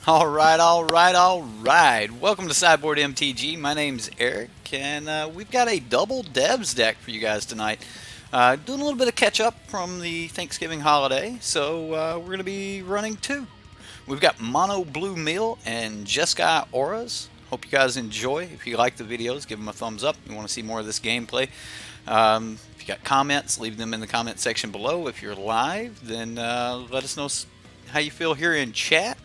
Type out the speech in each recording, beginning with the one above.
All right. Welcome to Sideboard MTG. My name's Eric, and we've got a double Devs deck for you guys tonight. Doing a little bit of catch up from the Thanksgiving holiday, so we're going to be running two. We've got Mono Blue Meal and Jeskai Auras. Hope you guys enjoy. If you like the videos, give them a thumbs up. If you want to see more of this gameplay. If you got comments, leave them in the comment section below. If you're live, then let us know how you feel here in chat.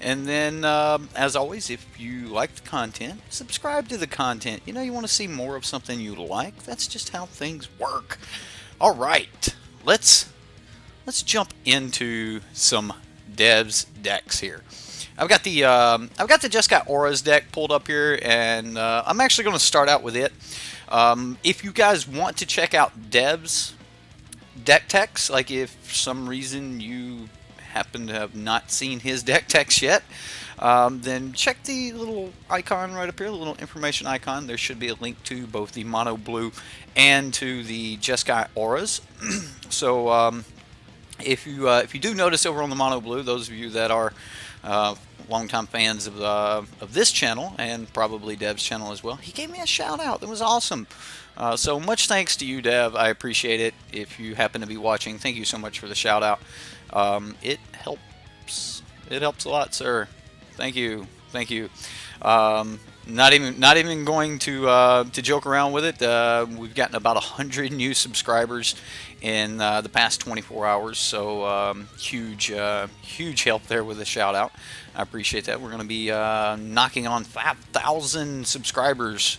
And then, as always, if you like the content, subscribe to the content. You know, you want to see more of something you like. That's just how things work. All right, let's jump into some devs decks here. I've got the Jeskai Auras deck pulled up here, and I'm actually going to start out with it. If you guys want to check out devs deck techs, like if for some reason you happen to have not seen his deck text yet, then check the little icon right up here, the little information icon. There should be a link to both the Mono Blue and to the Jeskai Auras. So if you do notice over on the Mono Blue, those of you that are longtime fans of this channel and probably Dev's channel as well, he gave me a shout out. That was awesome. So much thanks to you, Dev. I appreciate it. If you happen to be watching, thank you so much for the shout out. It helps. It helps a lot, sir. Thank you. Thank you. Not even going to joke around with it. We've gotten about 100 new subscribers in the past 24 hours. So huge help there with the shout out. I appreciate that. We're going to be knocking on 5,000 subscribers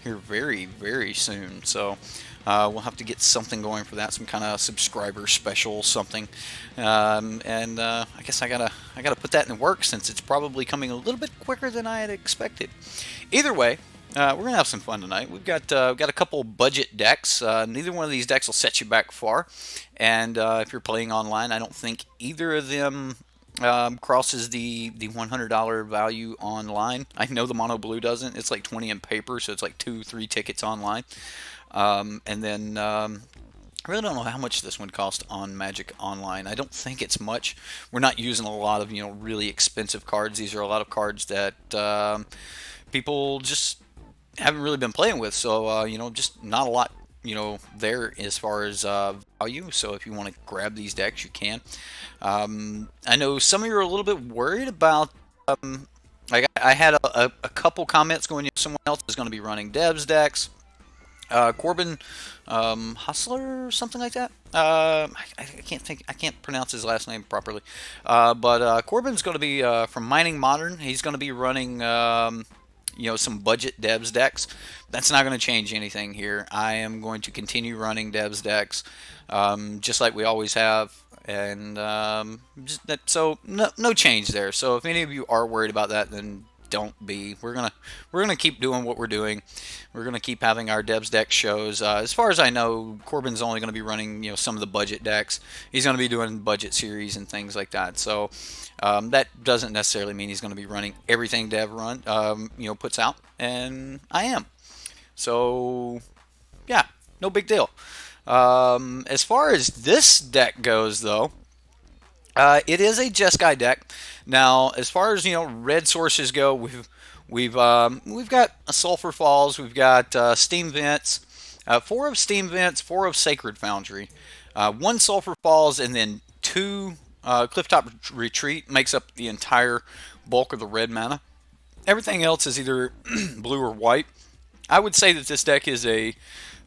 here very soon. So we'll have to get something going for that, some kind of subscriber special, something. And I guess I gotta put that in work, since it's probably coming a little bit quicker than I had expected. Either way, we're gonna have some fun tonight. We've got a couple budget decks. Neither one of these decks will set you back far, and if you're playing online, I don't think either of them crosses the $100 value online. I know the Mono Blue doesn't. It's like 20 in paper, so it's like 2-3 tickets online. And then I really don't know how much this one cost on Magic Online. I don't think it's much. We're not using a lot of really expensive cards. These are a lot of cards that people just haven't really been playing with. So just not a lot there as far as value. So if you want to grab these decks, you can. I know some of you are a little bit worried about. I had a couple comments going. Someone else is going to be running Devs decks. Corbin Hustler or something like that. I can't pronounce his last name properly. But Corbin's going to be from Mining Modern. He's going to be running some budget Devs decks. That's not going to change anything here. I am going to continue running Devs decks just like we always have. And so no change there. So if any of you are worried about that, then don't be. We're gonna keep doing what we're doing. We're gonna keep having our Devs deck shows. As far as I know, Corbin's only gonna be running some of the budget decks. He's gonna be doing budget series and things like that. So that doesn't necessarily mean he's gonna be running everything Dev puts out, and I am. So yeah, no big deal. As far as this deck goes, though, it is a Jeskai deck. Now, as far as red sources go, we've got a Sulphur Falls, we've got Steam Vents, 4 of Steam Vents, 4 of Sacred Foundry, 1 Sulphur Falls, and then 2 Clifftop Retreat makes up the entire bulk of the red mana. Everything else is either blue or white. I would say that this deck is a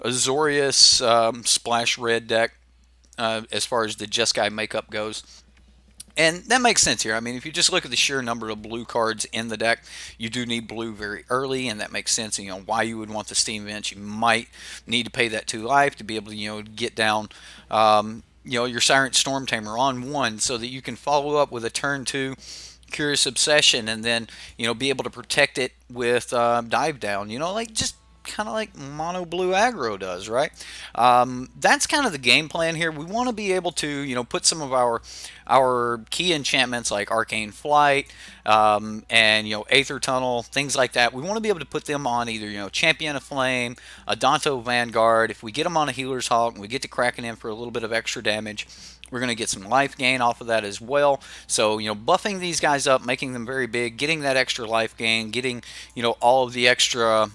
Azorius splash red deck as far as the Jeskai makeup goes. And that makes sense here. I mean, if you just look at the sheer number of blue cards in the deck, you do need blue very early, and that makes sense. Why you would want the Steam Vents. You might need to pay that 2 life to be able to get down your Siren Storm Tamer on 1, so that you can follow up with a turn 2 Curious Obsession, and then be able to protect it with Dive Down. Just kind of like mono blue aggro does, right? That's kind of the game plan here. We want to be able to, put some of our key enchantments like Arcane Flight, and Aether Tunnel, things like that. We want to be able to put them on either Champion of Flame, a Danto Vanguard. If we get them on a Healer's Hawk and we get to cracking in for a little bit of extra damage, we're going to get some life gain off of that as well. So, buffing these guys up, making them very big, getting that extra life gain, getting, all of the extra,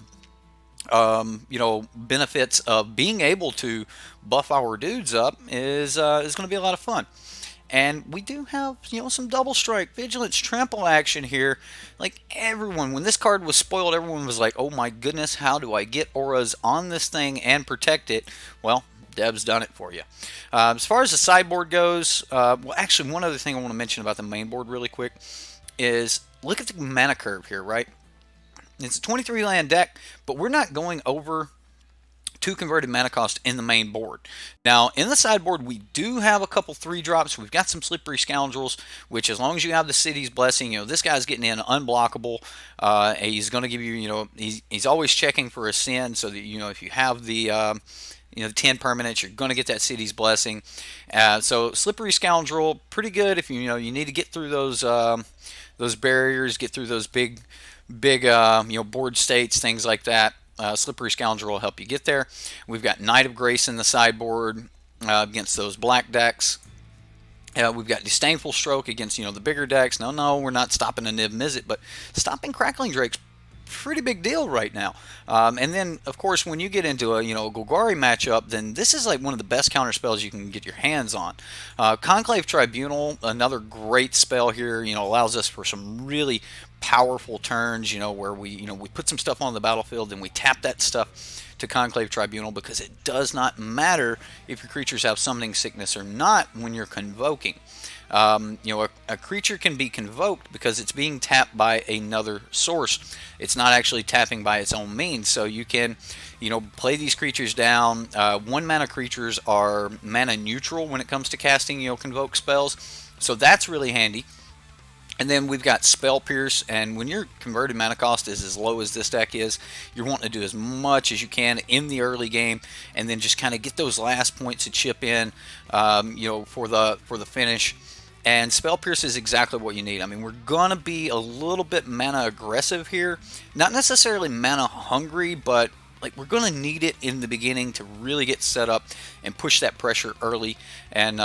benefits of being able to buff our dudes up is going to be a lot of fun. And we do have, some double strike, vigilance, trample action here. Like everyone, when this card was spoiled, everyone was like, oh my goodness, how do I get auras on this thing and protect it? Well, Deb's done it for you. As far as the sideboard goes, well, actually, one other thing I want to mention about the main board really quick is look at the mana curve here, right? It's a 23 land deck, but we're not going over 2 converted mana cost in the main board. Now, in the sideboard, we do have a couple 3-drops. We've got some Slippery Scoundrels, which as long as you have the City's Blessing, this guy's getting in unblockable. He's going to give you, he's always checking for a Sin, so that, if you have the 10 permanents, you're going to get that City's Blessing. So Slippery Scoundrel, pretty good if you need to get through those barriers, get through those big board states, things like that. Slippery Scoundrel will help you get there. We've got Knight of Grace in the sideboard against those black decks. We've got Disdainful Stroke against the bigger decks. No, we're not stopping a Niv Mizzet, but stopping Crackling Drake's pretty big deal right now. And then, of course, when you get into a Golgari matchup, then this is like one of the best counter spells you can get your hands on. Conclave Tribunal, another great spell here, allows us for some really powerful turns, where we put some stuff on the battlefield and we tap that stuff to Conclave Tribunal, because it does not matter if your creatures have summoning sickness or not when you're convoking. A creature can be convoked because it's being tapped by another source. It's not actually tapping by its own means. So you can, play these creatures down. 1 mana creatures are mana neutral when it comes to casting, convoke spells. So that's really handy. And then we've got Spell Pierce, and when your converted mana cost is as low as this deck is, you're wanting to do as much as you can in the early game, and then just kind of get those last points to chip in, for the finish. And Spell Pierce is exactly what you need. I mean, we're going to be a little bit mana aggressive here. Not necessarily mana hungry, but we're going to need it in the beginning to really get set up and push that pressure early. And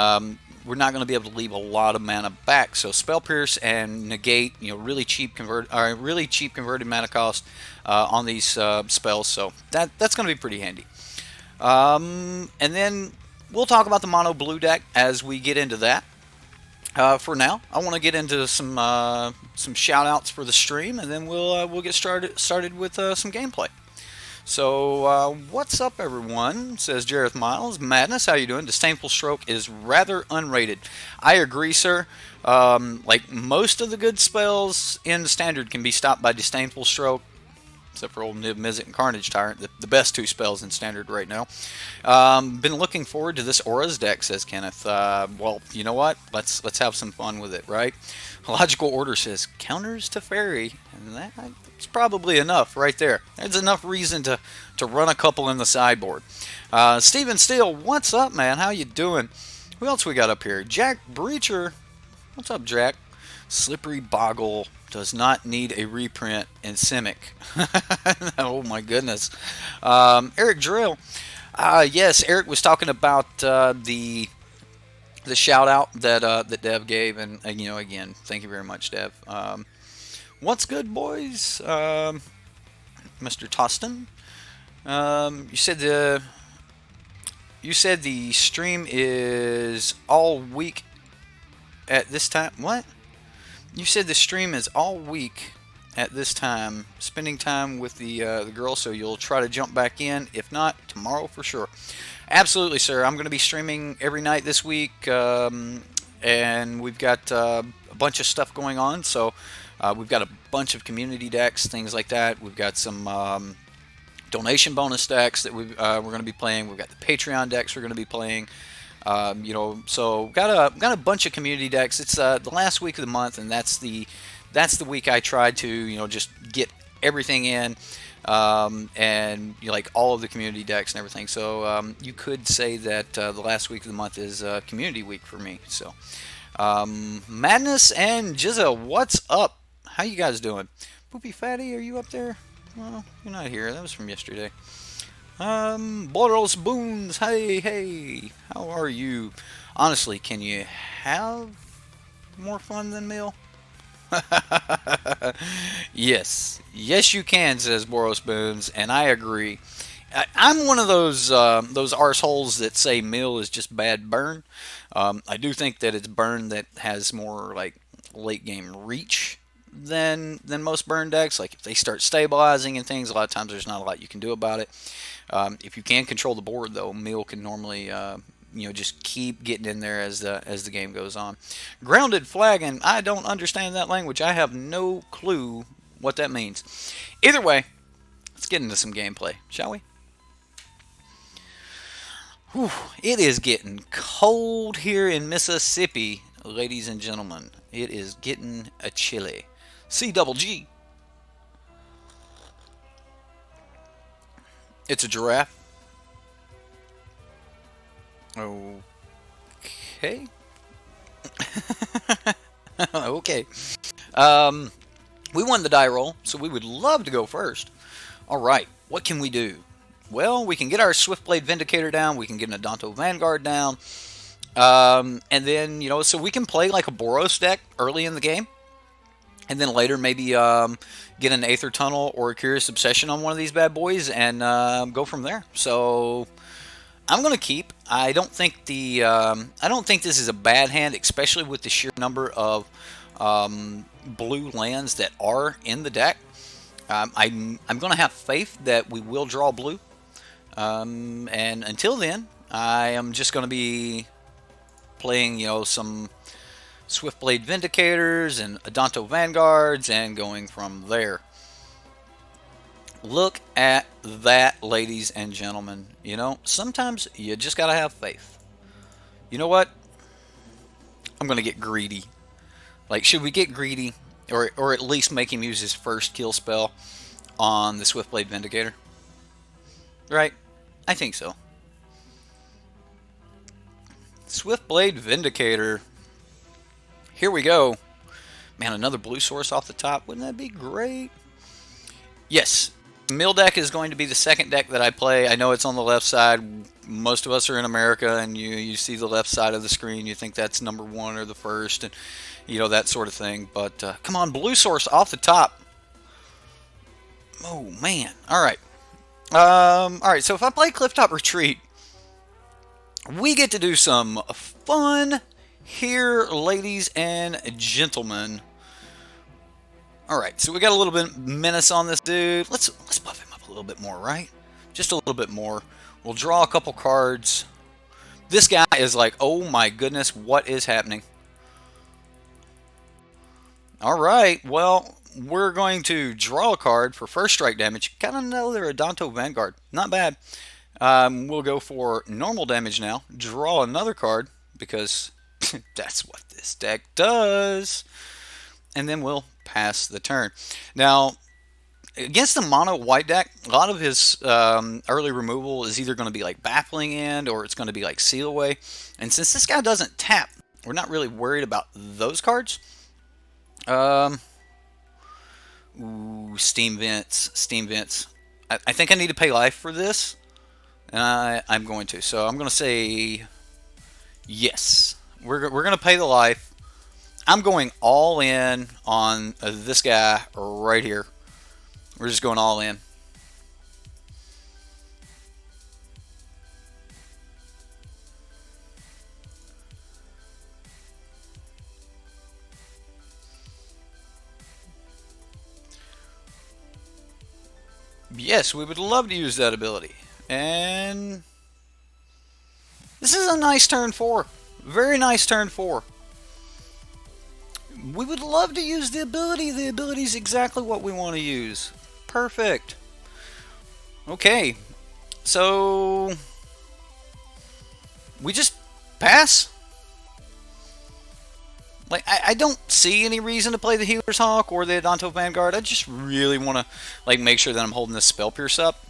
we're not going to be able to leave a lot of mana back. So Spell Pierce and Negate, really cheap converted mana cost on these spells. So that's going to be pretty handy. And then we'll talk about the mono blue deck as we get into that. For now, I want to get into some shout outs for the stream, and then we'll get started with some gameplay. So, what's up, everyone? Says Jareth Miles. Madness, how you doing? Disdainful Stroke is rather unrated. I agree, sir. Like most of the good spells in Standard can be stopped by Disdainful Stroke, except for old Niv Mizzet and Carnage Tyrant, the best 2 spells in Standard right now. Been looking forward to this Auras deck, says Kenneth. Well, you know what? Let's have some fun with it, right? Logical Order says counters to Fairy, and that's probably enough right there. There's enough reason to run a couple in the sideboard. Steven Steele, what's up, man? How you doing? Who else we got up here? Jack Breacher. What's up, Jack? Slippery Boggle does not need a reprint in Simic. Oh my goodness. Eric Drill. Yes, Eric was talking about the shout out that Dev gave, and again, thank you very much, Dev. What's good, boys? Mr. Tostin. You said the stream is all week at this time. What? You said the stream is all week at this time, spending time with the girl, so you'll try to jump back in. If not, tomorrow for sure. Absolutely, sir. I'm going to be streaming every night this week, and we've got a bunch of stuff going on. So we've got a bunch of community decks, things like that. We've got some donation bonus decks that we're going to be playing. We've got the Patreon decks we're going to be playing. So got a bunch of community decks. It's the last week of the month, and that's the week I tried to just get everything in, and like all of the community decks and everything. So you could say that the last week of the month is community week for me. So Madness and Jizza, what's up? How you guys doing? Poopy Fatty, are you up there? Well, you're not here. That was from yesterday. Boros Boons, hey, how are you? Honestly, can you have more fun than Mill? Yes, you can, says Boros Boons, and I agree. I'm one of those arseholes that say Mill is just bad burn. I do think that it's burn that has more like late game reach than most burn decks. Like if they start stabilizing and things, a lot of times there's not a lot you can do about it. If you can control the board, though, Mill can normally just keep getting in there as the game goes on. Grounded flag, and I don't understand that language. I have no clue what that means. Either way, let's get into some gameplay, shall we? Whew, it is getting cold here in Mississippi, ladies and gentlemen. It is getting a chilly. C-double-G. It's a giraffe. Okay. Okay. We won the die roll, so we would love to go first. All right, what can we do? Well, we can get our Swiftblade Vindicator down. We can get an Adanto Vanguard down. And then, so we can play like a Boros deck early in the game. And then later maybe get an Aether Tunnel or a Curious Obsession on one of these bad boys and go from there. So I'm going to keep. I don't think this is a bad hand, especially with the sheer number of blue lands that are in the deck. I'm going to have faith that we will draw blue. And until then, I am just going to be playing, some Swiftblade Vindicators and Adanto Vanguards and going from there. Look at that, ladies and gentlemen. Sometimes you just got to have faith. You know what? I'm going to get greedy. Like, should we get greedy? Or at least make him use his first kill spell on the Swiftblade Vindicator? Right? I think so. Swiftblade Vindicator. Here we go. Man, another blue source off the top. Wouldn't that be great? Yes. Mill deck is going to be the second deck that I play. I know it's on the left side. Most of us are in America, and you see the left side of the screen. You think that's number one or the first, and that sort of thing. But come on, blue source off the top. Oh, man. All right. All right, so if I play Clifftop Retreat, we get to do some fun here, ladies and gentlemen. All right, so we got a little bit menace on this dude. Let's buff him up a little bit more, right? Just a little bit more. We'll draw a couple cards. This guy is like, oh my goodness, what is happening? All right, well, we're going to draw a card for first strike damage. Kind of know they're a Adanto Vanguard. Not bad. We'll go for normal damage now. Draw another card because that's what this deck does. And then we'll pass the turn. Now, against the mono white deck, a lot of his early removal is either going to be like Baffling End or it's going to be like Seal Away. And since this guy doesn't tap, we're not really worried about those cards. Ooh, Steam Vents. I think I need to pay life for this. And I'm going to. So I'm going to say yes. We're going to pay the life. I'm going all in on this guy right here. We're just going all in. Yes, we would love to use that ability. And this is a nice turn 4. Very nice turn 4. We would love to use the ability. The ability is exactly what we want to use. Perfect. Okay. So we just pass? Like, I don't see any reason to play the Healer's Hawk or the Adanto Vanguard. I just really want to, like, make sure that I'm holding this Spell Pierce up.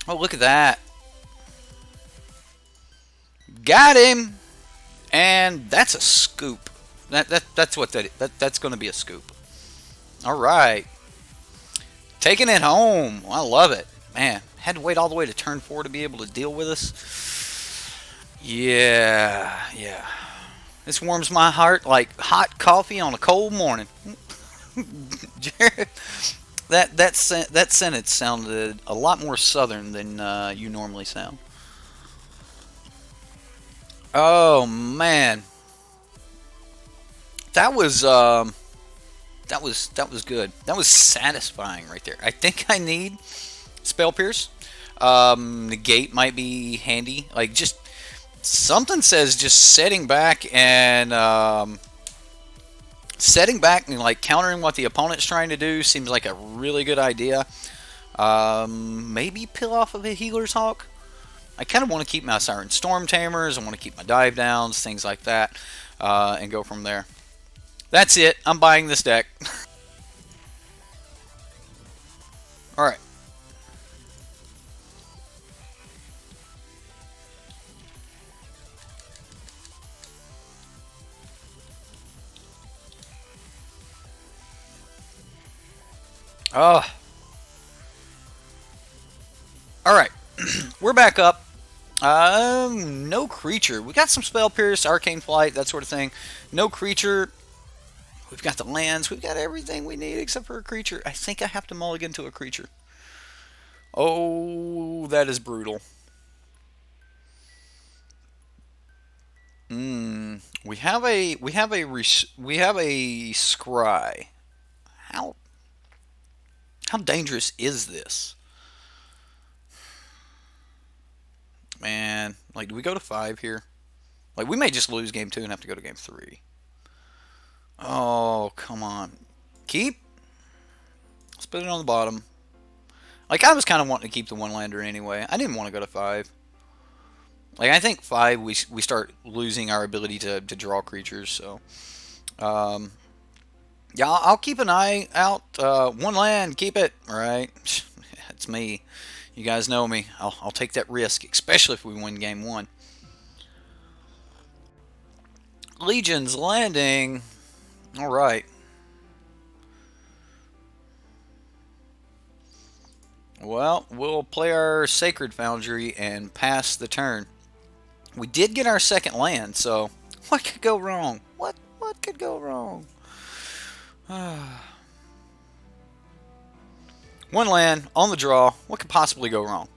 Oh, look at that. Got him! And that's a scoop. That's what that's going to be, a scoop. All right. Taking it home. I love it. Man, had to wait all the way to turn 4 to be able to deal with us. Yeah. This warms my heart like hot coffee on a cold morning. Jared, that sentence sounded a lot more southern than you normally sound. Oh man, that was good. That was satisfying right there. I think I need Spell Pierce. Negate might be handy. Like, just something says just setting back and like countering what the opponent's trying to do seems like a really good idea. Maybe peel off of a Healer's Hawk. I kind of want to keep my Siren Storm Tamers. I want to keep my dive downs, things like that, and go from there. That's it. I'm buying this deck. All right. Oh. All right. We're back up. No creature. We got some Spell Pierce, Arcane Flight, that sort of thing. No creature. We've got the lands. We've got everything we need except for a creature. I think I have to mulligan to a creature. Oh, that is brutal. We have a scry. How dangerous is this? Man, like, do we go to 5 here? Like, we may just lose game 2 and have to go to game 3. Oh, come on. Keep? Let's put it on the bottom. Like, I was kind of wanting to keep the one-lander anyway. I didn't want to go to 5. Like, I think 5, we start losing our ability to draw creatures, so... yeah, I'll keep an eye out. One land, keep it. All right. It's me. You guys know me. I'll take that risk, especially if we win game 1. Legion's Landing. All right. Well, we'll play our Sacred Foundry and pass the turn. We did get our second land, so what could go wrong? What could go wrong? One land on the draw. What could possibly go wrong?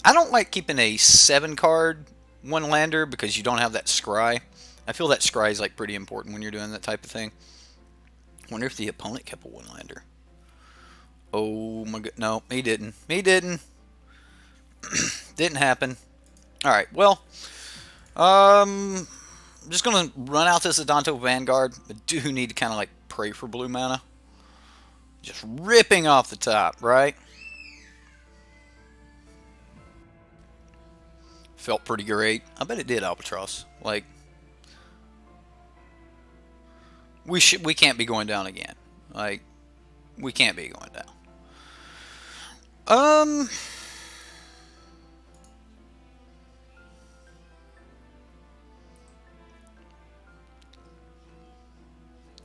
I don't like keeping a 7-card one-lander because you don't have that scry. I feel that scry is like pretty important when you're doing that type of thing. Wonder if the opponent kept a one-lander. Oh my god, no, he didn't. He didn't. Didn't happen. All right, well, I'm just gonna run out this Adanto Vanguard. I do need to kind of like pray for blue mana. Just ripping off the top, right? Felt pretty great. I bet it did, Albatross. Like, we can't be going down again. Like, we can't be going down.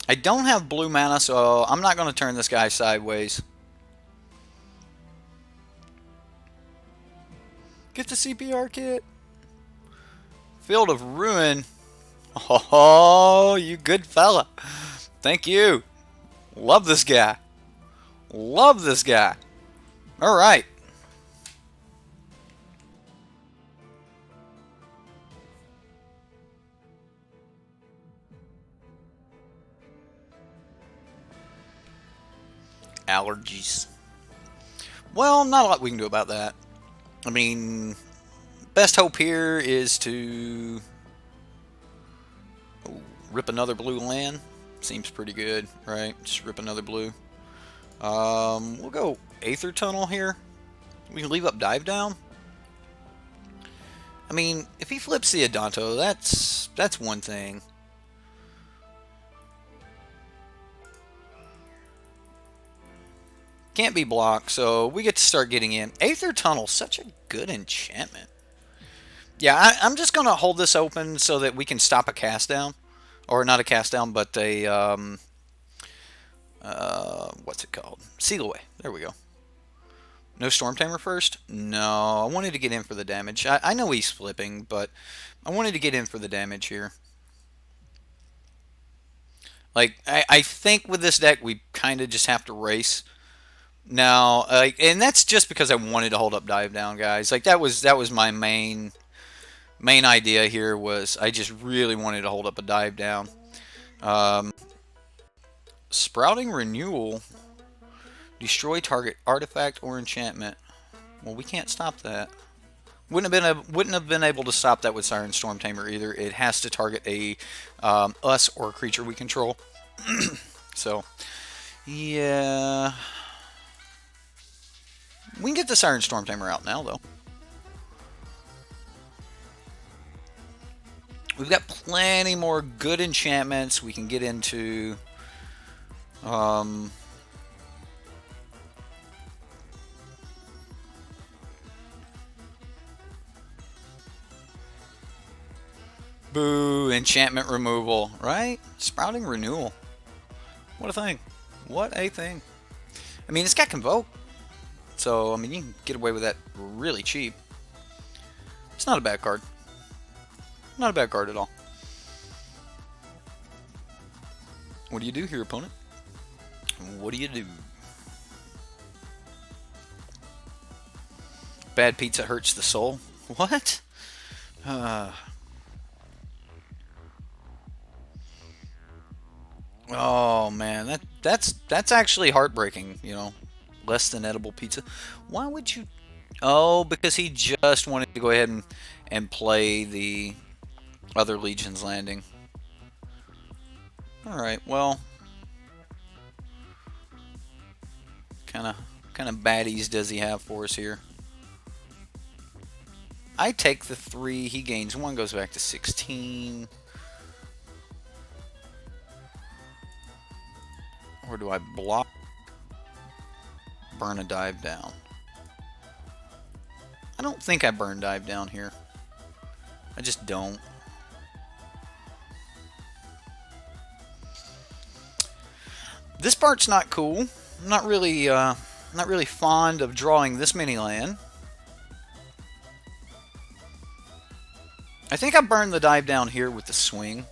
I don't have blue mana, so I'm not going to turn this guy sideways. Get the CPR kit. Field of Ruin. Oh, you good fella. Thank you. Love this guy. Love this guy. All right. Allergies. Well, not a lot we can do about that. I mean, best hope here is to rip another blue land. Seems pretty good, right? Just rip another blue. We'll go Aether Tunnel here. We can leave up Dive Down. I mean, if he flips the Adanto, that's one thing. Can't be blocked, so we get to start getting in. Aether Tunnel, such a good enchantment. Yeah, I'm just going to hold this open so that we can stop a cast down. Or not a cast down, but a, what's it called? Seal Away. There we go. No Storm Tamer first? No, I wanted to get in for the damage. I know he's flipping, but I wanted to get in for the damage here. Like, I think with this deck, we kind of just have to race. Now, and that's just because I wanted to hold up Dive Down, guys. Like, that was my main idea here, was I just really wanted to hold up a Dive Down. Sprouting Renewal. Destroy target artifact or enchantment. Well, we can't stop that. Wouldn't have been able to stop that with Siren Storm Tamer either. It has to target a us or a creature we control. So, yeah, we can get the Siren Storm Tamer out now, though. We've got plenty more good enchantments we can get into. Boo, enchantment removal, right? Sprouting Renewal. What a thing. What a thing. I mean, it's got Convoke. So, I mean, you can get away with that really cheap. It's not a bad card. Not a bad card at all. What do you do here, opponent? What do you do? Bad pizza hurts the soul. What? Oh man, that's actually heartbreaking, you know. Less than edible pizza. Why would you? Oh, because he just wanted to go ahead and play the other Legion's Landing. All right, well, kind of baddies does he have for us here? I take the 3. He gains 1, goes back to 16. Or do I block? Burn a Dive Down. I don't think I burn Dive Down here. I just don't. This part's not cool. I'm not really fond of drawing this many land. I think I burned the Dive Down here with the swing.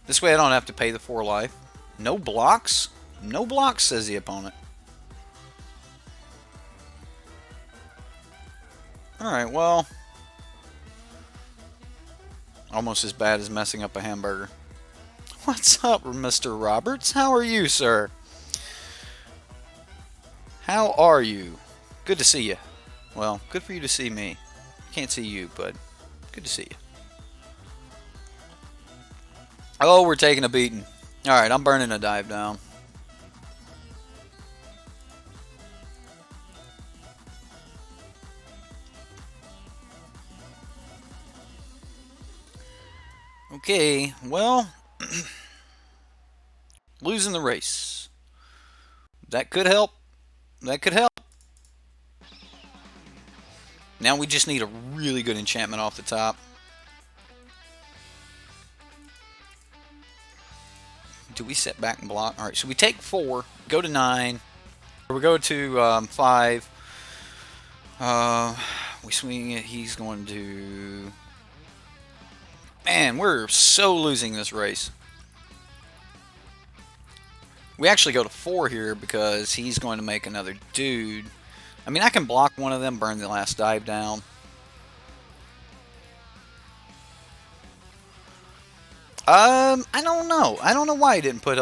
This way I don't have to pay the 4 life. No blocks? No blocks, says the opponent. Alright, well, almost as bad as messing up a hamburger. What's up, Mr. Roberts? How are you, sir? How are you? Good to see you. Well, good for you to see me. Can't see you, but good to see you. Oh, we're taking a beating. Alright, I'm burning a Dive Down. Okay, well, losing the race. That could help. That could help. Now we just need a really good enchantment off the top. Do we set back and block? Alright, so we take 4, go to 9, or we go to 5. We swing it, he's going to... Man, we're so losing this race. We actually go to 4 here because he's going to make another dude. I mean, I can block one of them, burn the last Dive Down. I don't know. I don't know why I didn't put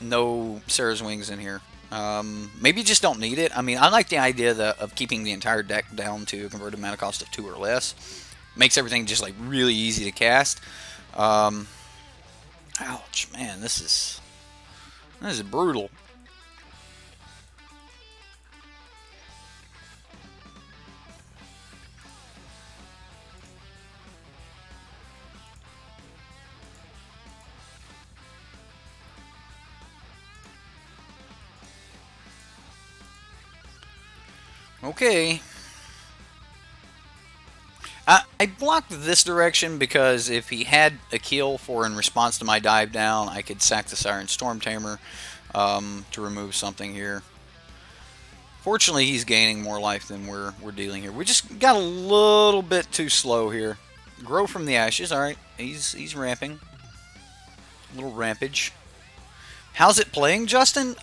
no Sarah's Wings in here. Maybe you just don't need it. I mean, I like the idea of keeping the entire deck down to a converted mana cost of 2 or less. Makes everything just like really easy to cast. Ouch, man, this is brutal. Okay. I blocked this direction because if he had a kill for in response to my dive down, I could sack the Siren Storm Tamer to remove something here. Fortunately, he's gaining more life than we're dealing here. We just got a little bit too slow here. Grow from the ashes. All right, he's ramping. A little rampage. How's it playing, Justin?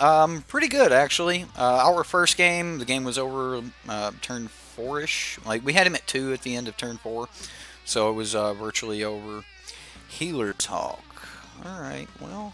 Pretty good, actually. Our first game, the game was over turn 4-ish. Like, we had him at 2 at the end of turn 4. So it was virtually over. Healer Talk. Alright, well.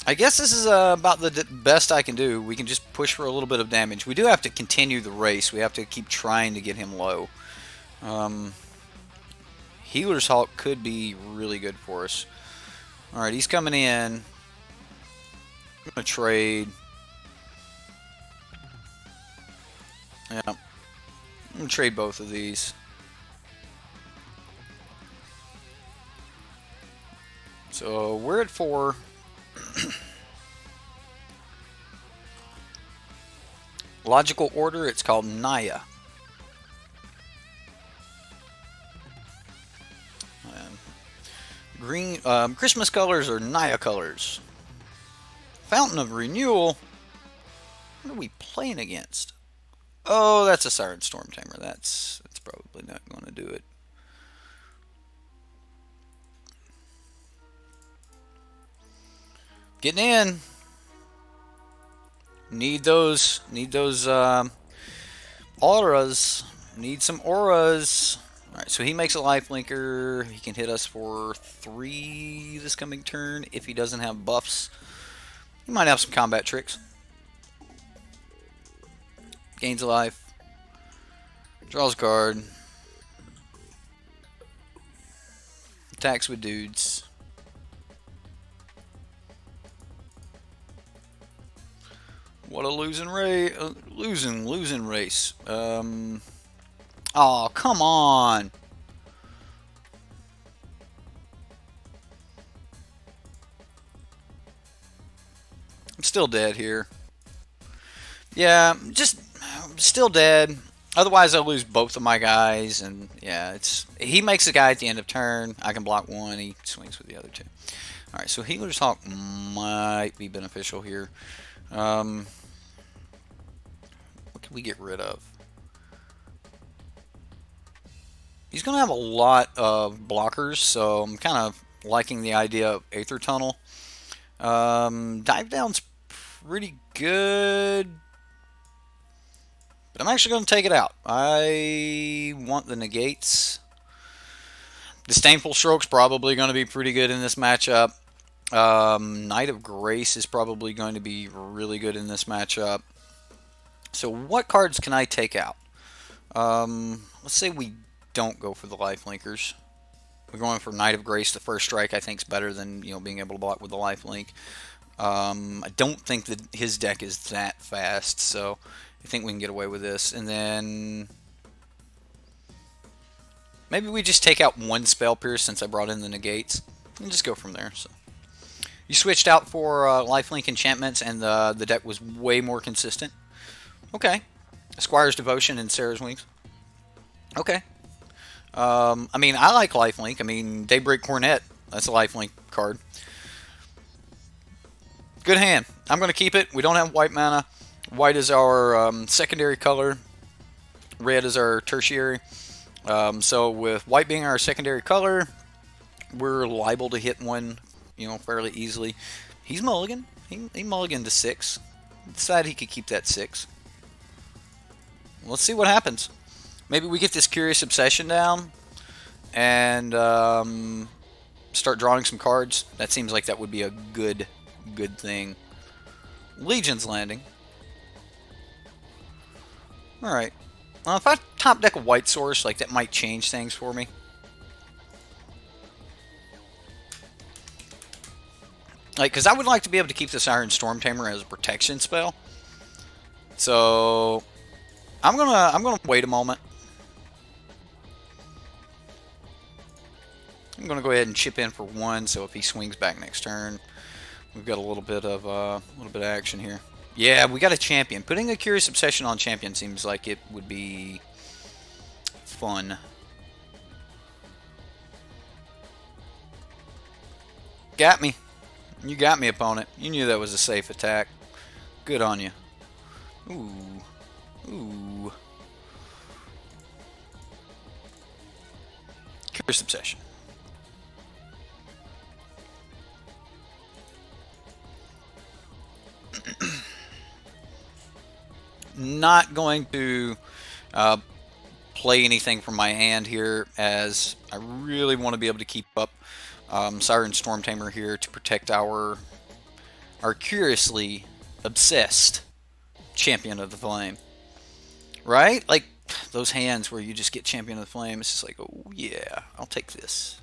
I guess this is about the best I can do. We can just push for a little bit of damage. We do have to continue the race. We have to keep trying to get him low. Healer's Hawk could be really good for us. Alright, he's coming in. I'm going to trade. Yeah. I'm going to trade both of these. So we're at 4. Logical order, it's called Naya. Green Christmas colors are Naya colors. Fountain of Renewal. What are we playing against? Oh, that's a Siren Storm Tamer. That's probably not going to do it. Getting in. Need those auras. Need some auras. Alright, so he makes a life linker. He can hit us for 3 this coming turn if he doesn't have buffs. He might have some combat tricks. Gains a life. Draws a card. Attacks with dudes. What a losing race. Losing race. Oh, come on. I'm still dead here. Yeah, just still dead. Otherwise, I'll lose both of my guys, and yeah, he makes a guy at the end of turn. I can block one. He swings with the other 2. All right, so Healer's Hawk might be beneficial here. What can we get rid of? He's going to have a lot of blockers, so I'm kind of liking the idea of Aether Tunnel. Dive Down's pretty good, but I'm actually going to take it out. I want the negates. Disdainful Stroke's probably going to be pretty good in this matchup. Knight of Grace is probably going to be really good in this matchup. So what cards can I take out? Let's say we don't go for the life linkers. We're going for Knight of Grace. The first strike I think is better than being able to block with the life link. I don't think that his deck is that fast, so I think we can get away with this. And then maybe we just take out one Spell Pierce since I brought in the negates, and just go from there. So you switched out for lifelink enchantments, and the deck was way more consistent. Okay, Squire's Devotion and Sarah's Wings. Okay. I mean, I like lifelink. I mean, Daybreak Cornet. That's a lifelink card. Good hand. I'm going to keep it. We don't have white mana. White is our secondary color. Red is our tertiary. So with white being our secondary color, we're liable to hit one, fairly easily. He's mulligan. He mulliganed to 6. Decided he could keep that 6. Let's see what happens. Maybe we get this Curious Obsession down and start drawing some cards. That seems like that would be a good thing. Legion's Landing. Alright. If I top deck a White Source, like, that might change things for me. Like, because I would like to be able to keep this Iron Storm Tamer as a protection spell. So I'm gonna wait a moment. I'm gonna go ahead and chip in for 1, so if he swings back next turn, we've got a little bit of action here. Yeah, we got a champion. Putting a Curious Obsession on champion seems like it would be fun. Got me. You got me, opponent. You knew that was a safe attack. Good on you. Ooh. Ooh. Curious Obsession. Not going to play anything from my hand here, as I really want to be able to keep up Siren Stormtamer here to protect our curiously obsessed Champion of the Flame. Right? Like those hands where you just get Champion of the Flame, it's just like, oh yeah, I'll take this.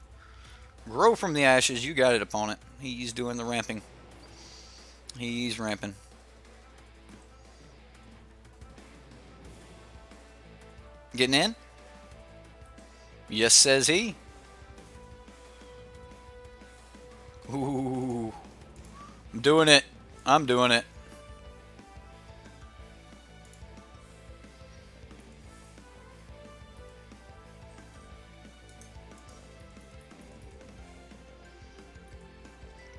Grow from the ashes, you got it, opponent. He's doing the ramping. He's ramping. Getting in? Yes, says he. Ooh. I'm doing it. I'm doing it.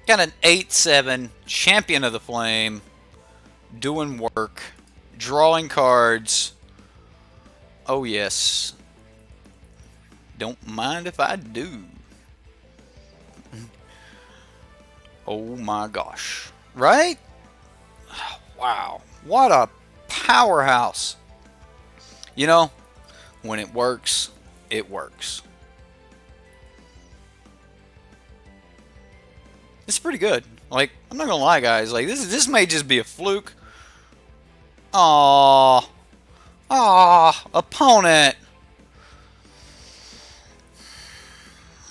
Got an 8/7 Champion of the Flame, doing work, drawing cards. Oh yes. Don't mind if I do. Oh my gosh. Right? Wow. What a powerhouse. You know, when it works, it works. It's pretty good. Like, I'm not gonna lie, guys. Like, this may just be a fluke. Aww. Aww. Opponent.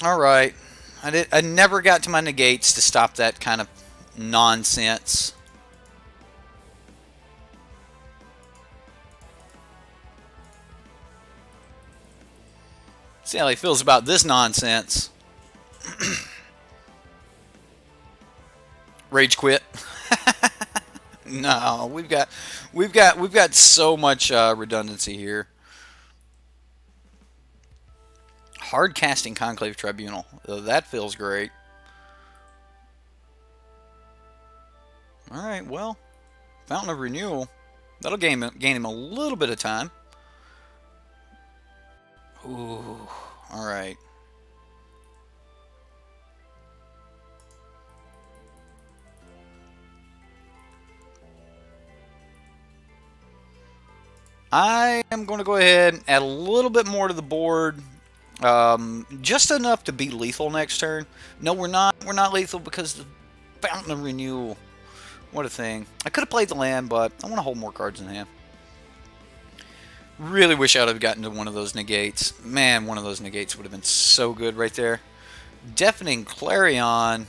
Alright. I never got to my negates to stop that kind of nonsense. See how he feels about this nonsense. Rage quit. No, we've got so much redundancy here. Hard casting Conclave Tribunal. That feels great. Alright, well, Fountain of Renewal. That'll gain him a little bit of time. Ooh, alright. I am going to go ahead and add a little bit more to the board. Just enough to be lethal next turn. No, we're not. We're not lethal because the Fountain of Renewal. What a thing. I could have played the land, but I want to hold more cards in hand. Really wish I would have gotten to one of those negates. Man, one of those negates would have been so good right there. Deafening Clarion.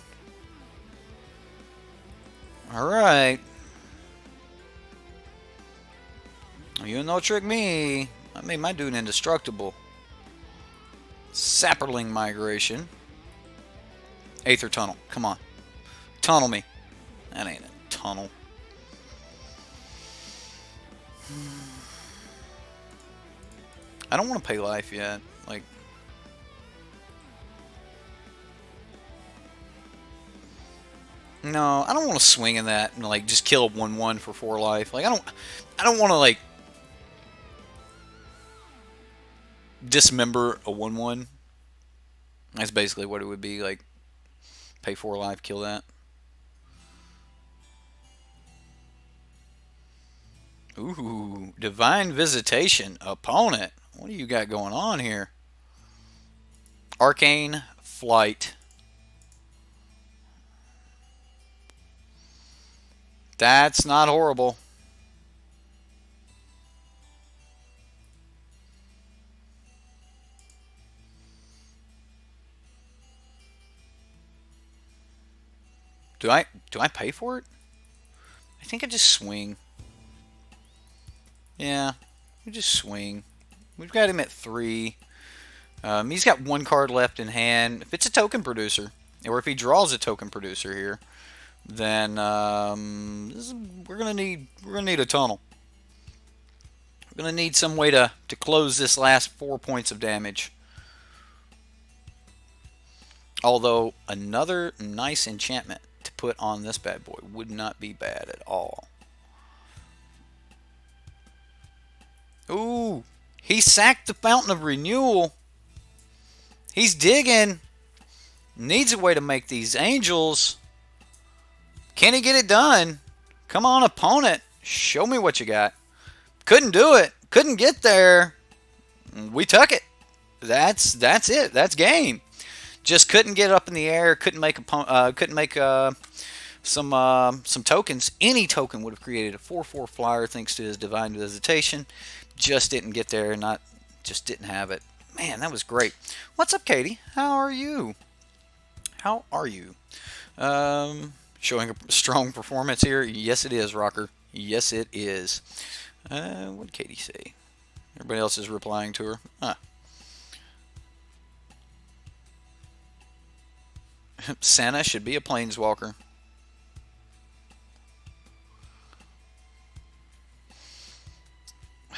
Alright. You no trick me. I made my dude indestructible. Sapperling Migration. Aether Tunnel. Come on. Tunnel me. That ain't a tunnel. I don't want to pay life yet. Like, no, I don't want to swing in that and like just kill a 1/1 for 4 life. Like, I don't want to like dismember a 1/1. That's basically what it would be. Like, pay 4 life, kill that. Ooh, Divine Visitation, opponent. What do you got going on here? Arcane Flight. That's not horrible. Do I pay for it? I think I just swing. Yeah. We just swing. We've got him at 3. He's got 1 card left in hand. If it's a token producer, or if he draws a token producer here, then we're gonna need a tunnel. We're gonna need some way to close this last 4 points of damage. Although another nice enchantment to put on this bad boy would not be bad at all. Ooh, he sacked the Fountain of Renewal. He's digging. Needs a way to make these angels. Can he get it done? Come on, opponent. Show me what you got. Couldn't do it. Couldn't get there. We took it. That's it. That's game. Just couldn't get up in the air. Couldn't make some tokens. Any token would have created a 4/4 flyer thanks to his divine visitation. Just didn't get there. Just didn't have it. Man, that was great. What's up, Katie? How are you? How are you? Showing a strong performance here. Yes, it is, Rocker. Yes, it is. What did Katie say? Everybody else is replying to her. Huh. Santa should be a planeswalker.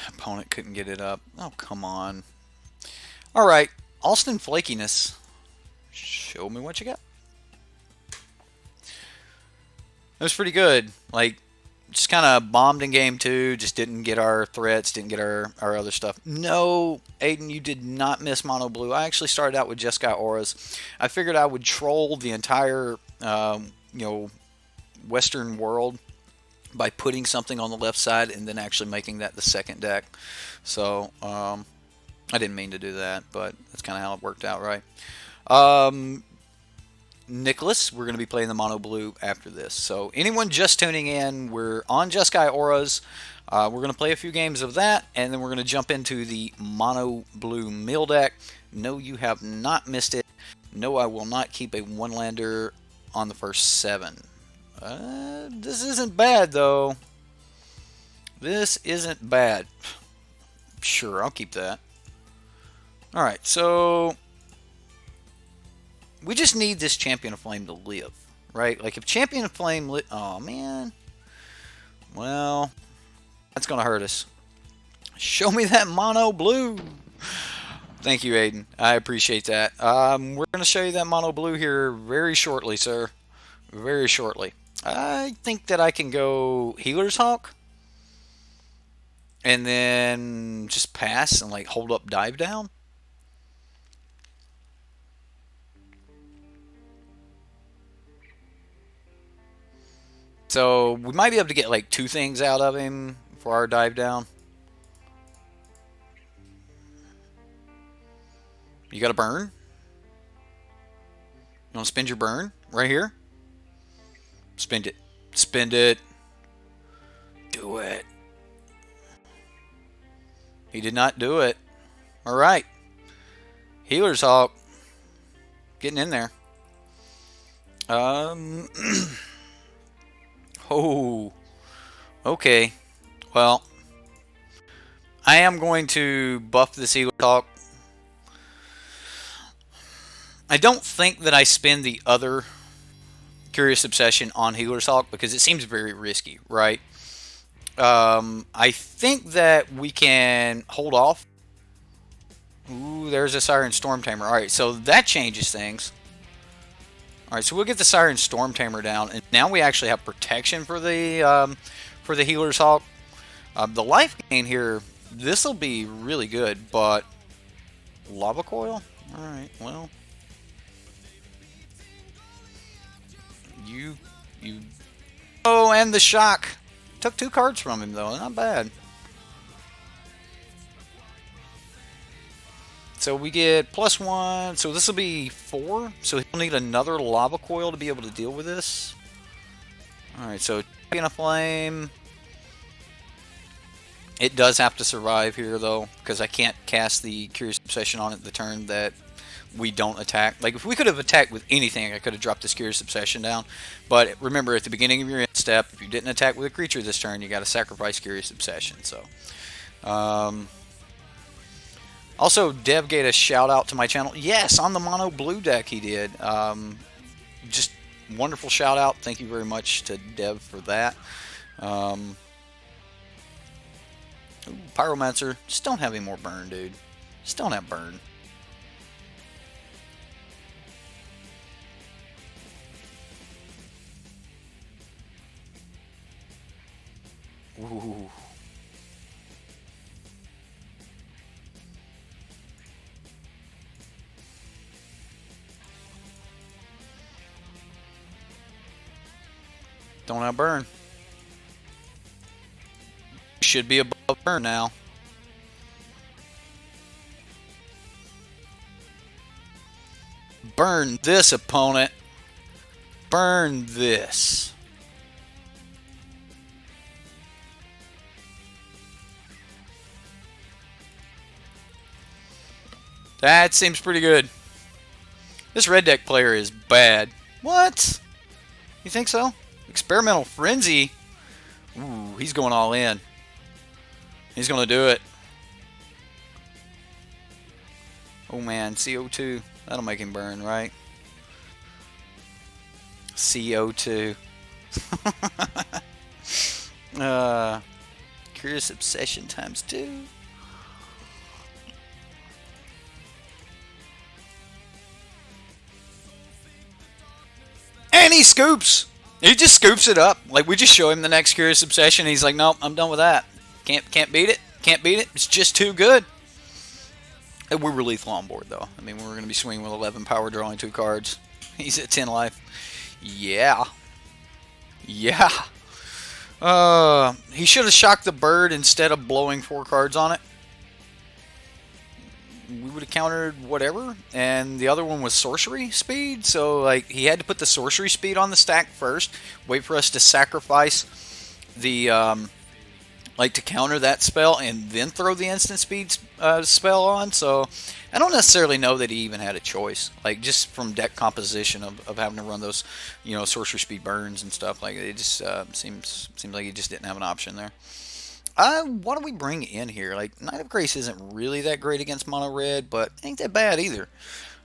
Opponent couldn't get it up. Oh, come on. All right. Alston Flakiness. Show me what you got. That was pretty good. Like, just kind of bombed in game 2. Just didn't get our threats. Didn't get our other stuff. No, Aiden, you did not miss mono blue. I actually started out with Jeskai Auras. I figured I would troll the entire, Western world by putting something on the left side and then actually making that the second deck. So, I didn't mean to do that, but that's kind of how it worked out, right? Nicholas, we're going to be playing the mono blue after this. So anyone just tuning in, we're on Jeskai Auras. We're going to play a few games of that, and then we're going to jump into the mono blue mill deck. No, you have not missed it. No, I will not keep a one-lander on the first 7. This isn't bad, though. This isn't bad. Sure, I'll keep that. Alright, so we just need this Champion of Flame to live, right? Like, if Champion of Flame oh, man. Well, that's going to hurt us. Show me that mono blue. Thank you, Aiden. I appreciate that. We're going to show you that mono blue here very shortly, sir. Very shortly. I think that I can go Healer's Hawk. And then just pass and, like, hold up Dive Down. So we might be able to get like 2 things out of him for our dive down. You got a burn? You want to spend your burn right here? Spend it. Spend it. Do it. He did not do it. All right. Healer's Hawk. Getting in there. Oh, okay. Well, I am going to buff this Healer's Hawk. I don't think that I spend the other Curious Obsession on Healer's Hawk because it seems very risky, right? I think that we can hold off. Ooh, there's a Siren Storm Tamer. Alright, so that changes things. Alright, so we'll get the Siren Storm Tamer down, and now we actually have protection for the Healer's Hawk. The life gain here, this will be really good, but Lava Coil? Alright, well. You. Oh, and the shock. Took 2 cards from him, though. Not bad. So we get +1. So this will be 4. So he'll need another Lava Coil to be able to deal with this. Alright, so Champion of Flame. It does have to survive here, though, because I can't cast the Curious Obsession on it the turn that we don't attack. Like, if we could have attacked with anything, I could have dropped this Curious Obsession down. But remember, at the beginning of your end step, if you didn't attack with a creature this turn, you got to sacrifice Curious Obsession. So Um, Also, Dev gave a shout out to my channel. Yes, on the mono blue deck he did. Just wonderful shout out. Thank you very much to Dev for that. Ooh, Pyromancer. Just don't have any more burn, dude. Just don't have burn. Ooh. Don't have burn. Should be above burn now. Burn this, opponent. Burn this. That seems pretty good. This red deck player is bad. What? You think so? Experimental Frenzy? Ooh, he's going all in. He's going to do it. Oh man, CO2. That'll make him burn, right? CO2. Curious Obsession times 2. And he scoops! He just scoops it up. Like, we just show him the next Curious Obsession, and he's like, nope, I'm done with that. Can't beat it. Can't beat it. It's just too good. And we're lethal on board, though. I mean, we're going to be swinging with 11 power, drawing 2 cards. He's at 10 life. Yeah. Yeah. He should have shocked the bird instead of blowing 4 cards on it. We would have countered whatever, and the other one was sorcery speed, so like he had to put the sorcery speed on the stack first, wait for us to sacrifice the like to counter that spell, and then throw the instant speed spell on. So I don't necessarily know that he even had a choice, like just from deck composition of having to run those, you know, sorcery speed burns and stuff. Like it just seems like he just didn't have an option there. What do we bring in here? Like, Knight of Grace isn't really that great against mono red, but ain't that bad either.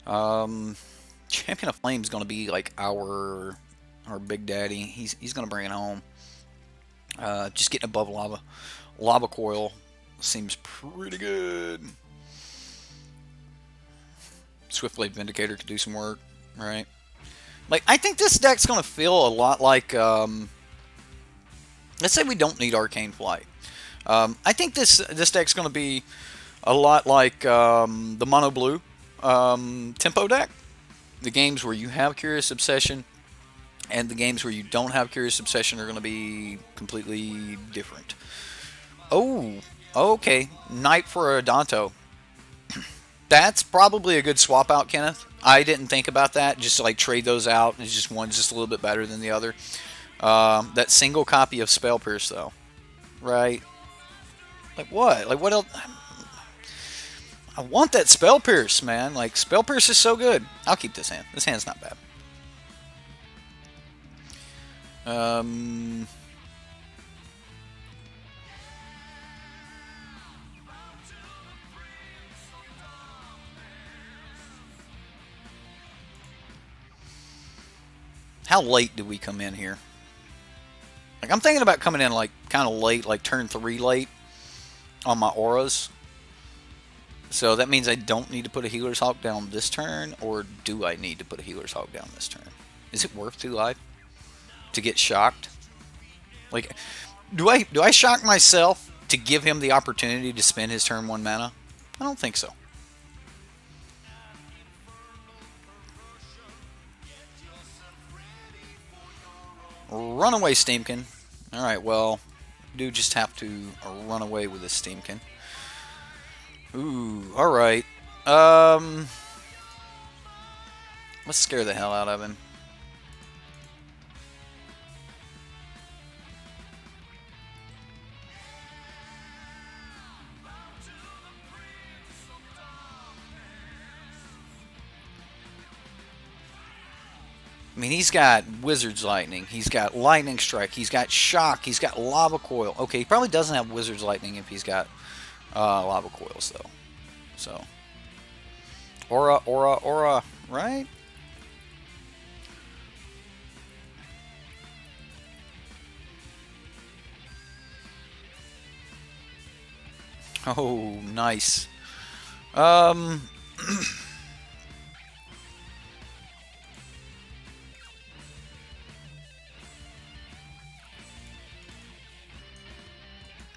Champion of Flame is going to be like our big daddy. He's going to bring it home. Just getting above lava coil seems pretty good. Swiftblade Vindicator could do some work, right? Like, I think this deck's going to feel a lot like, let's say we don't need Arcane Flight. I think this deck's going to be a lot like the mono blue tempo deck. The games where you have Curious Obsession and the games where you don't have Curious Obsession are going to be completely different. Oh, okay. Knight for Adanto. That's probably a good swap out, Kenneth. I didn't think about that. Just to, like, trade those out. It's just one's just a little bit better than the other. That single copy of Spell Pierce, though. Right? Like what? Like what else? I want that Spell Pierce, man. Like, Spell Pierce is so good. I'll keep this hand. This hand's not bad. How late do we come in here? Like, I'm thinking about coming in, like, kind of late, like turn 3 late on my auras. So that means I don't need to put a Healer's Hawk down this turn, or do I need to put a Healer's Hawk down this turn? Is it worth 2 life to get shocked? Like, do I shock myself to give him the opportunity to spend his turn 1 mana? I don't think so. Runaway Steamkin. Alright, well, do just have to run away with this Steamkin. Ooh, alright. Let's scare the hell out of him. I mean, he's got Wizard's Lightning, he's got Lightning Strike, he's got Shock, he's got Lava Coil. Okay, he probably doesn't have Wizard's Lightning if he's got lava coils though. So aura, aura, aura, right? Oh, nice. Um,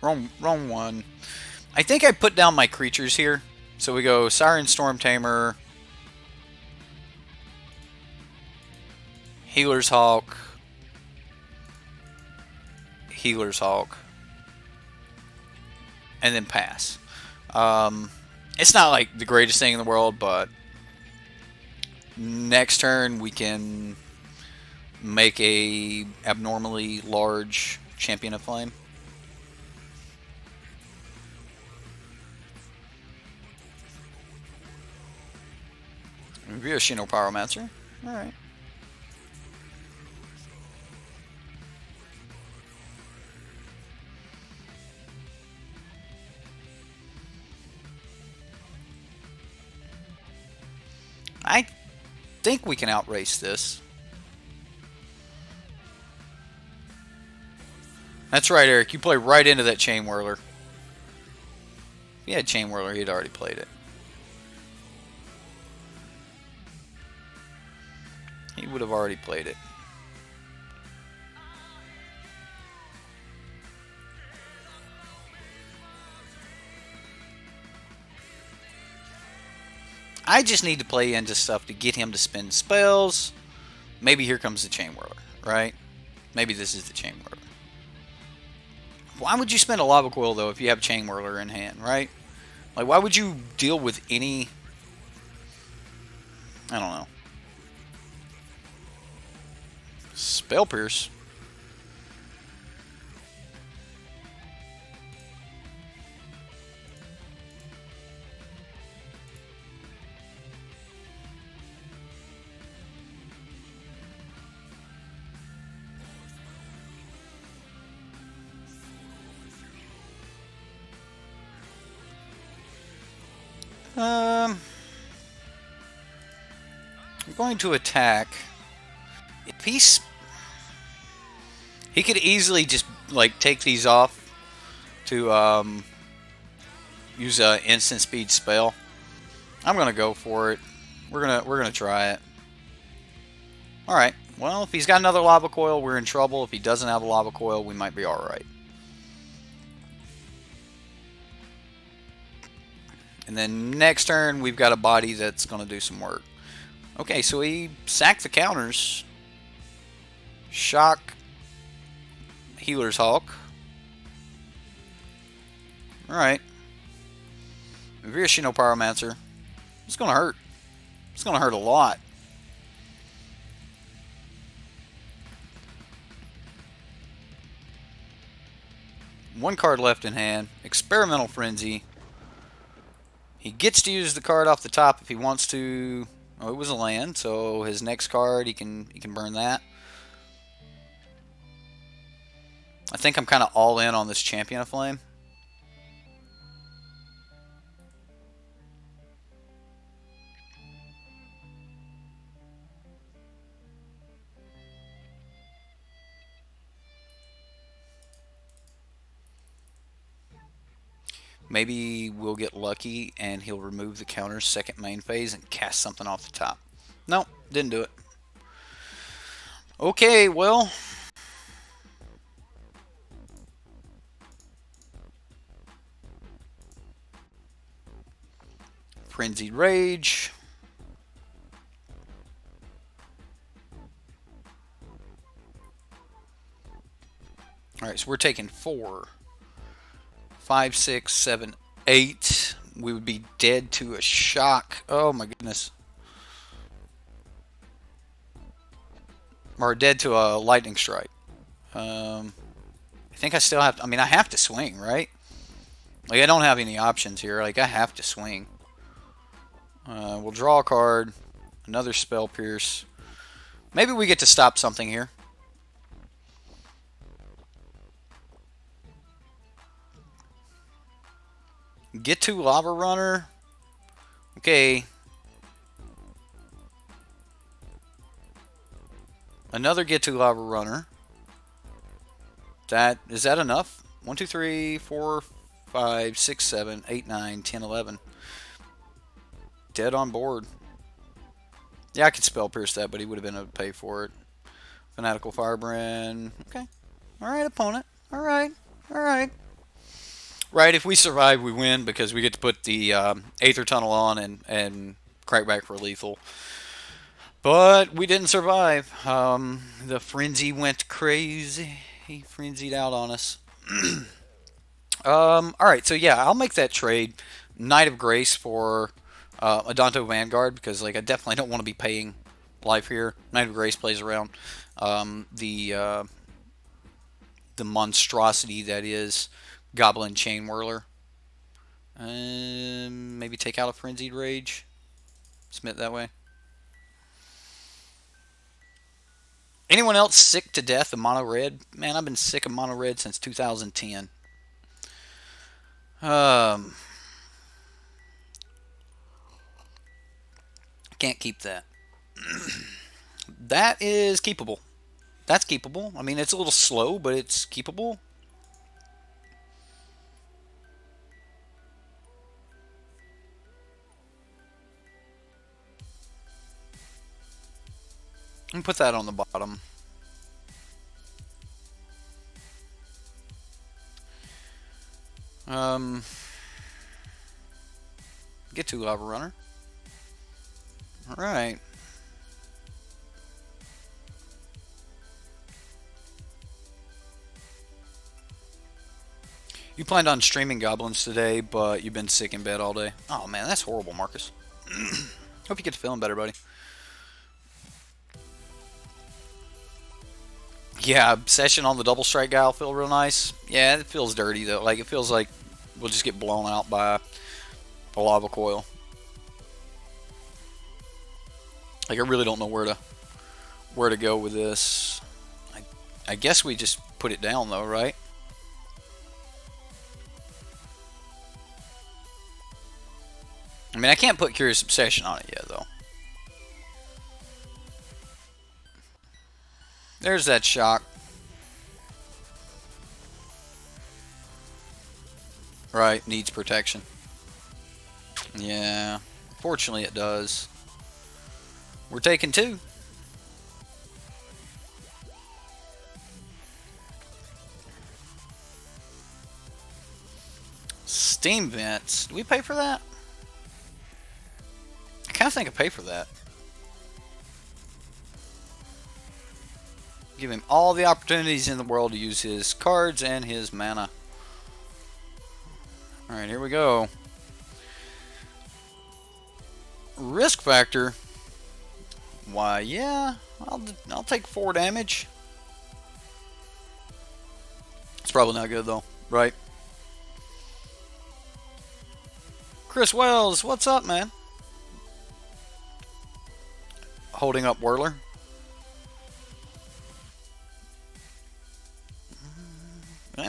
wrong one. I think I put down my creatures here. So we go Siren Storm Tamer, Healer's Hawk, Healer's Hawk, and then pass. It's not like the greatest thing in the world, but next turn we can make a abnormally large Champion of Flame. Shino Pyromancer. Alright. I think we can outrace this. That's right, Eric. You play right into that Chain Whirler. If he had Chain Whirler, he'd already played it. He would have already played it. I just need to play into stuff to get him to spend spells. Maybe here comes the Chain Whirler, right? Maybe this is the Chain Whirler. Why would you spend a Lava Coil, though, if you have Chain Whirler in hand, right? Like, why would you deal with any... I don't know. Spell Pierce. I'm going to attack. If he could easily just like take these off to use a instant speed spell. I'm gonna go for it. We're gonna try it. All right. Well, if he's got another lava coil, we're in trouble. If he doesn't have a lava coil, we might be all right. And then next turn, we've got a body that's going to do some work. Okay, so he sacked the counters. Shock. Healer's Hawk. Alright. Shino Pyromancer. It's going to hurt. It's going to hurt a lot. One card left in hand. Experimental Frenzy. He gets to use the card off the top if he wants to. Oh, it was a land, so his next card he can burn that. I think I'm kind of all in on this Champion of Flame. Maybe we'll get lucky and he'll remove the counter's second main phase and cast something off the top. Nope, didn't do it. Okay, well. Frenzied Rage. Alright, so we're taking 4. 5, 6, 7, 8. We would be dead to a shock. Oh my goodness. Or dead to a lightning strike. I think I still have to, I mean, I have to swing, right? Like, I don't have any options here. Like, I have to swing. We'll draw a card. Another Spell Pierce. Maybe we get to stop something here. Get to Lava Runner. Okay. Another Get to Lava Runner. Is that enough? 1, 2, 3, 4, 5, 6, 7, 8, 9, 10, 11. Dead on board. Yeah, I could Spell Pierce that, but he would have been able to pay for it. Fanatical Firebrand. Okay. Alright, opponent. Alright. Alright. Right, if we survive, we win because we get to put the Aether Tunnel on and crack back for lethal. But we didn't survive. The Frenzy went crazy. He frenzied out on us. Alright, so yeah, I'll make that trade. Knight of Grace for Adanto Vanguard because like I definitely don't want to be paying life here. Knight of Grace plays around the monstrosity that is Goblin Chain Whirler. Maybe take out a Frenzied Rage. Submit that way. Anyone else sick to death of mono red? Man, I've been sick of mono red since 2010. Can't keep that. That is keepable. That's keepable. I mean, it's a little slow, but it's keepable. And put that on the bottom. Get to Lava Runner. Alright. You planned on streaming goblins today, but you've been sick in bed all day. Oh man, that's horrible, Marcus. Hope you get to feeling better, buddy. Yeah, Obsession on the double strike guy will feel real nice. Yeah, it feels dirty though. Like it feels like we'll just get blown out by a lava coil. Like I really don't know where to go with this. I guess we just put it down though, right? I mean, I can't put Curious Obsession on it yet though. There's that shock. Right, needs protection. Yeah, fortunately it does. We're taking 2. Steam vents. Do we pay for that? I kind of think I pay for that. Give him all the opportunities in the world to use his cards and his mana. Alright, here we go. Risk factor. Why, yeah, I'll take 4 damage. It's probably not good though, right? Chris Wells, what's up, man? Holding up Whirler.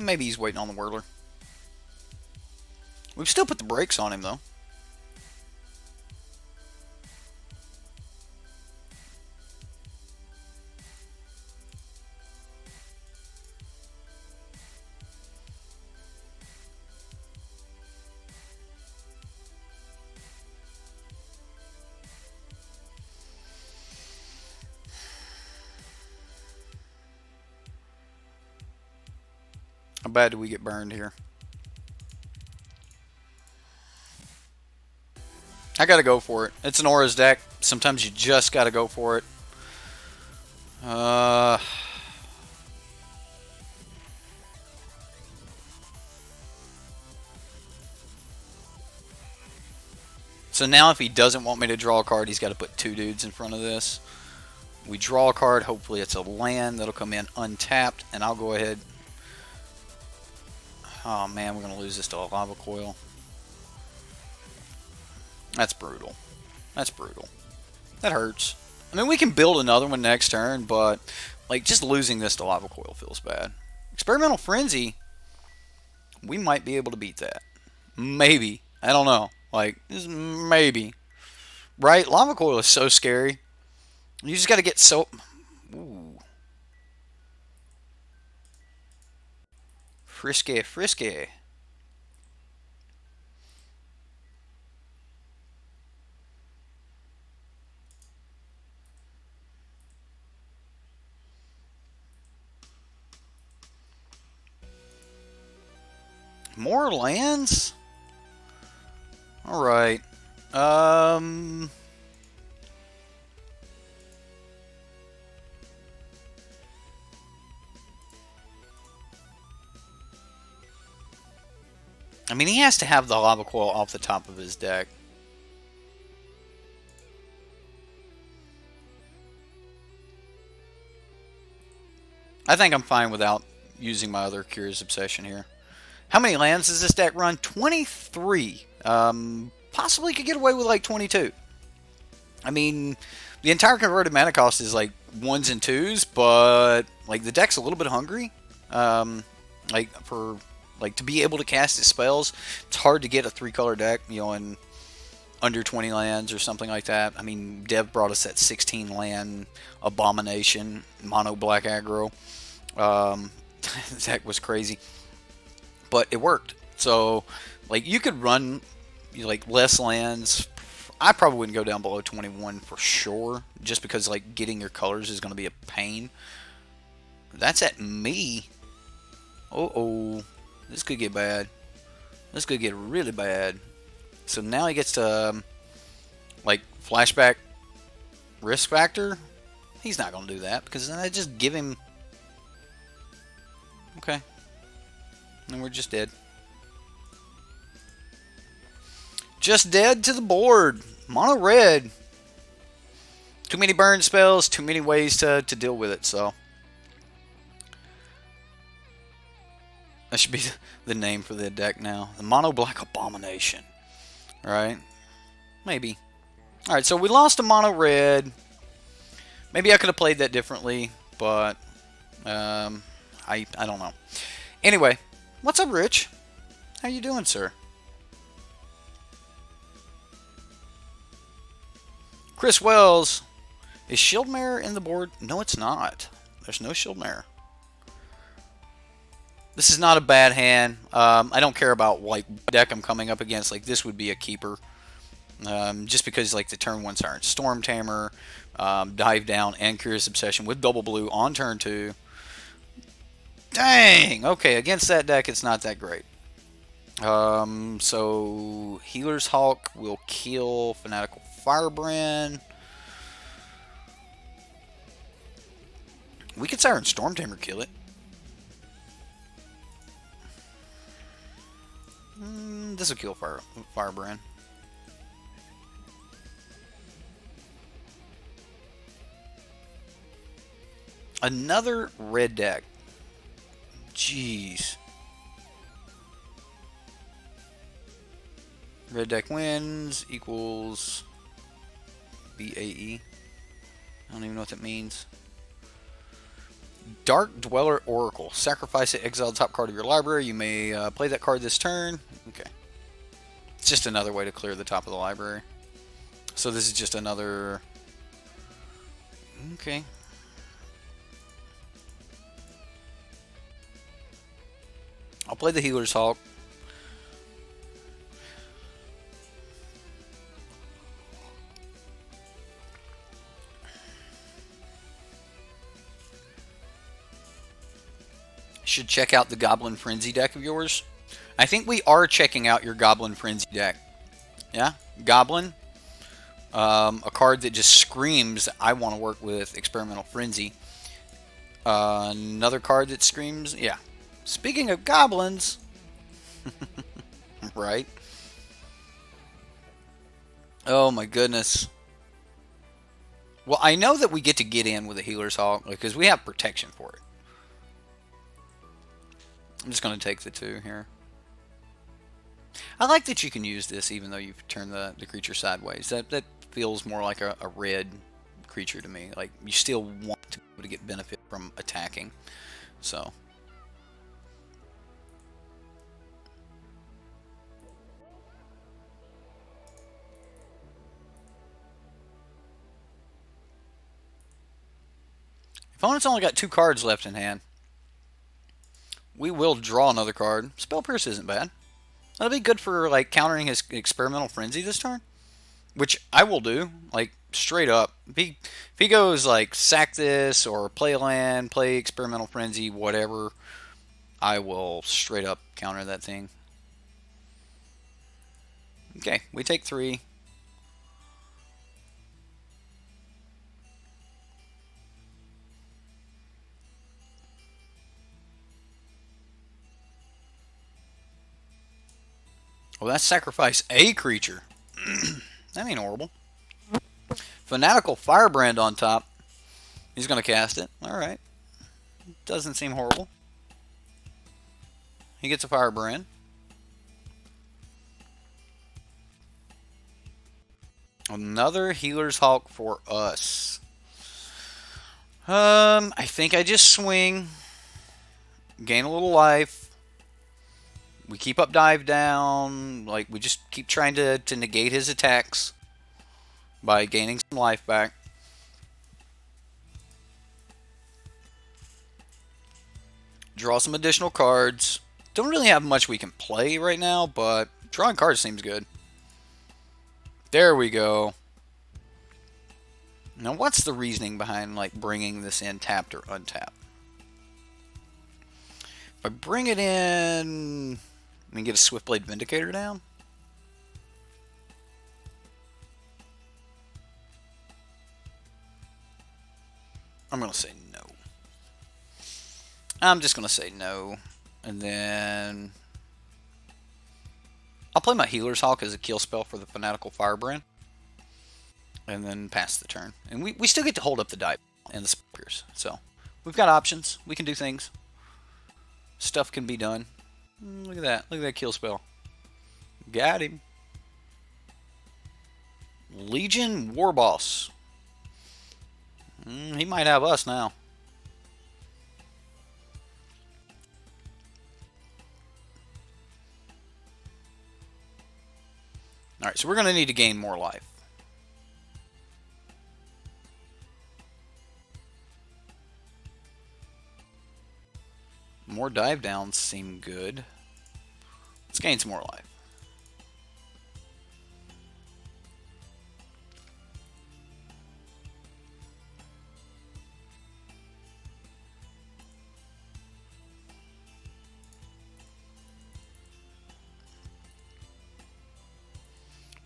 Maybe he's waiting on the Whirler. We've still put the brakes on him though. How bad do we get burned here? I gotta go for it. It's an Auras deck. Sometimes you just gotta go for it. So now if he doesn't want me to draw a card, he's got to put 2 dudes in front of this. We draw a card. Hopefully it's a land that'll come in untapped, and I'll go ahead. Oh man, we're going to lose this to a lava coil. That's brutal. That's brutal. That hurts. I mean, we can build another one next turn, but like just losing this to lava coil feels bad. Experimental Frenzy, we might be able to beat that. Maybe. I don't know. Like, this maybe. Right? Lava Coil is so scary. You just got to get so... Ooh. Frisky, frisky. More lands? Alright. I mean, he has to have the Lava Coil off the top of his deck. I think I'm fine without using my other Curious Obsession here. How many lands does this deck run? 23. Possibly could get away with like 22. I mean, the entire converted mana cost is like 1s and 2s, but like the deck's a little bit hungry. Like for like to be able to cast its spells, it's hard to get a 3-color deck, you know, in under 20 lands or something like that. I mean, Dev brought us that 16 land abomination mono black aggro. That was crazy, but it worked. So like you could run like less lands. I probably wouldn't go down below 21 for sure, just because like getting your colors is going to be a pain. That's at me. Oh, this could get bad. This could get really bad. So now he gets to like flashback risk factor. He's not going to do that because then I just give him. Okay. And we're just dead. Just dead to the board. Mono red. Too many burn spells, too many ways to deal with it, so. That should be the name for the deck now. The Mono Black Abomination. Right? Maybe. Alright, so we lost a Mono Red. Maybe I could have played that differently, but I don't know. Anyway, what's up, Rich? How you doing, sir? Chris Wells. Is Shieldmare in the board? No, it's not. There's no Shieldmare. This is not a bad hand. I don't care about like deck I'm coming up against. Like this would be a keeper, just because like the turn 1 Siren Storm Tamer, Dive Down, and Curious Obsession with double blue on turn 2. Dang. Okay, against that deck, it's not that great. So Healer's Hawk will kill Fanatical Firebrand. We could Siren Storm Tamer kill it. This will kill Firebrand. Another red deck. Jeez. Red deck wins equals BAE. I don't even know what that means. Dark Dweller Oracle. Sacrifice it, exile the top card of your library. You may play that card this turn. Okay. It's just another way to clear the top of the library. So this is just another... Okay. I'll play the Healer's Hawk. Should check out the Goblin Frenzy deck of yours. I think we are checking out your Goblin Frenzy deck. Yeah? Goblin. A card that just screams, I want to work with Experimental Frenzy. Another card that screams, yeah. Speaking of goblins. Right? Oh my goodness. Well, I know that we get to get in with a Healer's Hawk because we have protection for it. I'm just going to take the 2 here. I like that you can use this even though you've turned the creature sideways. That feels more like a red creature to me. Like, you still want to be able to get benefit from attacking. So. Opponent's only got 2 cards left in hand. We will draw another card. Spell Pierce isn't bad. That'll be good for like countering his Experimental Frenzy this turn, which I will do. Like straight up, if he goes like sack this or play land, play Experimental Frenzy, whatever, I will straight up counter that thing. Okay, we take 3. Well, that's sacrifice a creature. That ain't horrible. Fanatical Firebrand on top. He's going to cast it. Alright. Doesn't seem horrible. He gets a Firebrand. Another Healer's Hawk for us. I think I just swing. Gain a little life. We keep up dive down. Like, we just keep trying to negate his attacks by gaining some life back. Draw some additional cards. Don't really have much we can play right now, but drawing cards seems good. There we go. Now, what's the reasoning behind like bringing this in tapped or untapped? If I bring it in, I can get a Swiftblade Vindicator down. I'm going to say no. I'm just going to say no. And then I'll play my Healer's Hawk as a kill spell for the Fanatical Firebrand. And then pass the turn. And we still get to hold up the die and the spears. So we've got options. We can do things. Stuff can be done. Look at that. Look at that kill spell. Got him. Legion Warboss. He might have us now. Alright, so we're going to need to gain more life. More dive downs seem good. Let's gain some more life.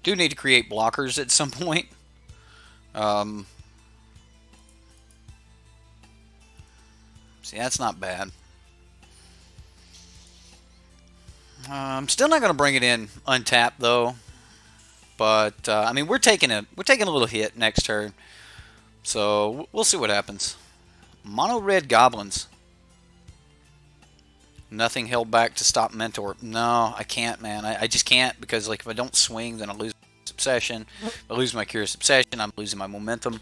Do need to create blockers at some point. See, that's not bad. I'm still not going to bring it in untapped though, but I mean we're taking a little hit next turn, so we'll see what happens. Mono red goblins. Nothing held back to stop Mentor. No, I can't, man. I just can't, because like if I don't swing, then I lose Obsession. If I lose my Curious Obsession, I'm losing my momentum,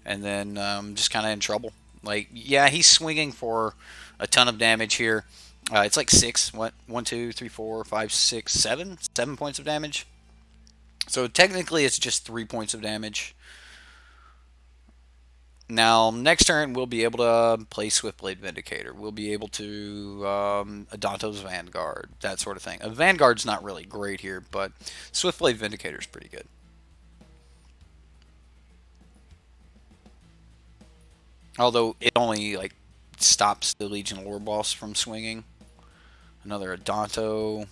and then I'm just kind of in trouble. Like, yeah, he's swinging for a ton of damage here. It's like 6, what? 1, 2, 3, 4, 5, 6, 7? 7 points of damage. So technically it's just 3 points of damage. Now, next turn we'll be able to play Swiftblade Vindicator. We'll be able to Adanto's Vanguard, that sort of thing. A Vanguard's not really great here, but Swiftblade Vindicator is pretty good. Although it only like stops the Legion Lore Boss from swinging. Another Adanto.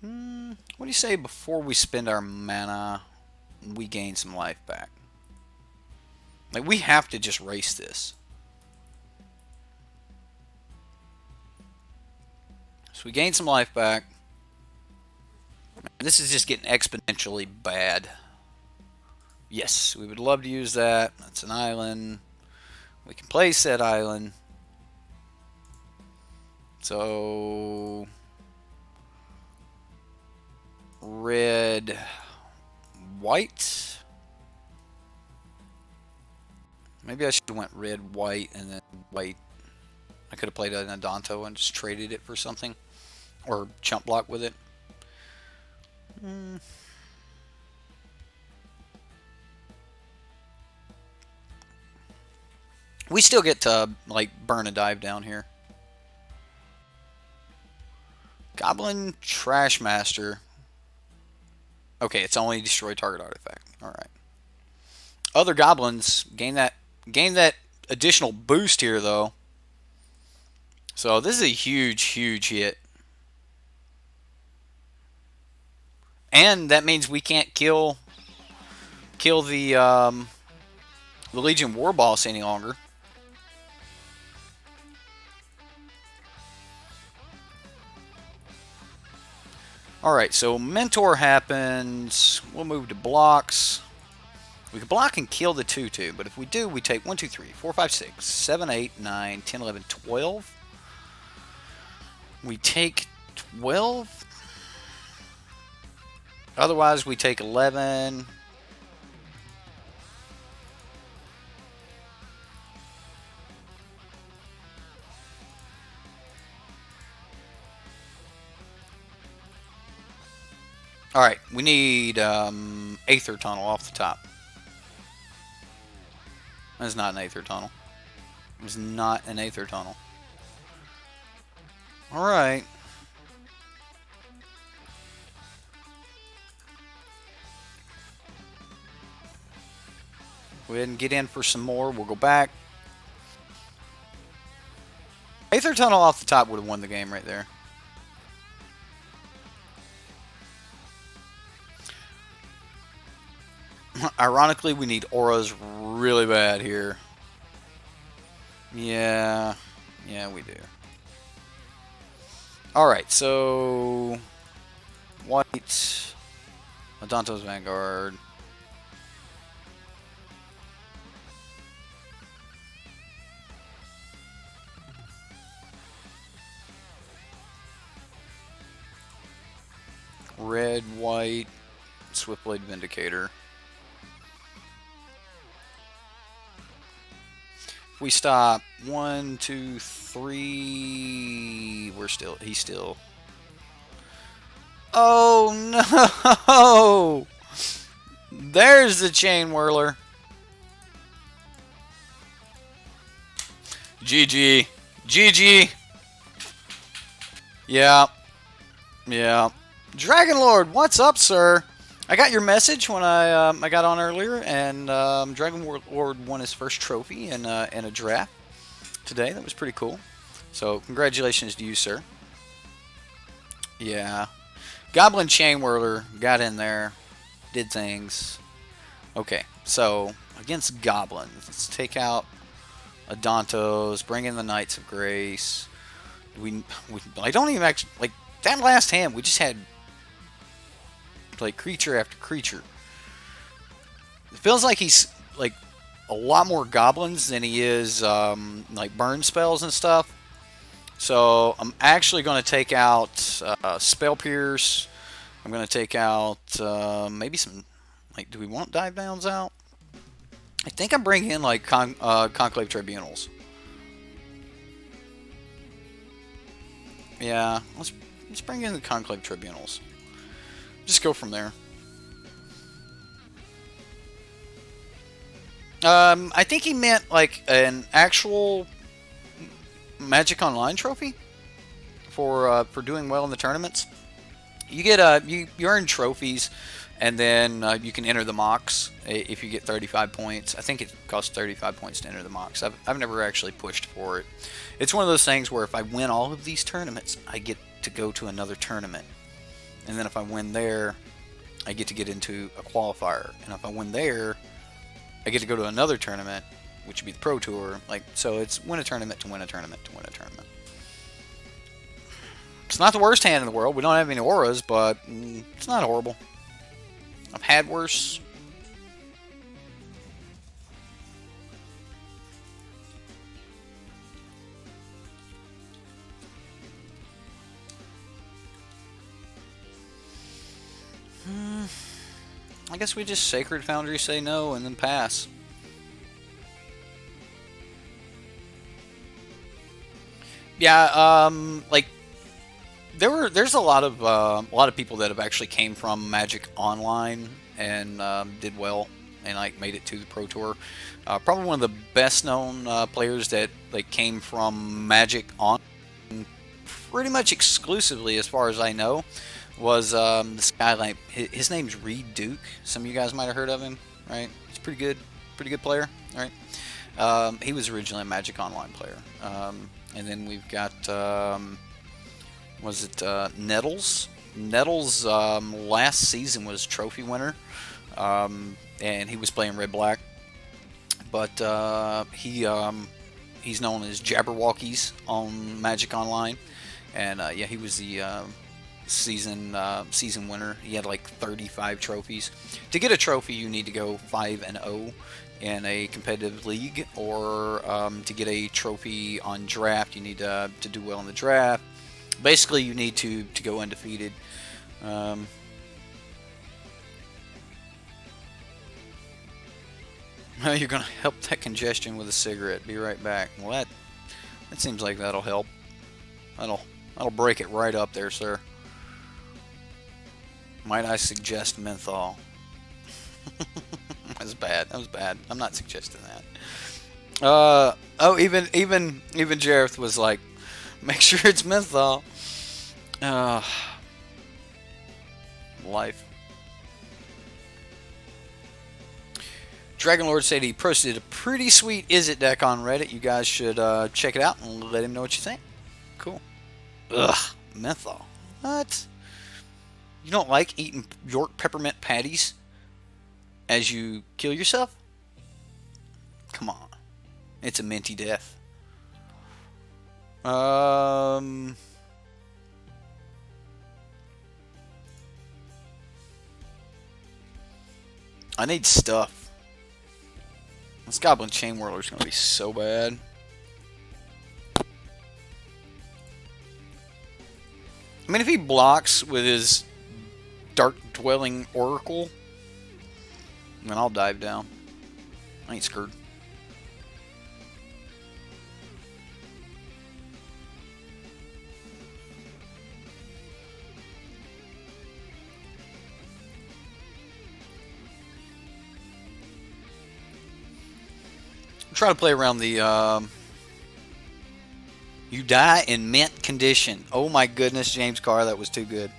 What do you say before we spend our mana, we gain some life back? Like, we have to just race this. So we gain some life back. This is just getting exponentially bad. Yes, we would love to use that. That's an island. We can play said island. So red, white. Maybe I should have went red, white, and then white. I could have played an Adanto and just traded it for something, or chump block with it. We still get to, like, burn a dive down here. Goblin Trash Master. Okay, it's only destroy target artifact. Alright. Other goblins gain that additional boost here, though. So this is a huge, huge hit. And that means we can't kill the Legion War Boss any longer. Alright, so Mentor happens. We'll move to blocks. We can block and kill the 2/2, but if we do, we take 1, 2, 3, 4, 5, 6, 7, 8, 9, 10, 11, 12. We take 12. Otherwise, we take 11. Alright, we need Aether Tunnel off the top. That's not an Aether Tunnel. It's not an Aether Tunnel. Alright. Go ahead and get in for some more. We'll go back. Aether Tunnel off the top would have won the game right there. Ironically, we need auras really bad here. Yeah, we do. Alright, so white, Adanto's Vanguard. Red, white, Swiftblade Vindicator. If we stop 1, 2, 3, he's still. Oh no! There's the Chain Whirler. GG. GG. Yeah. Dragon Lord, what's up, sir? I got your message when I got on earlier, and Dragon Lord won his first trophy in a draft today. That was pretty cool. So congratulations to you, sir. Yeah, Goblin Chain Whirler got in there, did things. Okay, so against goblins, let's take out Adantos, bring in the Knights of Grace. I don't even actually like that last hand. We just had like creature after creature. It feels like he's like a lot more goblins than he is like burn spells and stuff. So I'm actually going to take out Spell Pierce. I'm going to take out maybe some, like, do we want Dive Downs out? I think I'm bringing in like Conclave Tribunals. Yeah, let's bring in the Conclave Tribunals. Just go from there. I think he meant like an actual Magic Online trophy for doing well in the tournaments. You get you earn trophies, and then you can enter the mocks if you get 35 points. I think it costs 35 points to enter the mocks. I've never actually pushed for it. It's one of those things where if I win all of these tournaments, I get to go to another tournament. And then if I win there, I get to get into a qualifier. And if I win there, I get to go to another tournament, which would be the Pro Tour. Like, so it's win a tournament to win a tournament to win a tournament. It's not the worst hand in the world. We don't have any auras, but it's not horrible. I've had worse. I guess we just Sacred Foundry say no and then pass. Yeah, like there's a lot of people that have actually came from Magic Online and did well and like made it to the Pro Tour. Probably one of the best known players that like came from Magic on, pretty much exclusively, as far as I know, was this guy like his name's Reed Duke. Some of you guys might have heard of him, right? He's pretty good player, right? He was originally a Magic Online player, and then we've got was it Nettles? Nettles last season was trophy winner, and he was playing red black, but he's known as Jabberwockies on Magic Online, and yeah, he was the season winner. He had like 35 trophies. To get a trophy, you need to go 5-0 in a competitive league, or to get a trophy on draft, you need to do well in the draft. Basically, you need to go undefeated. You're gonna help that congestion with a cigarette. Be right back. Well, that seems like that'll help. That'll break it right up there, sir. Might I suggest menthol? That was bad. That was bad. I'm not suggesting that. Oh, even Jareth was like, make sure it's menthol. Life. Dragon Lord said he posted a pretty sweet Is It deck on Reddit. You guys should check it out and let him know what you think. Cool. Ugh, menthol. What? You don't like eating York peppermint patties as you kill yourself? Come on. It's a minty death. I need stuff. This Goblin Chain Whirler is going to be so bad. I mean, if he blocks with his Dark Dwelling Oracle, then I'll dive down. I ain't scared. Try to play around the you die in mint condition. Oh my goodness, James Carr, that was too good.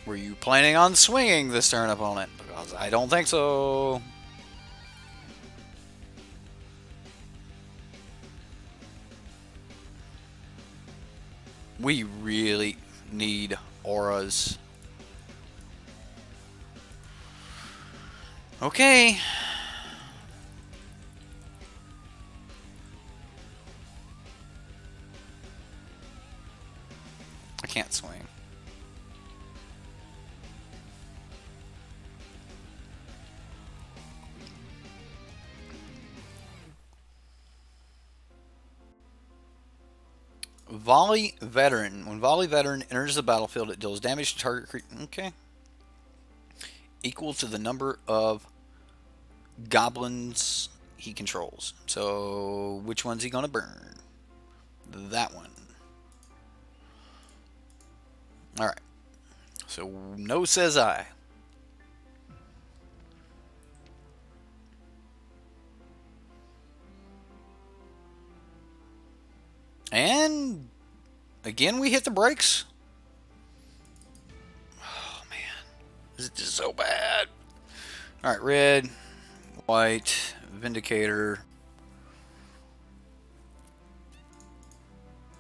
Were you planning on swinging this turn opponent? Because I don't think so. We really need auras. Okay. I can't swing. Volley Veteran. When Volley Veteran enters the battlefield, it deals damage to target creature. Okay. Equal to the number of goblins he controls. So, which one's he gonna burn? That one. Alright. So, no says I. And again, we hit the brakes. Oh man, this is just so bad. All right, red, white, Vindicator,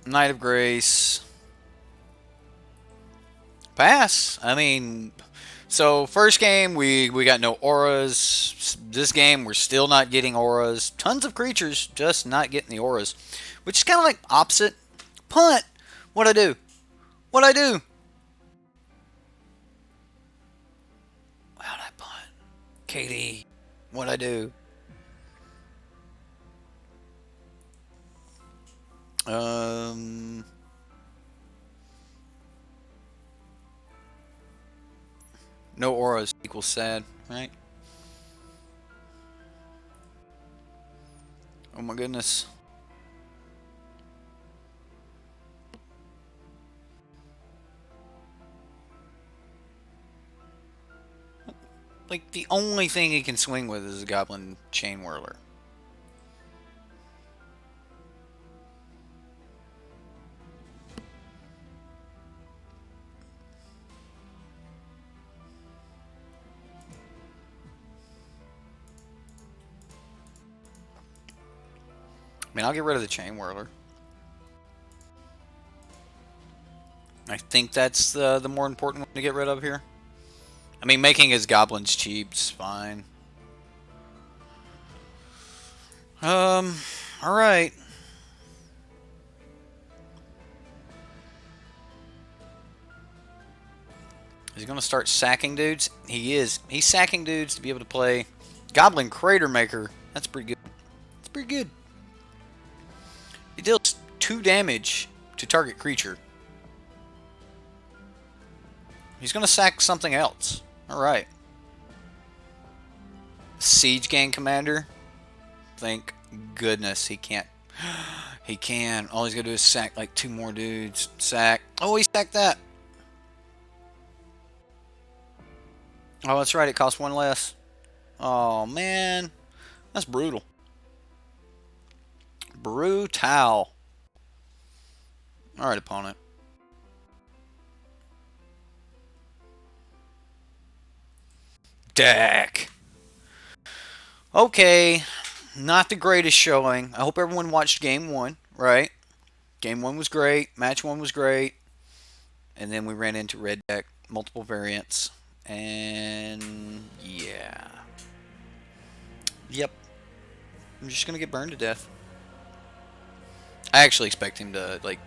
Knight of Grace, pass. I mean, so first game we got no auras. This game we're still not getting auras. Tons of creatures, just not getting the auras. Which is kind of like opposite. Punt. What'd I do? What'd I do? How'd I punt? Katie. What'd I do? No auras equals sad, right? Oh my goodness. Like, the only thing he can swing with is a Goblin Chain Whirler. I mean, I'll get rid of the Chain Whirler. I think that's the more important one to get rid of here. I mean, making his goblins cheap's fine. Alright. Is he going to start sacking dudes? He is. He's sacking dudes to be able to play Goblin Crater Maker. That's pretty good. That's pretty good. He deals 2 damage to target creature. He's going to sack something else. Alright. Siege Gang Commander. Thank goodness he can't. He can. All he's going to do is sack like 2 more dudes. Sack. Oh, he sacked that. Oh, that's right. It costs 1 less. Oh, man. That's brutal. Brutal. Alright, opponent. Deck. Okay. Not the greatest showing. I hope everyone watched Game 1, right? Game 1 was great. Match 1 was great. And then we ran into red deck. Multiple variants. And yeah. Yep. I'm just going to get burned to death. I actually expect him to, like,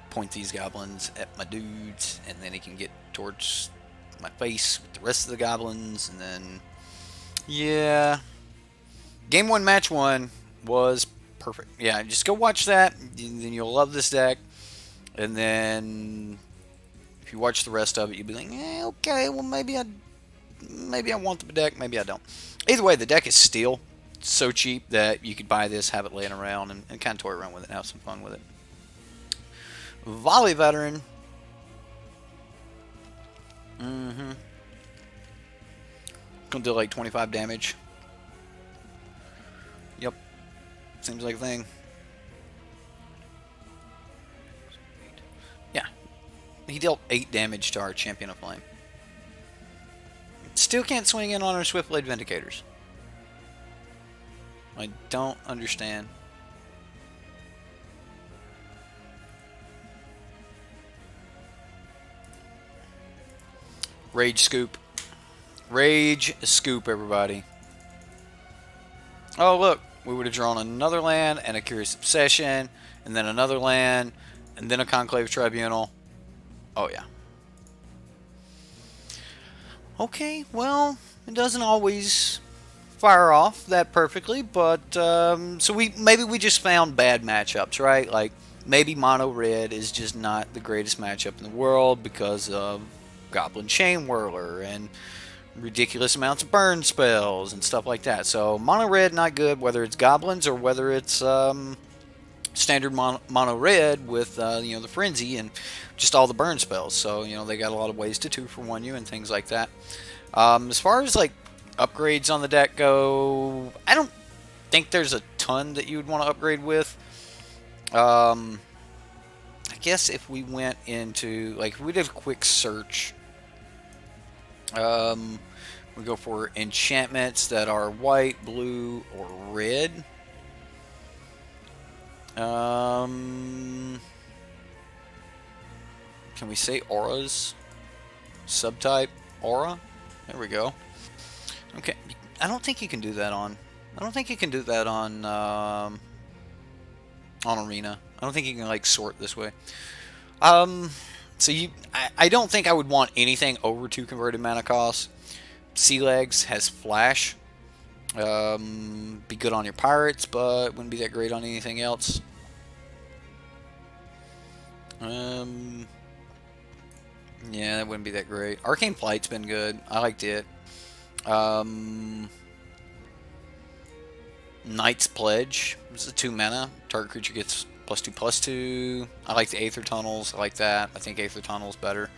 point these goblins at my dudes, and then he can get towards my face with the rest of the goblins, and then, yeah. Game 1, Match 1 was perfect. Yeah, just go watch that, and then you'll love this deck, and then if you watch the rest of it, you'll be like, eh, okay, well, maybe I want the deck, maybe I don't. Either way, the deck is steel. It's so cheap that you could buy this, have it laying around, and kind of toy around with it and have some fun with it. Volley Veteran. Gonna do like 25 damage. Yep. Seems like a thing. Yeah. He dealt 8 damage to our Champion of Flame. Still can't swing in on our Swiftblade Vindicators. I don't understand. Rage Scoop. Rage Scoop, everybody. Oh, look. We would have drawn another land and a Curious Obsession, and then another land, and then a Conclave Tribunal. Oh, yeah. Okay, well, it doesn't always fire off that perfectly, but so maybe we just found bad matchups, right? Like maybe mono red is just not the greatest matchup in the world because of Goblin Chain Whirler and ridiculous amounts of burn spells and stuff like that. So mono red not good, whether it's goblins or whether it's standard mono red with you know, the frenzy and just all the burn spells. So you know, they got a lot of ways to 2-for-1 you and things like that. As far as like upgrades on the deck go, I don't think there's a ton that you would want to upgrade with. I guess if we went into, like, if we did a quick search, we go for enchantments that are white, blue, or red. Can we say auras? Subtype aura? There we go. Okay, I don't think you can do that on. I don't think you can do that on Arena. I don't think you can like sort this way. So I don't think I would want anything over 2 converted mana cost. Sea Legs has flash. Be good on your pirates, but wouldn't be that great on anything else. Yeah, that wouldn't be that great. Arcane Flight's been good. I liked it. Knight's Pledge. This is 2 mana. Target creature gets +2/+2. I like the Aether Tunnels. I like that. I think Aether Tunnel's better.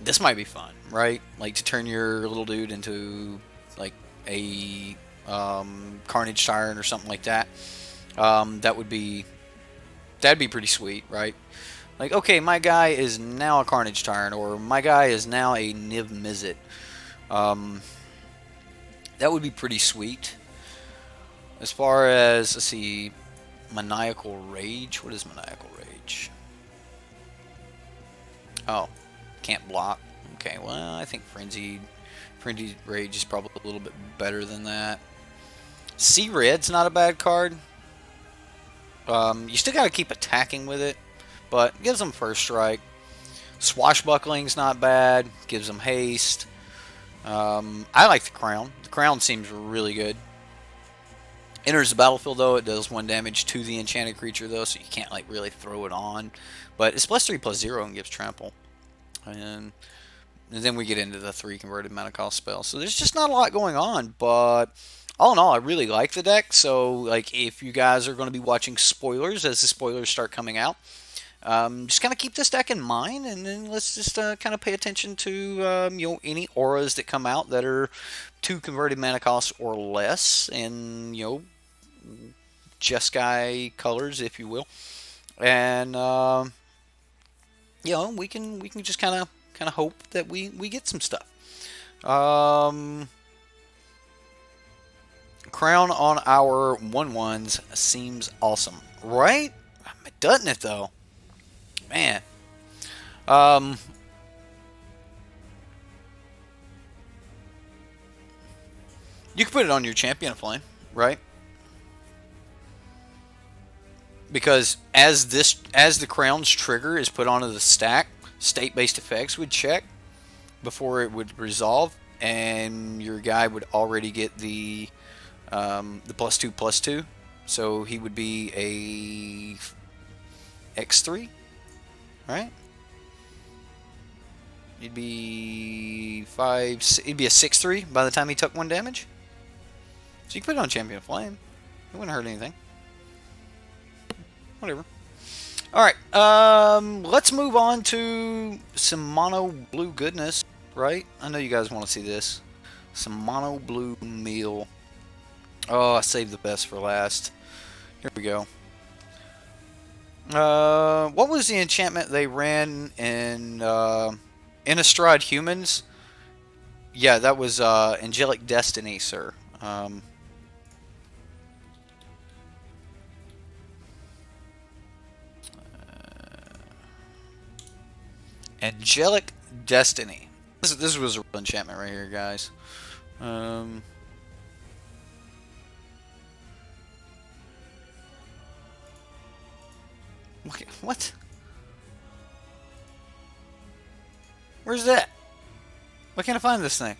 this might be fun, right? Like to turn your little dude into like a Carnage Tyrant or something like that. That'd be pretty sweet, right? Like, okay, my guy is now a Carnage Tyrant, or my guy is now a Niv Mizzet. That would be pretty sweet. As far as, let's see, Maniacal Rage. What is Maniacal Rage? Oh, can't block. Okay, well, I think Frenzied Rage is probably a little bit better than that. Sea Red's not a bad card. You still got to keep attacking with it, but it gives them first strike. Swashbuckling's not bad. Gives them haste. I like the Crown. The Crown seems really good. Enters the battlefield though, it does 1 damage to the enchanted creature though, so you can't like really throw it on. But it's +3/+0 and gives trample. And then we get into the 3 converted mana cost spells. So there's just not a lot going on, but all in all, I really like the deck. So like if you guys are going to be watching spoilers as the spoilers start coming out, just kind of keep this deck in mind, and then let's just kind of pay attention to any auras that come out that are 2 converted mana costs or less, and Jeskai colors, if you will, and we can just kind of hope that we get some stuff. Crown on our 1/1s seems awesome, right? Doesn't it though? Man. You can put it on your Champion of Flame, right? Because as the Crown's trigger is put onto the stack, state-based effects would check before it would resolve, and your guy would already get the +2/+2, so he would be a X3, right? He'd be 5. He'd be a 6/3 by the time he took 1 damage. So you can put it on Champion of Flame. It wouldn't hurt anything. Whatever. Alright, let's move on to some mono blue goodness, right? I know you guys want to see this. Some mono blue meal. Oh, I saved the best for last. Here we go. What was the enchantment they ran in Innistrad Humans? Yeah, that was Angelic Destiny, sir. Angelic Destiny. This was a real enchantment right here, guys. What? Where's that? Why can't I find this thing?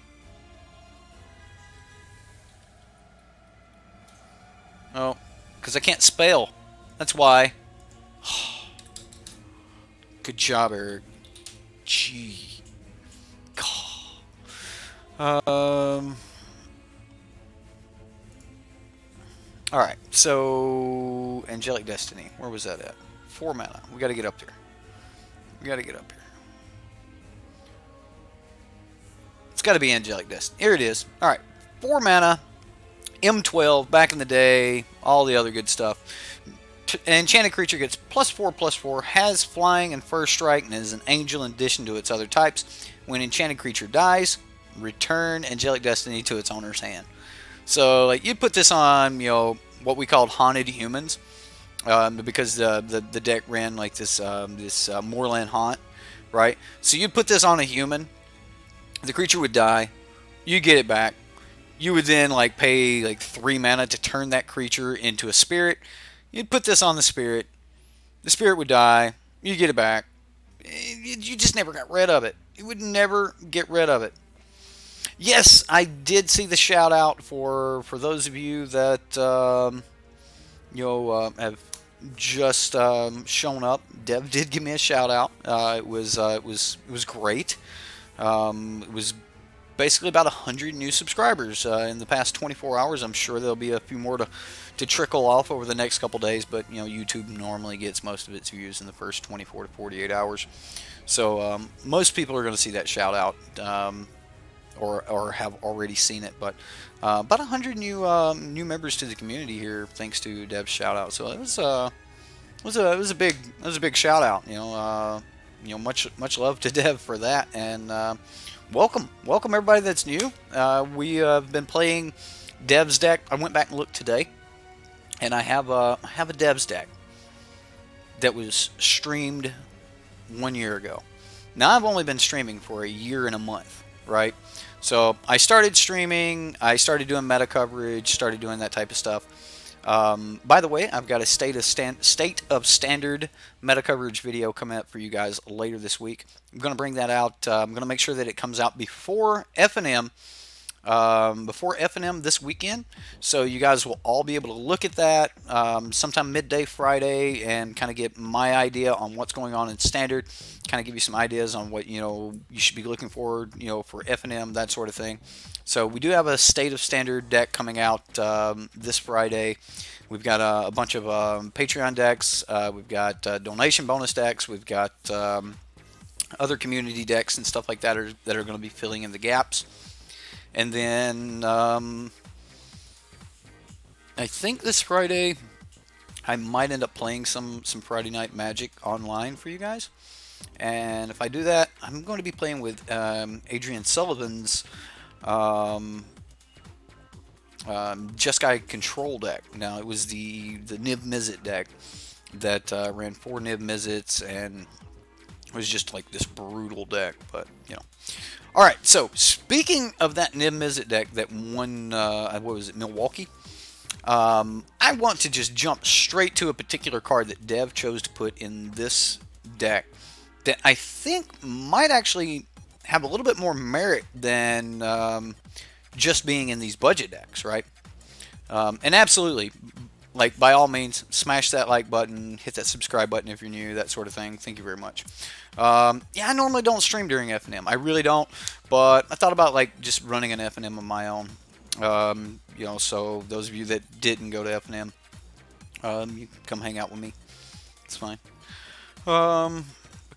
Oh, because I can't spell. That's why. Good job, Eric. Gee. Alright, so Angelic Destiny. Where was that at? 4 mana. We gotta get up there. We gotta get up here. It's gotta be Angelic Destiny. Here it is. Alright. 4 mana. M12 back in the day. All the other good stuff. An enchanted creature gets +4/+4, has flying and first strike, and is an angel in addition to its other types. When enchanted creature dies, return Angelic Destiny to its owner's hand. So, like, you'd put this on, what we called Haunted Humans, because the deck ran like this Moorland Haunt, right? So you'd put this on a human, the creature would die, you get it back, you would then like pay like 3 mana to turn that creature into a spirit. You'd put this on the spirit would die, you get it back. You just never got rid of it. You would never get rid of it. Yes, I did see the shout out for those of you that have just shown up. Dev did give me a shout out. It was great. It was basically about 100 new subscribers in the past 24 hours. I'm sure there'll be a few more to trickle off over the next couple days, but YouTube normally gets most of its views in the first 24 to 48 hours. So most people are going to see that shout out, or have already seen it. But about 100 new members to the community here, thanks to Dev's shout out. So it was a big shout out. Much love to Dev for that, and welcome everybody that's new. We have been playing Dev's deck. I went back and looked today, and I have a Dev's deck that was streamed 1 year ago. Now I've only been streaming for a year and a month, right? So I started streaming, I started doing meta coverage, started doing that type of stuff. By the way, I've got a state of standard meta coverage video coming up for you guys later this week. I'm going to bring that out. I'm going to make sure that it comes out before F&M. Before F&M this weekend, so you guys will all be able to look at that sometime midday Friday and kind of get my idea on what's going on in standard, kind of give you some ideas on what you should be looking forward for F&M, that sort of thing. So we do have a state of standard deck coming out this Friday. We've got a bunch of Patreon decks, we've got donation bonus decks, we've got other community decks and stuff like that that are going to be filling in the gaps. And then I think this Friday I might end up playing some Friday Night Magic online for you guys. And if I do that, I'm going to be playing with Adrian Sullivan's Jeskai control deck. Now it was the Niv Mizzet deck that ran 4 Niv Mizzets, and it was just like this brutal deck, but Alright, so speaking of that Niv Mizzet deck that won, what was it, Milwaukee? I want to just jump straight to a particular card that Dev chose to put in this deck that I think might actually have a little bit more merit than just being in these budget decks, right? And absolutely, like, by all means, smash that like button, hit that subscribe button if you're new, that sort of thing. Thank you very much. Yeah, I normally don't stream during F&M. I really don't, but I thought about like just running an F&M of my own. So those of you that didn't go to F&M, you can come hang out with me. It's fine.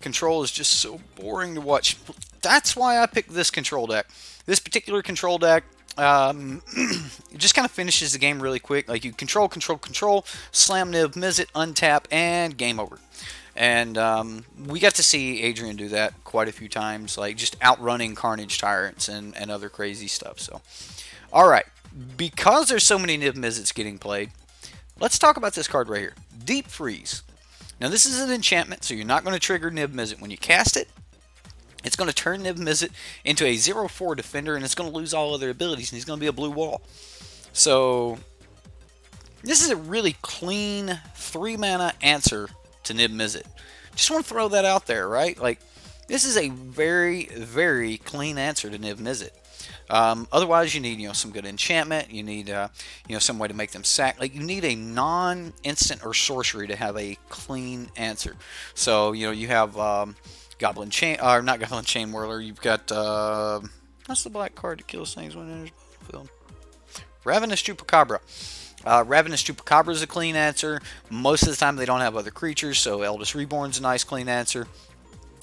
Control is just so boring to watch. That's why I picked this control deck. This particular control deck, it just kind of finishes the game really quick. Like, you control, slam Niv Mizzet, untap, and game over. And we got to see Adrian do that quite a few times, like just outrunning Carnage Tyrants and other crazy stuff. So, alright, because there's so many Niv Mizzets getting played, let's talk about this card right here, Deep Freeze. Now this is an enchantment, so you're not going to trigger Niv Mizzet. When you cast it, it's going to turn Niv Mizzet into a 0/4 defender, and it's going to lose all other abilities, and he's going to be a blue wall. So this is a really clean 3-mana answer to Niv Mizzet. Just want to throw that out there, right? Like, this is a very, very clean answer to Niv Mizzet. Otherwise, you need some good enchantment. You need some way to make them sack. Like, you need a non-instant or sorcery to have a clean answer. So you have Goblin Chain, or not Goblin Chain Whirler. You've got what's the black card that kills things when it enters the field? Ravenous Chupacabra. Ravenous Chupacabra is a clean answer. Most of the time they don't have other creatures, so Eldest Reborn's a nice clean answer.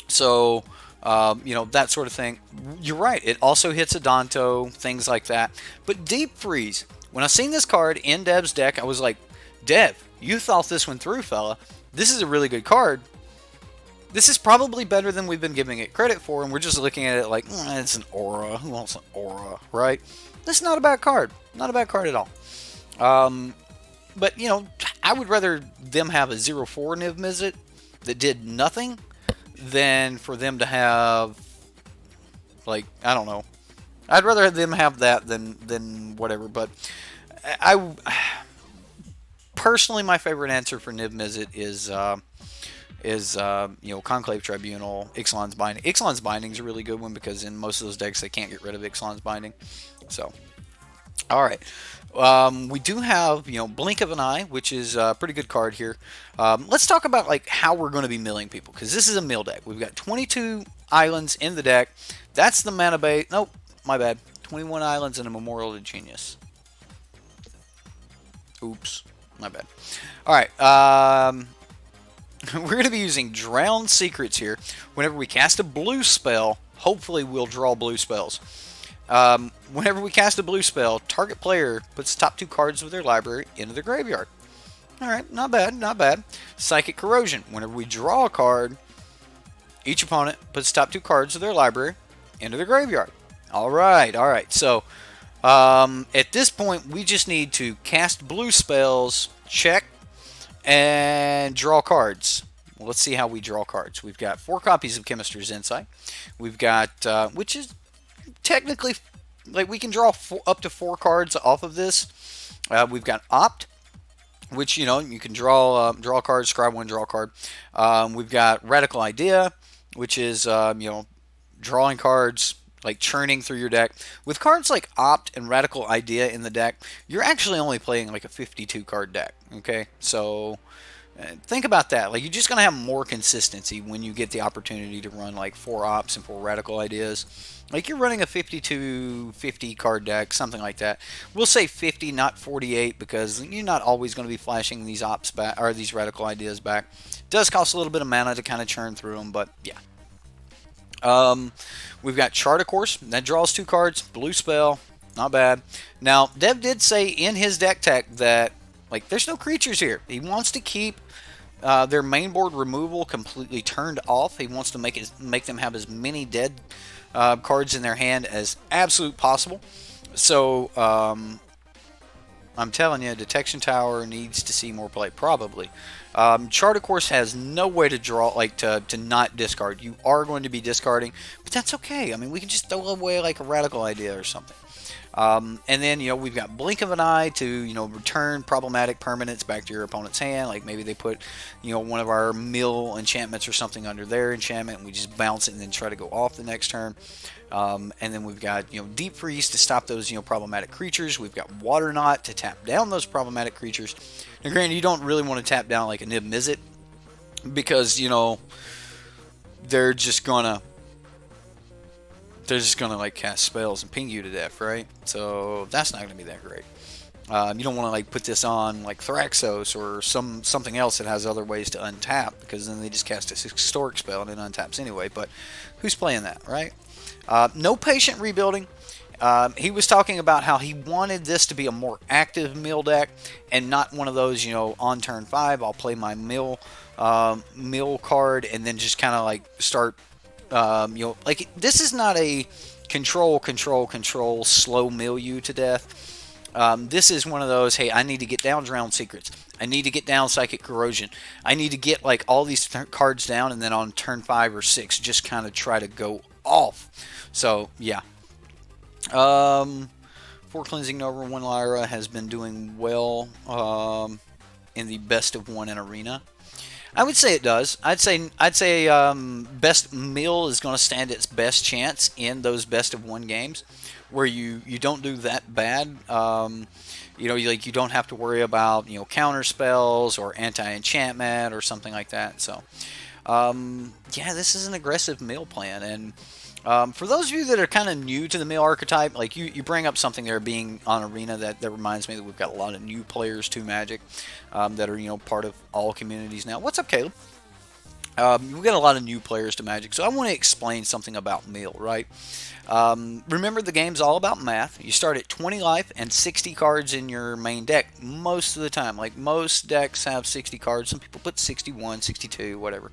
So, that sort of thing. You're right, it also hits Adanto, things like that. But Deep Freeze, when I seen this card in Dev's deck, I was like, Dev, you thought this one through, fella. This is a really good card. This is probably better than we've been giving it credit for, and we're just looking at it like, it's an aura. Who wants an aura, right? This is not a bad card. Not a bad card at all. But, I would rather them have a 0/4 Niv Mizzet that did nothing than for them to have, like, I don't know. I'd rather have them have that than whatever. But I personally, my favorite answer for Niv Mizzet is Conclave Tribunal, Ixalan's Binding. Ixalan's Binding is a really good one because in most of those decks they can't get rid of Ixalan's Binding. So, alright. We do have, Blink of an Eye, which is a pretty good card here. Let's talk about like how we're going to be milling people, because this is a mill deck. We've got 22 islands in the deck. That's the mana base. Nope. my bad. 21 islands and a Memorial to Genius. Oops, my bad. All right, we're going to be using Drown Secrets here. Whenever we cast a blue spell, hopefully we'll draw blue spells. Whenever we cast a blue spell, target player puts the top 2 cards of their library into their graveyard. Alright, not bad, not bad. Psychic Corrosion. Whenever we draw a card, each opponent puts the top 2 cards of their library into their graveyard. Alright, alright. So, at this point, we just need to cast blue spells, check, and draw cards. Well, let's see how we draw cards. We've got 4 copies of Chemist's Insight. We've got, which is technically, like, we can draw up to 4 cards off of this. We've got Opt, which, you know, you can draw a card, scribe 1, draw a card. We've got Radical Idea, which is, you know, drawing cards, like churning through your deck. With cards like Opt and Radical Idea in the deck, you're actually only playing like a 52 card deck, okay? So think about that. Like, you're just going to have more consistency when you get the opportunity to run like 4 Opts and 4 Radical Ideas. Like, you're running a 50 card deck, something like that. We'll say 50, not 48, because you're not always going to be flashing these Ops back, or these Radical Ideas back. It does cost a little bit of mana to kind of churn through them, but yeah. We've got Chart, of course. That draws 2 cards. Blue spell. Not bad. Now, Dev did say in his deck tech that, like, there's no creatures here. He wants to keep their main board removal completely turned off. He wants to make them have as many dead cards in their hand as absolute possible. So, I'm telling you, Detection Tower needs to see more play, probably. Chart, of course, has no way to draw, like, to not discard. You are going to be discarding, but that's okay. I mean, we can just throw away, like, a Radical Idea or something. And then, you know, we've got Blink of an Eye to, you know, return problematic permanents back to your opponent's hand. Like, maybe they put, you know, one of our mill enchantments or something under their enchantment, and we just bounce it and then try to go off the next turn. And then we've got, you know, Deep Freeze to stop those, you know, problematic creatures. We've got Water Knot to tap down those problematic creatures. Now, granted, you don't really want to tap down like a Nib Mizzet, because, you know, they're just gonna like cast spells and ping you to death, right? So that's not gonna be that great. You don't want to like put this on like Thraxos or something else that has other ways to untap, because then they just cast a historic spell and it untaps anyway. But who's playing that, right? No Patient Rebuilding. He was talking about how he wanted this to be a more active mill deck and not one of those, you know, on turn 5 I'll play my mill card and then just kind of like start, you know, like, this is not a control slow mill you to death. This is one of those, hey, I need to get down Drowned Secrets, I need to get down Psychic Corrosion, I need to get like all these cards down, and then on turn 5 or 6 just kind of try to go off. So yeah. 4 Cleansing Nova, 1 Lyra has been doing well in the best of 1 in Arena. I would say it does. I'd say best mill is going to stand its best chance in those best of 1 games, where you don't do that bad. You know, you don't have to worry about, you know, counter spells or anti-enchantment or something like that. So yeah, this is an aggressive mill plan. And for those of you that are kind of new to the mill archetype, like you bring up something there being on Arena that reminds me that we've got a lot of new players to Magic that are, you know, part of all communities now. What's up, Caleb? We've got a lot of new players to Magic, so I want to explain something about mill, right? Remember, the game's all about math. You start at 20 life and 60 cards in your main deck most of the time. Like, most decks have 60 cards. Some people put 61, 62, whatever.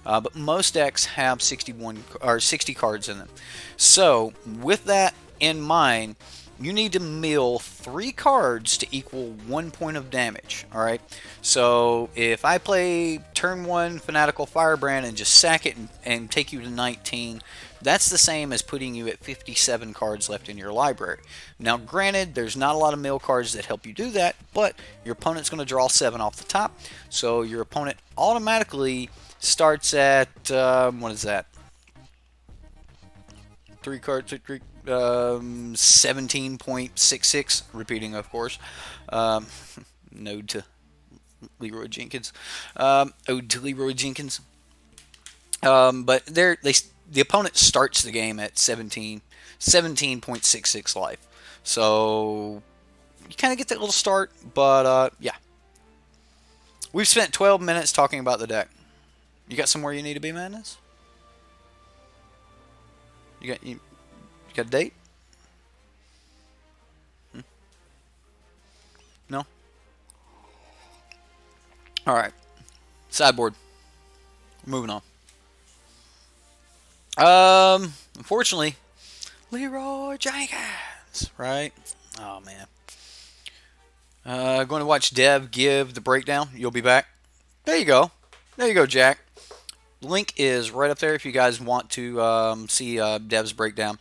But most decks have 61 or 60 cards in them. So, with that in mind, you need to mill 3 cards to equal 1 point of damage. Alright? So, if I play turn 1 Fanatical Firebrand and just sack it and take you to 19, that's the same as putting you at 57 cards left in your library. Now, granted, there's not a lot of mill cards that help you do that, but your opponent's going to draw 7 off the top, so your opponent automatically starts at, what is that? 3 cards, 17.66, repeating, of course. Node to Leroy Jenkins. Ode to Leroy Jenkins. But the opponent starts the game at 17, 17.66 life. So you kind of get that little start, but yeah. We've spent 12 minutes talking about the deck. You got somewhere you need to be, Madness? You got a date? No? Alright. Sideboard. Moving on. Unfortunately, Leroy Jenkins, right? Oh, man. Going to watch Dev give the breakdown. You'll be back. There you go. There you go, Jack. Link is right up there if you guys want to see Dev's breakdown.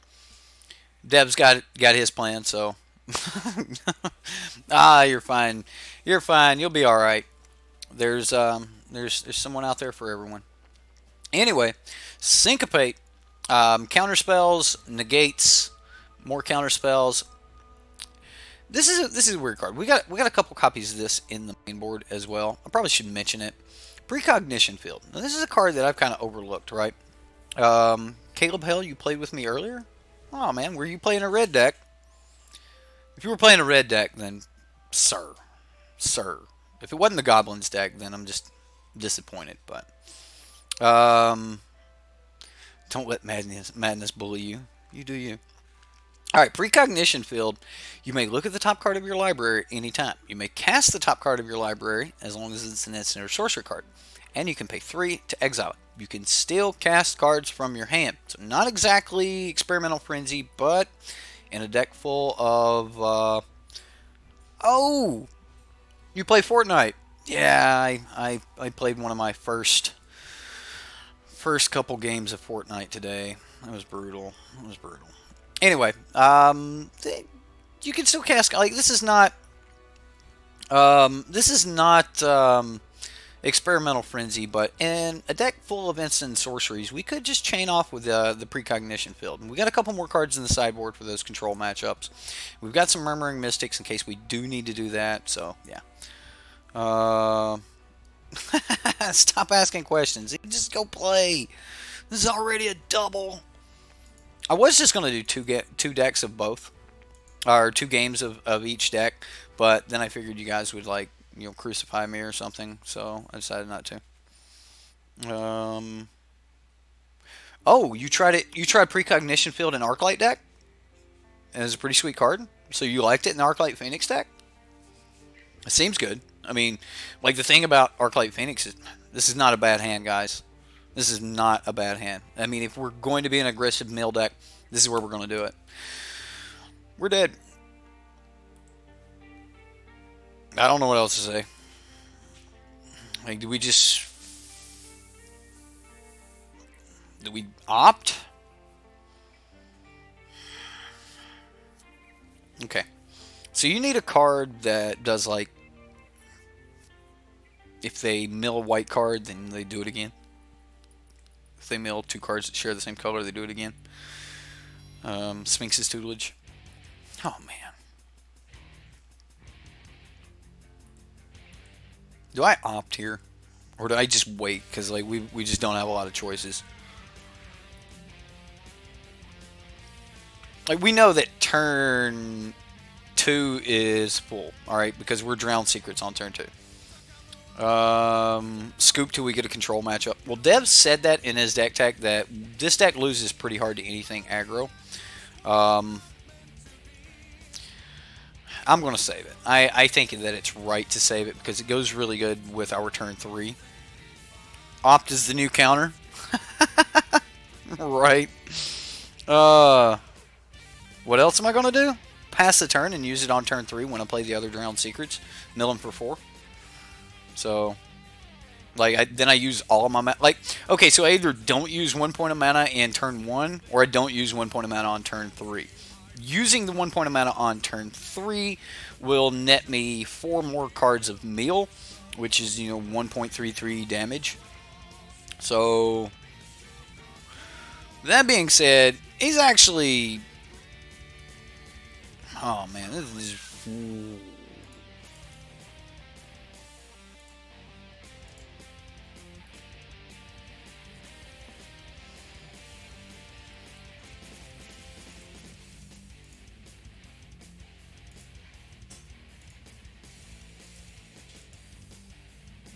Dev's got his plan, so you're fine. You're fine. You'll be all right. There's someone out there for everyone. Anyway, syncopate, counter spells, negates, more counter spells. This is a weird card. We got a couple copies of this in the main board as well. I probably should mention it. Precognition Field. Now this is a card that I've kind of overlooked, right? Caleb Hell, you played with me earlier. Oh man, were you playing a red deck? If you were playing a red deck, then sir. If it wasn't the Goblins deck, then I'm just disappointed. But don't let madness bully you. You do you. All right, Precognition Field. You may look at the top card of your library anytime. You may cast the top card of your library as long as it's an instant or sorcery card. And you can pay 3 to exile it. You can still cast cards from your hand. So not exactly Experimental Frenzy, but in a deck full of... Oh! You play Fortnite. Yeah, I played one of my first couple games of Fortnite today. That was brutal. It was brutal. Anyway, you can still cast, like, this is not Experimental Frenzy, but in a deck full of instant sorceries, we could just chain off with the Precognition Field. And we got a couple more cards in the sideboard for those control matchups. We've got some Murmuring Mystics in case we do need to do that, so, yeah. Stop asking questions. Just go play. This is already a double. I was just going to do two decks of both, or 2 games of each deck, but then I figured you guys would, like, you know, crucify me or something, so I decided not to. Oh, you tried Precognition Field in Arclight deck? And it's a pretty sweet card. So you liked it in the Arclight Phoenix deck? It seems good. I mean, like, the thing about Arclight Phoenix is this is not a bad hand, guys. This is not a bad hand. I mean, if we're going to be an aggressive mill deck, this is where we're going to do it. We're dead. I don't know what else to say. Like, do we opt? Okay. So you need a card that does, like, if they mill a white card, then they do it again. If they mill 2 cards that share the same color, they do it again. Sphinx's Tutelage. Oh, man. Do I opt here? Or do I just wait? Because, like, we just don't have a lot of choices. Like, we know that turn 2 is full, alright? Because we're Drowned Secrets on turn 2. Scoop till we get a control matchup. Well, Dev said that in his deck tech that this deck loses pretty hard to anything aggro. I'm going to save it. I think that it's right to save it because it goes really good with our turn 3. Opt is the new counter. Right. What else am I going to do? Pass the turn and use it on turn 3 when I play the other Drowned Secrets. Mill them for 4. So, like, then I use all of my mana. Like, okay, so I either don't use 1 point of mana in turn 1, or I don't use 1 point of mana on turn 3. Using the 1 point of mana on turn 3 will net me 4 more cards of meal, which is, you know, 1.33 damage. So, that being said, he's actually... Oh, man, this is...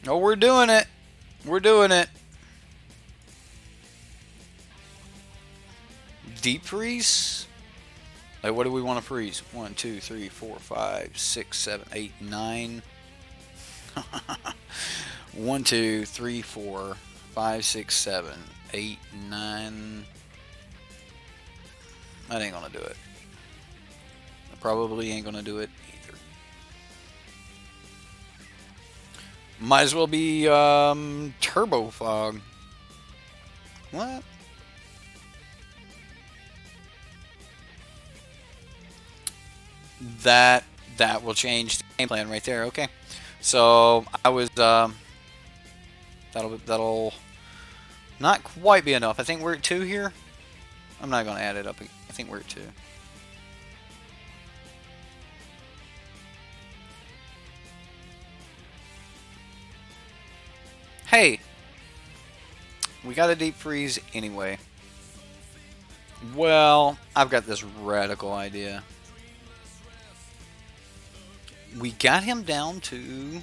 Oh, we're doing it. We're doing it. Deep freeze? Like, what do we want to freeze? 1, 2, 3, 4, 5, 6, 7, 8, 9. 1, 2, 3, 4, 5, 6, 7, 8, 9. That ain't gonna do it. I probably ain't gonna do it either. Might as well be turbo fog. What? That will change the game plan right there. Okay, so I was that'll not quite be enough. I think we're at 2 here. I'm not gonna add it up. I think we're at 2. Hey, we got a deep freeze anyway. Well, I've got this radical idea. We got him down to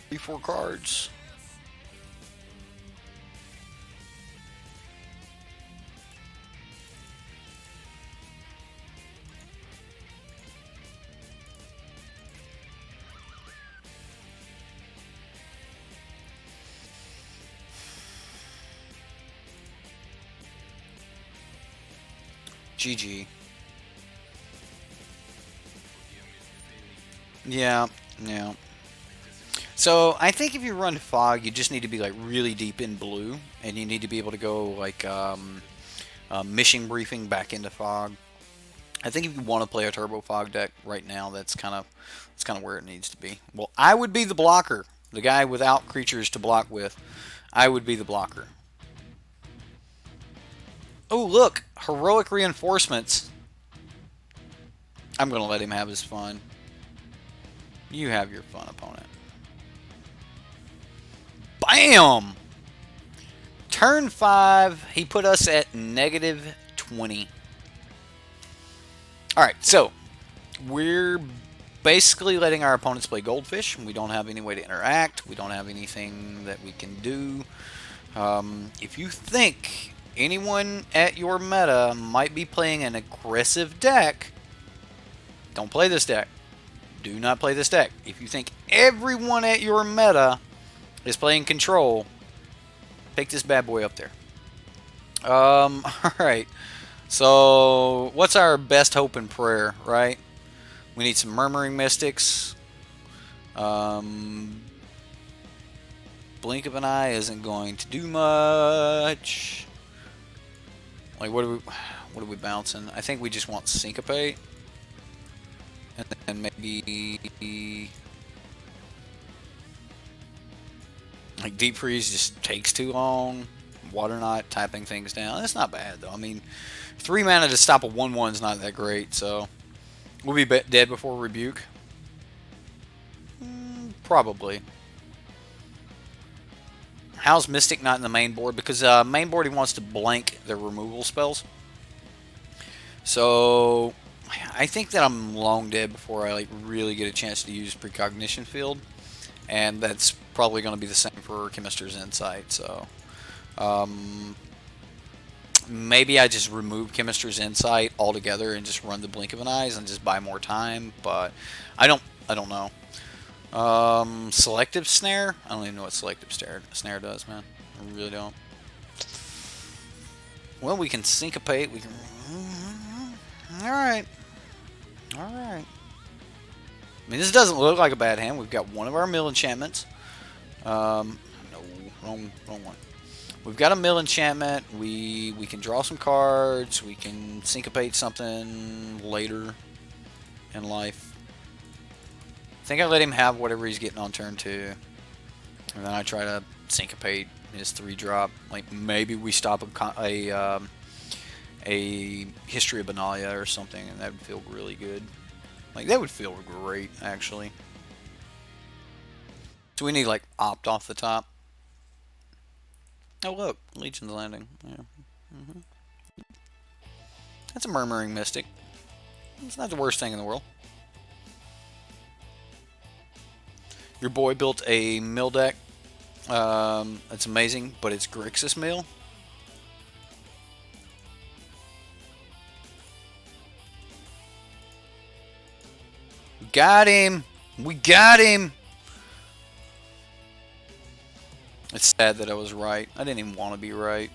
3, 4 cards. GG. Yeah, yeah. So I think if you run fog, you just need to be like really deep in blue, and you need to be able to go like mission briefing back into fog. I think if you want to play a turbo fog deck right now, that's kind of where it needs to be. Well, I would be the blocker, the guy without creatures to block with. I would be the blocker. Oh, look, heroic reinforcements. I'm gonna let him have his fun. You have your fun, opponent. Bam! Turn 5, he put us at -20. Alright, so we're basically letting our opponents play Goldfish. We don't have any way to interact. We don't have anything that we can do. If you think anyone at your meta might be playing an aggressive deck, don't play this deck. Do not play this deck. If you think everyone at your meta is playing control, pick this bad boy up there. Alright. So, what's our best hope and prayer, right? We need some Murmuring Mystics. Blink of an Eye isn't going to do much. Like, what are we bouncing? I think we just want Syncopate. And then maybe like Deep Freeze just takes too long. Water Knot tapping things down. That's not bad though. I mean, 3 mana to stop a 1/1 is not that great. So we'll be dead before Rebuke. Probably. How's Mystic not in the main board? Because main board he wants to blank their removal spells. So I think that I'm long dead before I like really get a chance to use Precognition Field, and that's probably going to be the same for Chemist's Insight. So maybe I just remove Chemist's Insight altogether and just run the Blink of an Eye and just buy more time. But I don't know. Selective Snare? I don't even know what Selective Snare does, man. I really don't. Well, we can Syncopate. We can. Alright. Alright. I mean, this doesn't look like a bad hand. We've got one of our mill enchantments. No, wrong one. We've got a mill enchantment. We can draw some cards. We can Syncopate something later in life. I think I let him have whatever he's getting on turn 2. And then I try to Syncopate his 3-drop. Like, maybe we stop a History of Benalia or something, and that would feel really good. Like, that would feel great, actually. So we need, like, Opt off the top. Oh, look. Legion's Landing. Yeah. That's a Murmuring Mystic. It's not the worst thing in the world. Your boy built a mill deck. It's amazing, but it's Grixis mill. Got him! We got him! It's sad that I was right. I didn't even want to be right.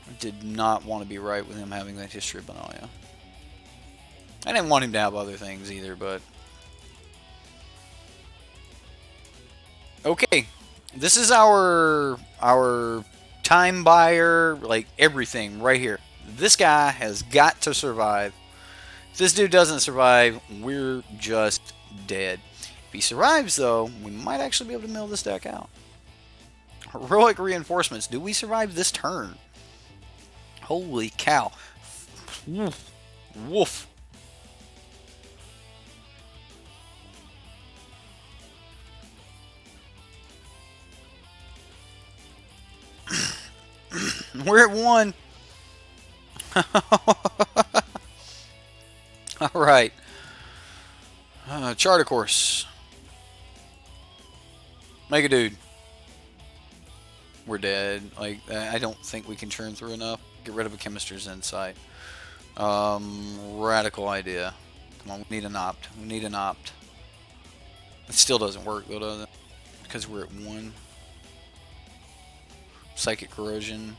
I did not want to be right with him having that history of Benalia. I didn't want him to have other things either, but... Okay. This is our time buyer, like everything right here. This guy has got to survive. If this dude doesn't survive, we're just dead. If he survives, though, we might actually be able to mill this deck out. Heroic Reinforcements. Do we survive this turn? Holy cow. Woof. Woof. We're at 1. Alright. Charter course. Make a dude. We're dead. Like, I don't think we can churn through enough. Get rid of a chemist's insight. Radical idea. Come on, we need an opt. We need an opt. It still doesn't work though, does it? Because we're at 1. Psychic corrosion.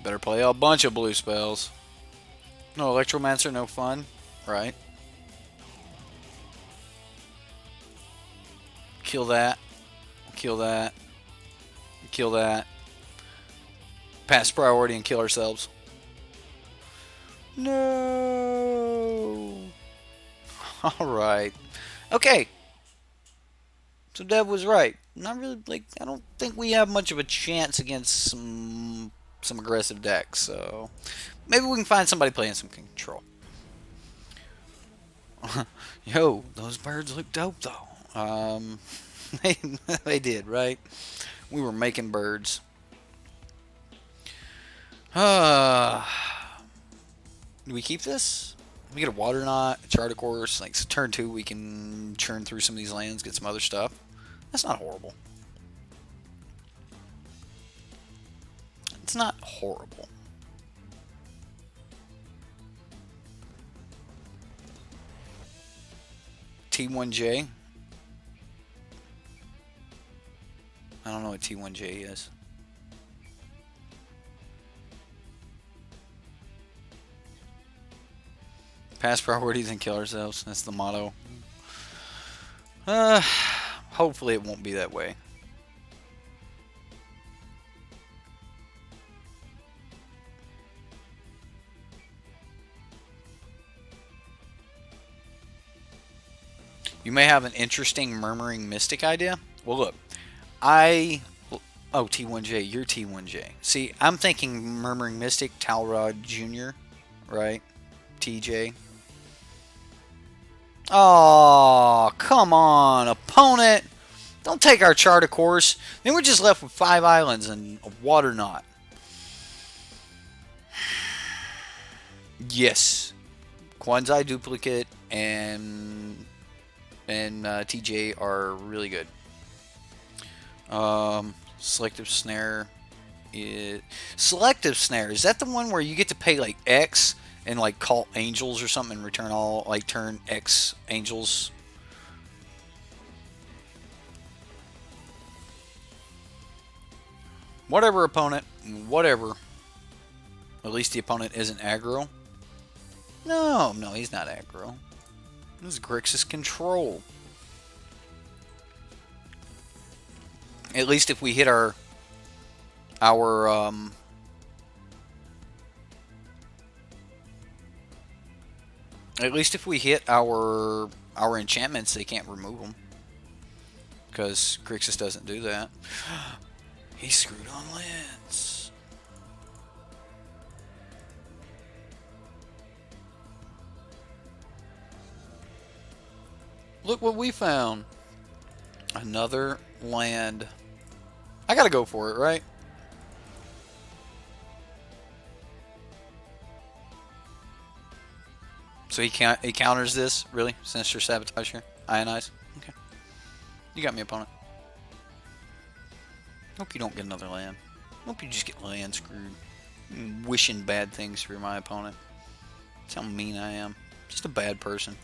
Better play a bunch of blue spells. No Electromancer, no fun. Right. Kill that. Kill that. Kill that. Pass priority and kill ourselves. No. Alright. Okay. So Dev was right. Not really, like, I don't think we have much of a chance against some aggressive decks, so maybe we can find somebody playing some control. Yo, those birds look dope though. They did, right? We were making birds. Do we keep this? We get a water knot, a charter course. Like, so turn 2, we can churn through some of these lands, get some other stuff. That's not horrible. It's not horrible. T1J. I don't know what T1J is. Pass priorities and kill ourselves. That's the motto. Hopefully it won't be that way. You may have an interesting Murmuring Mystic idea. Well, look. Oh, T1J. You're T1J. See, I'm thinking Murmuring Mystic, Talrod Jr., right? TJ. Oh, come on, opponent. Don't take our charter course. Then we're just left with 5 islands and a water knot. Yes. Quanzai duplicate and TJ are really good. Selective snare. Selective snare, is that the one where you get to pay like X and like call angels or something and return all, like, turn X angels? Whatever, opponent. Whatever. At least the opponent isn't aggro. No, he's not aggro. This is Grixis control. At least if we hit our at least if we hit our enchantments, they can't remove them, because Grixis doesn't do that. He screwed on lands. Look what we found. Another land. I gotta go for it, right? So he counters this, really? Sinister Sabotage here? Ionize? Okay. You got me, opponent. Hope you don't get another land. Hope you just get land screwed. Wishing bad things for my opponent. That's how mean I am. Just a bad person.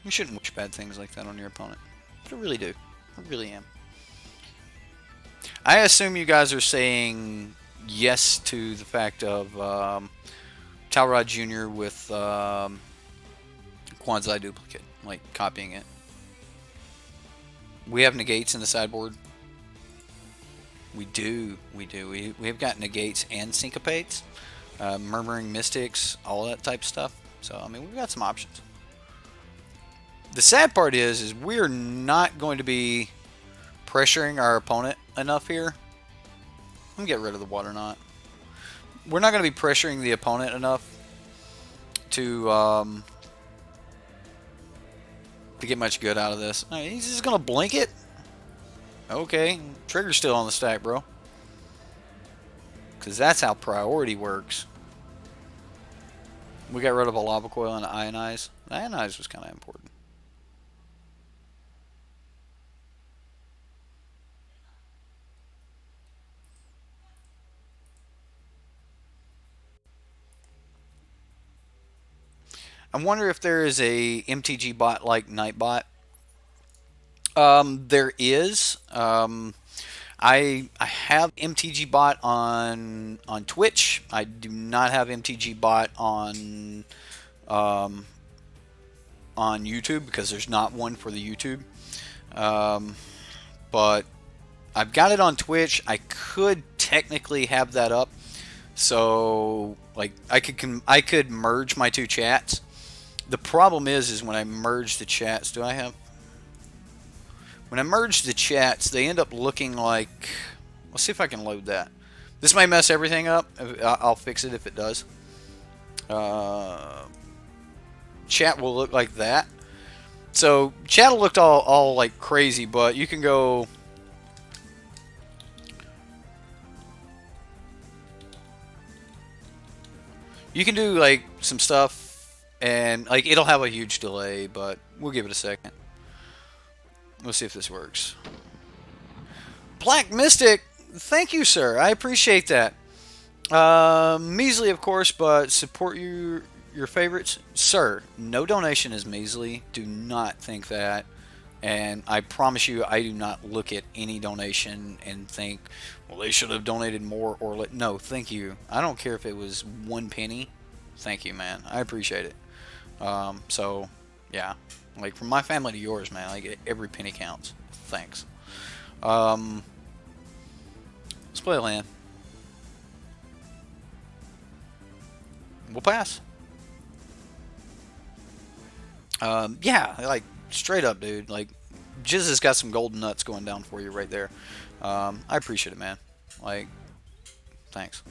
You shouldn't wish bad things like that on your opponent. But I really do. I really am. I assume you guys are saying yes to the fact of Talrod Jr. with Quanzai Duplicate. Like, copying it. We have negates in the sideboard. We do. We've got negates and syncopates. Murmuring Mystics, all that type of stuff. So, I mean, we've got some options. The sad part is we're not going to be pressuring our opponent enough here. I'm going to get rid of the Water Knot. We're not going to be pressuring the opponent enough to get much good out of this. Right, he's just going to blink it? Okay, trigger's still on the stack, bro. Because that's how priority works. We got rid of a Lava Coil and Ionize. Ionize was kind of important. I wonder if there is a MTG bot like Nightbot. There is. I have MTG bot on Twitch. I do not have MTG bot on YouTube because there's not one for the YouTube. But I've got it on Twitch. I could technically have that up, so like I could merge my two chats. The problem is when I merge the chats, when I merge the chats, they end up looking like... Let's see if I can load that. This may mess everything up. I'll fix it if it does. Chat will look like that. So, chat will look all like crazy, but you can go... You can do like some stuff, and like it'll have a huge delay, but we'll give it a second. Let's see if this works. Black Mystic, thank you, sir. I appreciate that. Measly, of course, but support your favorites. Sir, no donation is measly. Do not think that. And I promise you, I do not look at any donation and think, well, they should have donated more or no, thank you. I don't care if it was 1 penny. Thank you, man. I appreciate it. So, yeah. Like, from my family to yours, man, like, every penny counts. Thanks. Let's play a land. We'll pass. Yeah, like, straight up, dude. Like, Jizz has got some golden nuts going down for you right there. I appreciate it, man. Like, thanks.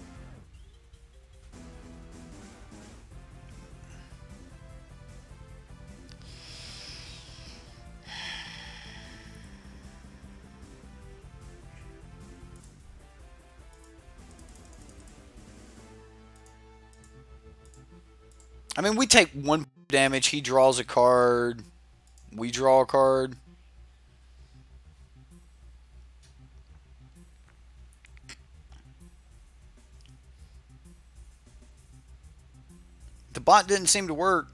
I mean, we take 1 damage, he draws a card, we draw a card. The bot didn't seem to work.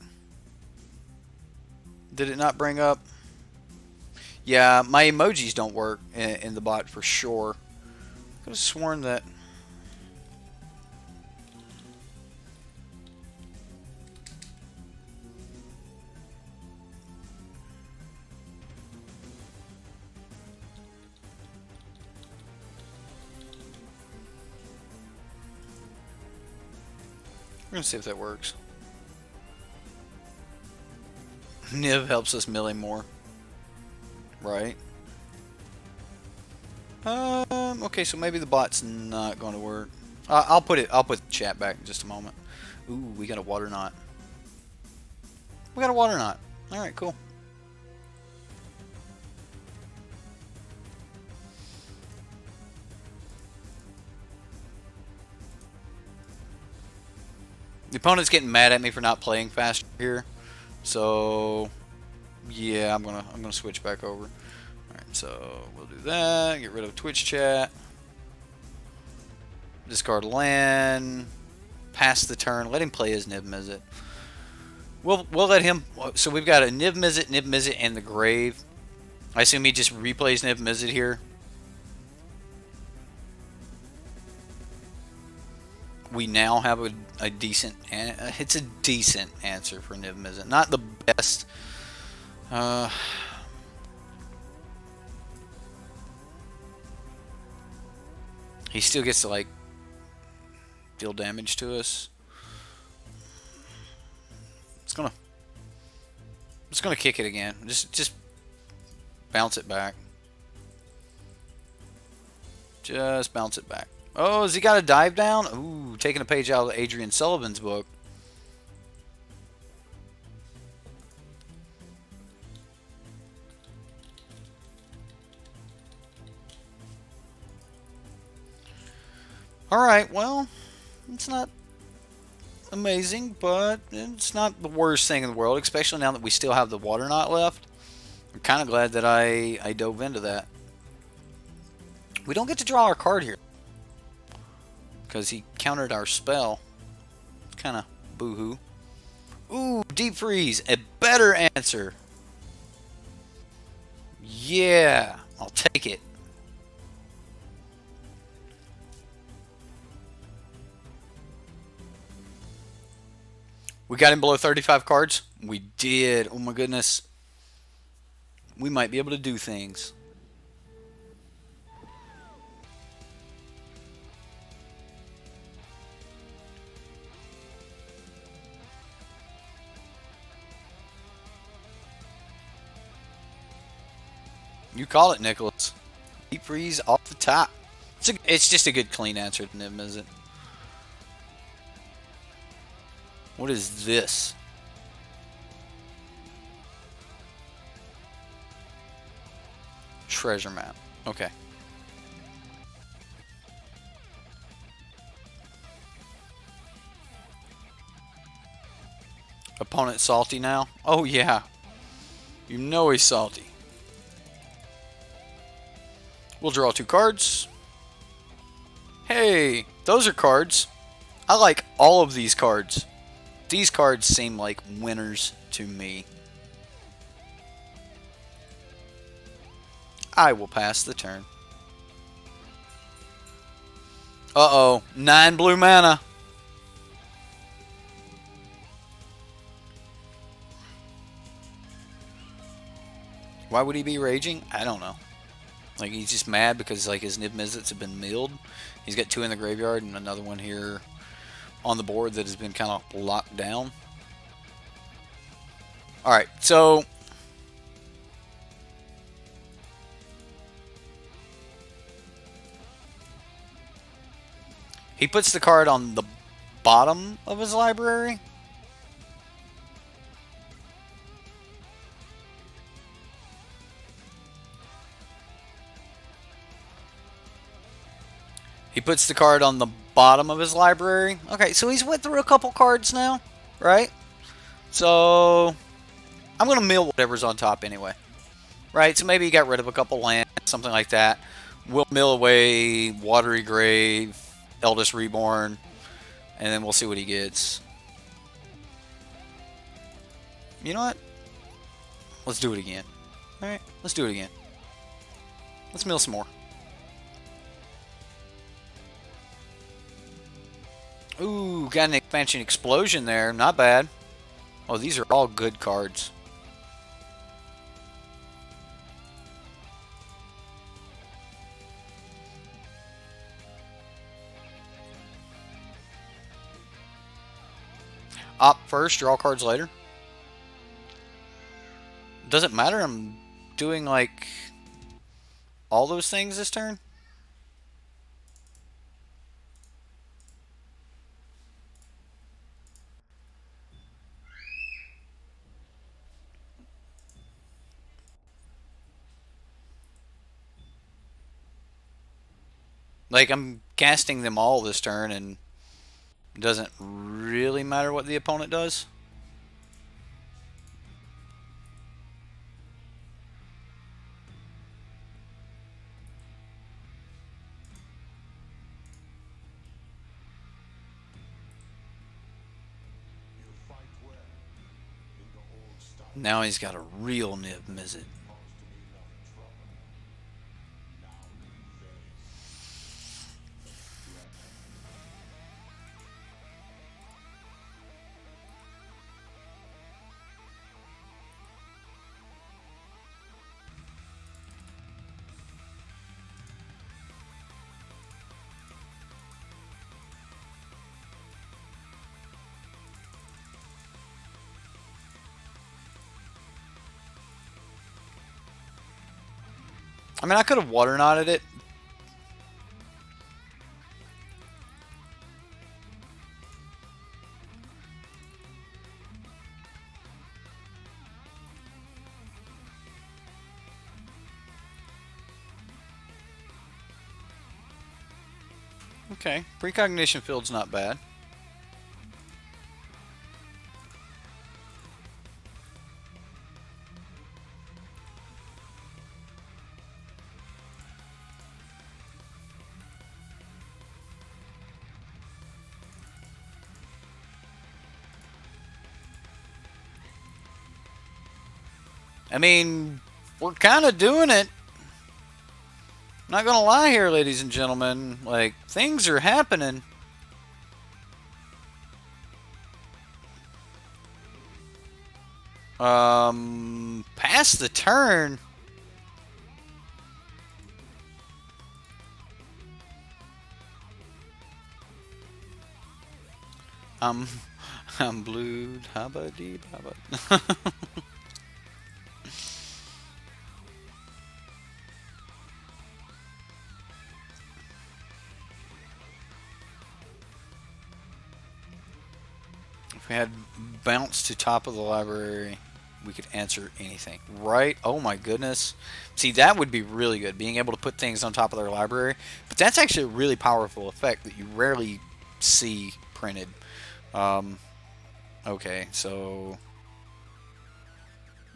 Did it not bring up? Yeah, my emojis don't work in the bot for sure. I could have sworn that... We're going to see if that works. Niv helps us melee more. Right. Okay, so maybe the bot's not going to work. I'll put the chat back in just a moment. Ooh, we got a Water Knot. We got a Water Knot. Alright, cool. The opponent's getting mad at me for not playing faster here, so yeah, I'm gonna switch back over. All right, so we'll do that. Get rid of Twitch chat. Discard land. Pass the turn. Let him play his Niv Mizzet. We'll let him. So we've got a Niv Mizzet, and the Grave. I assume he just replays Niv Mizzet here. We now have a decent. It's a decent answer for Niv Mizzet. Not the best. He still gets to like deal damage to us. It's gonna kick it again. Just bounce it back. Just bounce it back. Oh, has he got a dive down? Ooh, taking a page out of Adrian Sullivan's book. Alright, well, it's not amazing, but it's not the worst thing in the world, especially now that we still have the Water Knot left. I'm kind of glad that I dove into that. We don't get to draw our card here, because he countered our spell. It's kind of boo-hoo. Ooh, Deep Freeze, a better answer. Yeah, I'll take it. We got him below 35 cards? We did. Oh my goodness. We might be able to do things. You call it, Nicholas. Deep Freeze off the top. It's just a good clean answer to him, is it? What is this? Treasure map. Okay. Opponent salty now? Oh yeah. You know he's salty. We'll draw 2 cards. Hey, those are cards. I like all of these cards. These cards seem like winners to me. I will pass the turn. Uh-oh. 9 blue mana. Why would he be raging? I don't know. Like, he's just mad because like his Niv Mizzets have been milled. He's got 2 in the graveyard and another one here on the board that has been kind of locked down. Alright, so he puts the card on the bottom of his library. He puts the card on the bottom of his library. Okay, so he's went through a couple cards now, right? So I'm going to mill whatever's on top anyway. Right, so maybe he got rid of a couple lands, something like that. We'll mill away Watery Grave, Eldest Reborn, and then we'll see what he gets. You know what? Let's do it again. Alright, let's do it again. Let's mill some more. Ooh, got an expansion explosion there. Not bad. Oh, these are all good cards. Opt first, draw cards later. Doesn't matter. I'm doing like all those things this turn. Like, I'm casting them all this turn, and Doesn't really matter what the opponent does. Now he's got a real nib mizzet. I mean, I could have water knotted it. Okay, precognition field's not bad. I mean, we're kind of doing it. Not gonna lie here, ladies and gentlemen. Like, things are happening. Past the turn. I'm, I'm blued. Habba dee habba. If we had bounce to top of the library, we could answer anything. Right? Oh my goodness. See, that would be really good, being able to put things on top of their library. But that's actually a really powerful effect that you rarely see printed. Okay, so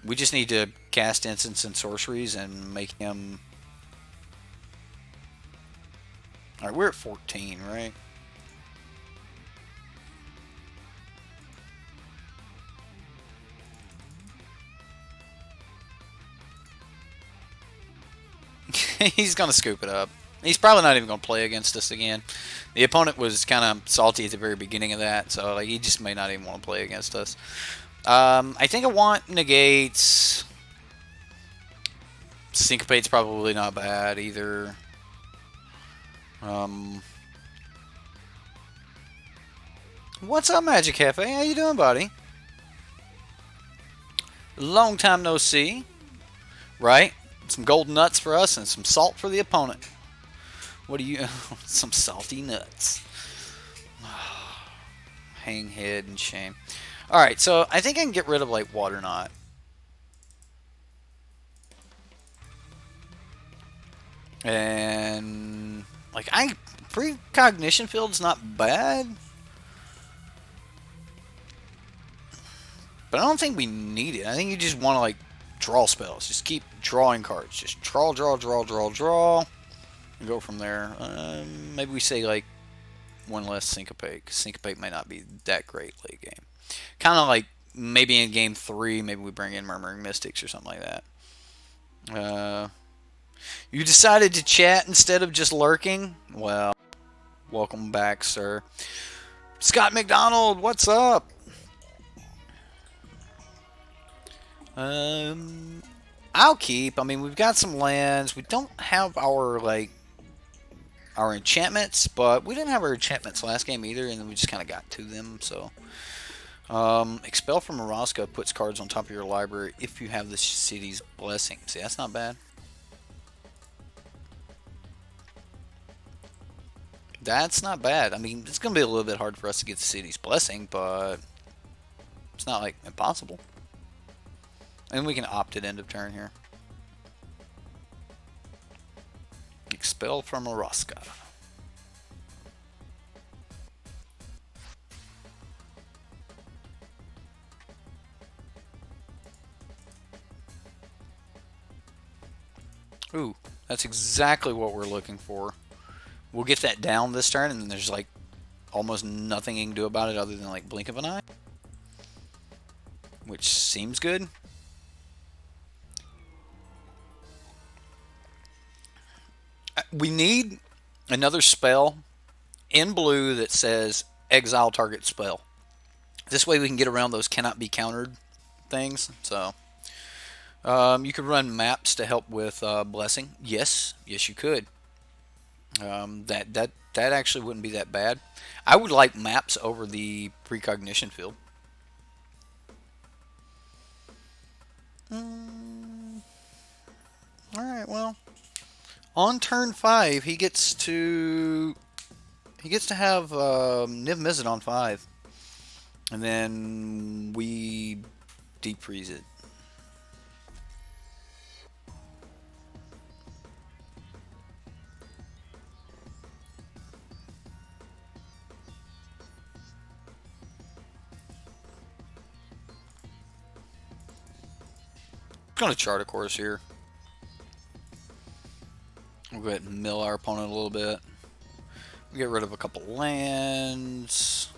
we just need to cast instants and sorceries and make him... Alright, we're at 14, right? He's going to scoop it up. He's probably not even going to play against us again. The opponent was kind of salty at the very beginning of that, so like he just may not even want to play against us. I think I want negates. Syncopate's probably not bad either. What's up, Magic Cafe? How you doing, buddy? Long time no see. Right? Some golden nuts for us and some salt for the opponent. What do you... some salty nuts. Hang head and shame. Alright, so I think I can get rid of, like, Water Knot. And... like, precognition field's not bad. But I don't think we need it. I think you just want to, like, draw spells. Just keep drawing cards. Just draw, draw, draw, draw, draw. And go from there. Maybe we say, like, one less Syncopate. Because Syncopate may not be that great late game. Kind of like, maybe in game 3, maybe we bring in Murmuring Mystics or something like that. You decided to chat instead of just lurking? Well, welcome back, sir. Scott McDonald, what's up? I'll keep. I mean, we've got some lands. We don't have our, like, our enchantments, but we didn't have our enchantments last game either, and we just kind of got to them, so. Expel from Araska puts cards on top of your library if you have the city's blessing. See, that's not bad. That's not bad. I mean, it's going to be a little bit hard for us to get the city's blessing, but it's not, like, impossible. And we can opt it end of turn here. Expel from Araska. Ooh, that's exactly what we're looking for. We'll get that down this turn, and then there's like almost nothing you can do about it other than like blink of an eye, which seems good. We need another spell in blue that says exile target spell. This way we can get around those cannot be countered things. So you could run maps to help with blessing. Yes, you could. That actually wouldn't be that bad. I would like maps over the precognition field. All right, well, on turn 5 he gets to have Niv Mizzet on 5, and then we deep freeze it. Going to chart a course here. We'll go ahead and mill our opponent a little bit. We get rid of a couple lands.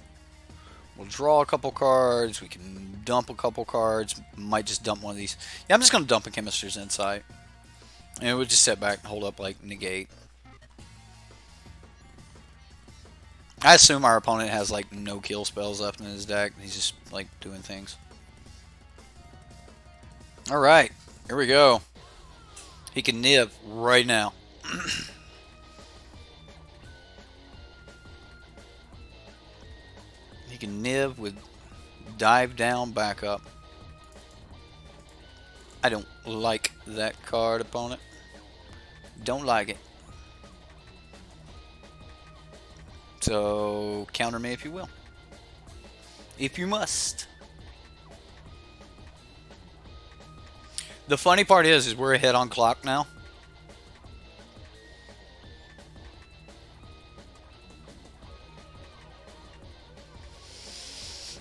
We'll draw a couple cards. We can dump a couple cards. Might just dump one of these. Yeah, I'm just going to dump a Chemist's Insight. And we'll just sit back and hold up like negate. I assume our opponent has like no kill spells left in his deck. He's just like doing things. Alright, here we go. He can Niv right now. He can Niv with dive down, back up. I don't like that card, opponent. Don't like it. So counter me if you will. If you must. The funny part is we're ahead on clock now.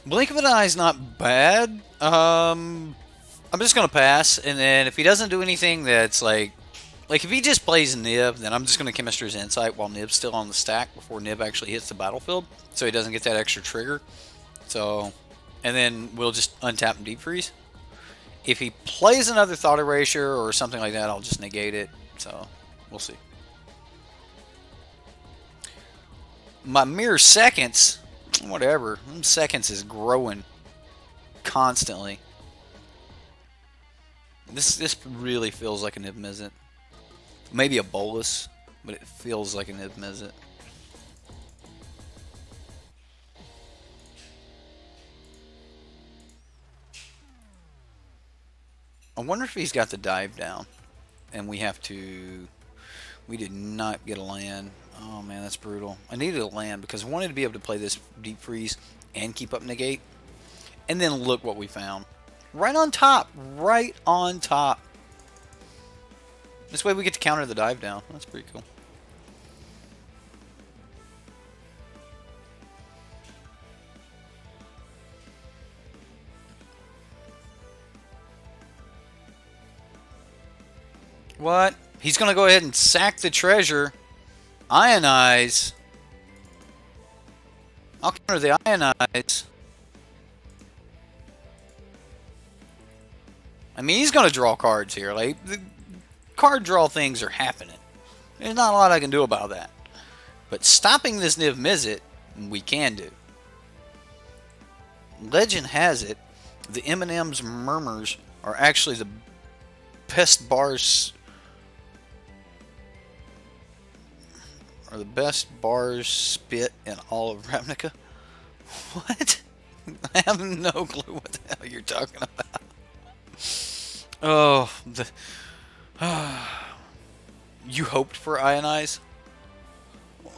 Blink of an Eye is not bad. I'm just gonna pass, and then if he doesn't do anything that's like if he just plays Niv, then I'm just gonna Chemist's Insight while Nib's still on the stack before Nib actually hits the battlefield, so he doesn't get that extra trigger. So, and then we'll just untap and deep freeze. If he plays another Thought Erasure or something like that, I'll just negate it. So, we'll see. My mere seconds, whatever. Seconds is growing constantly. This really feels like a Niv Mizzet. Maybe a Bolus, but it feels like a Niv Mizzet. I wonder if he's got the dive down, and we have to. We did not get a land. Oh man, that's brutal. I needed a land because I wanted to be able to play this deep freeze and keep up negate. And then look what we found. Right on top. Right on top. This way we get to counter the dive down. That's pretty cool. What? He's going to go ahead and sack the treasure. Ionize. I'll counter the Ionize. I mean, he's going to draw cards here. Like, the card draw things are happening. There's not a lot I can do about that. But stopping this Niv Mizzet, we can do. Legend has it, the M&M's Murmurs are actually the best bars, or the best bars spit in all of Ravnica. What? I have no clue what the hell you're talking about. Oh, you hoped for Ionize?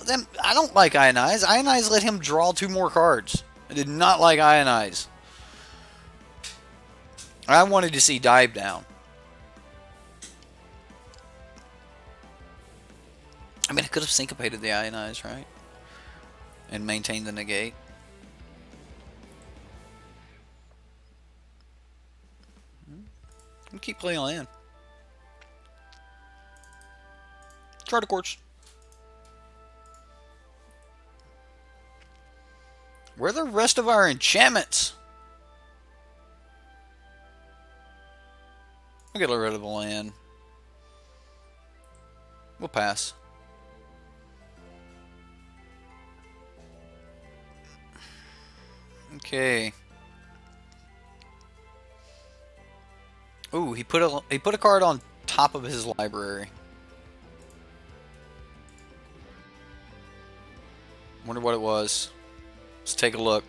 Then I don't like Ionize. Ionize let him draw 2 more cards. I did not like Ionize. I wanted to see dive down. I mean, I could have syncopated the Ionize, right? And maintained the negate. Keep playing land. Draw the course. Where are the rest of our enchantments? We'll get rid of the land. We'll pass. Okay. Ooh, he put a card on top of his library. Wonder what it was. Let's take a look.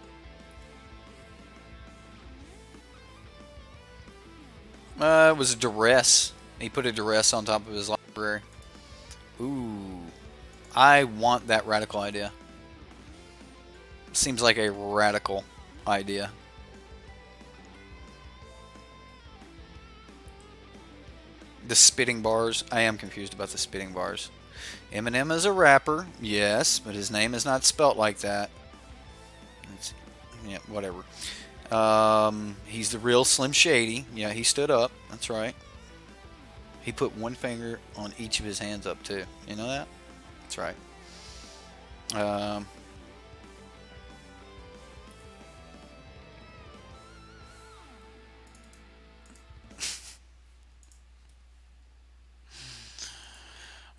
It was a duress. He put a duress on top of his library. Ooh. I want that radical idea. Seems like a radical idea. The spitting bars. I am confused about the spitting bars. Eminem is a rapper, yes, but his name is not spelt like that. Yeah, whatever. He's the real Slim Shady. Yeah, he stood up. That's right. He put one finger on each of his hands up too. You know that? That's right.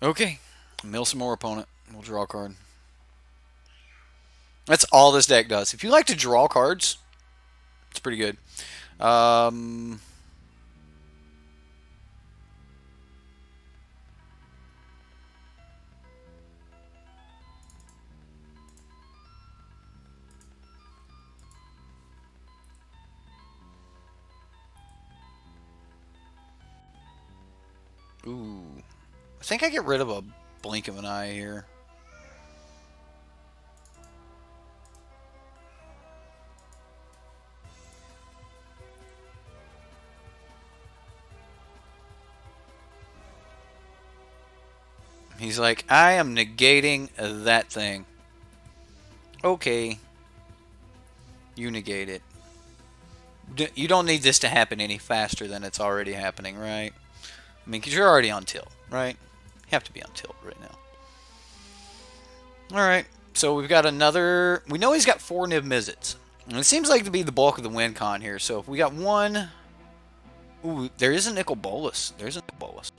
Okay. Mill some more, opponent. We'll draw a card. That's all this deck does. If you like to draw cards, it's pretty good. Ooh. I think I get rid of a blink of an eye here. He's like, I am negating that thing. Okay. You negate it. You don't need this to happen any faster than it's already happening, right? I mean, because you're already on tilt, right? You have to be on tilt right now. Alright, so we've got another... We know he's got 4 Niv Mizzets. And it seems like to be the bulk of the win con here. So if we got one... Ooh, there is a Nicol Bolas. There's a Nicol Bolas.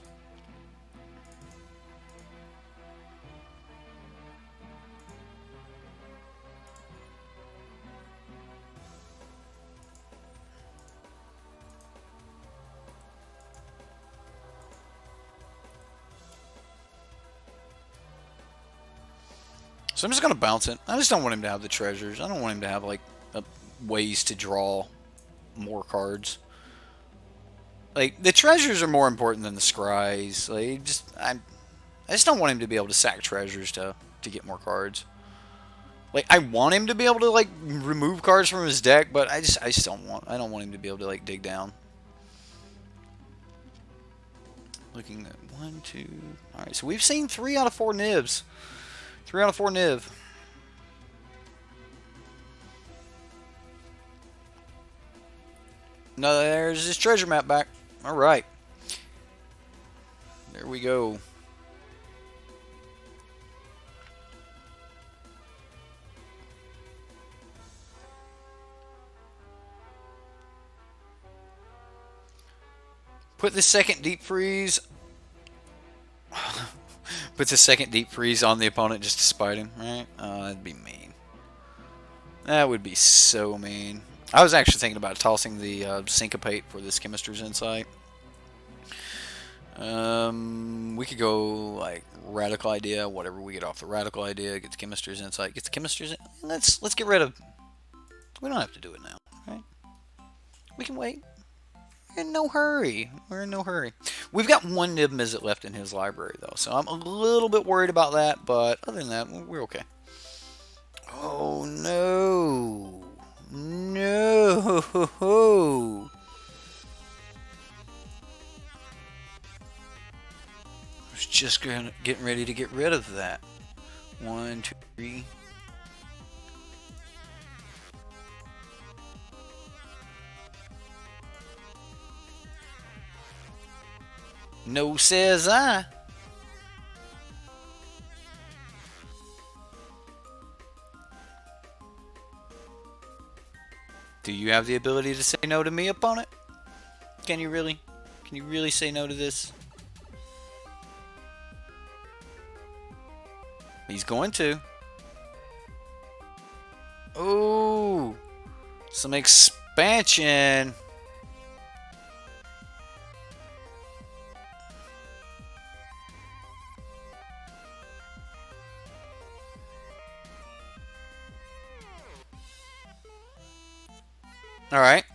So I'm just going to bounce it. I just don't want him to have the treasures. I don't want him to have, like, ways to draw more cards. Like, the treasures are more important than the scries. Like, I just don't want him to be able to sack treasures to get more cards. Like, I want him to be able to, like, remove cards from his deck, but I just don't want... I don't want him to be able to, like, dig down. Looking at 1, 2... Alright, so we've seen 3 out of 4 nibs. 3 out of 4 Niv. No, there's his treasure map back. Alright. There we go. Put the second deep freeze... Puts a second deep freeze on the opponent just to spite him, right? Oh, that'd be mean. That would be so mean. I was actually thinking about tossing the Syncopate for this Chemist's Insight. We could go, like, Radical Idea, whatever we get off the Radical Idea, get the Chemist's Insight, get the Chemist's... Let's get rid of... We don't have to do it now, right? We can wait. We're in no hurry. We're in no hurry. We've got 1 Niv Mizzet left in his library, though, so I'm a little bit worried about that, but other than that, we're okay. Oh, no. No. I was just getting ready to get rid of that. 1, 2, 3... No, says I. Do you have the ability to say no to me, opponent? Can you really? Can you really say no to this? He's going to. Ooh, some expansion. Alright,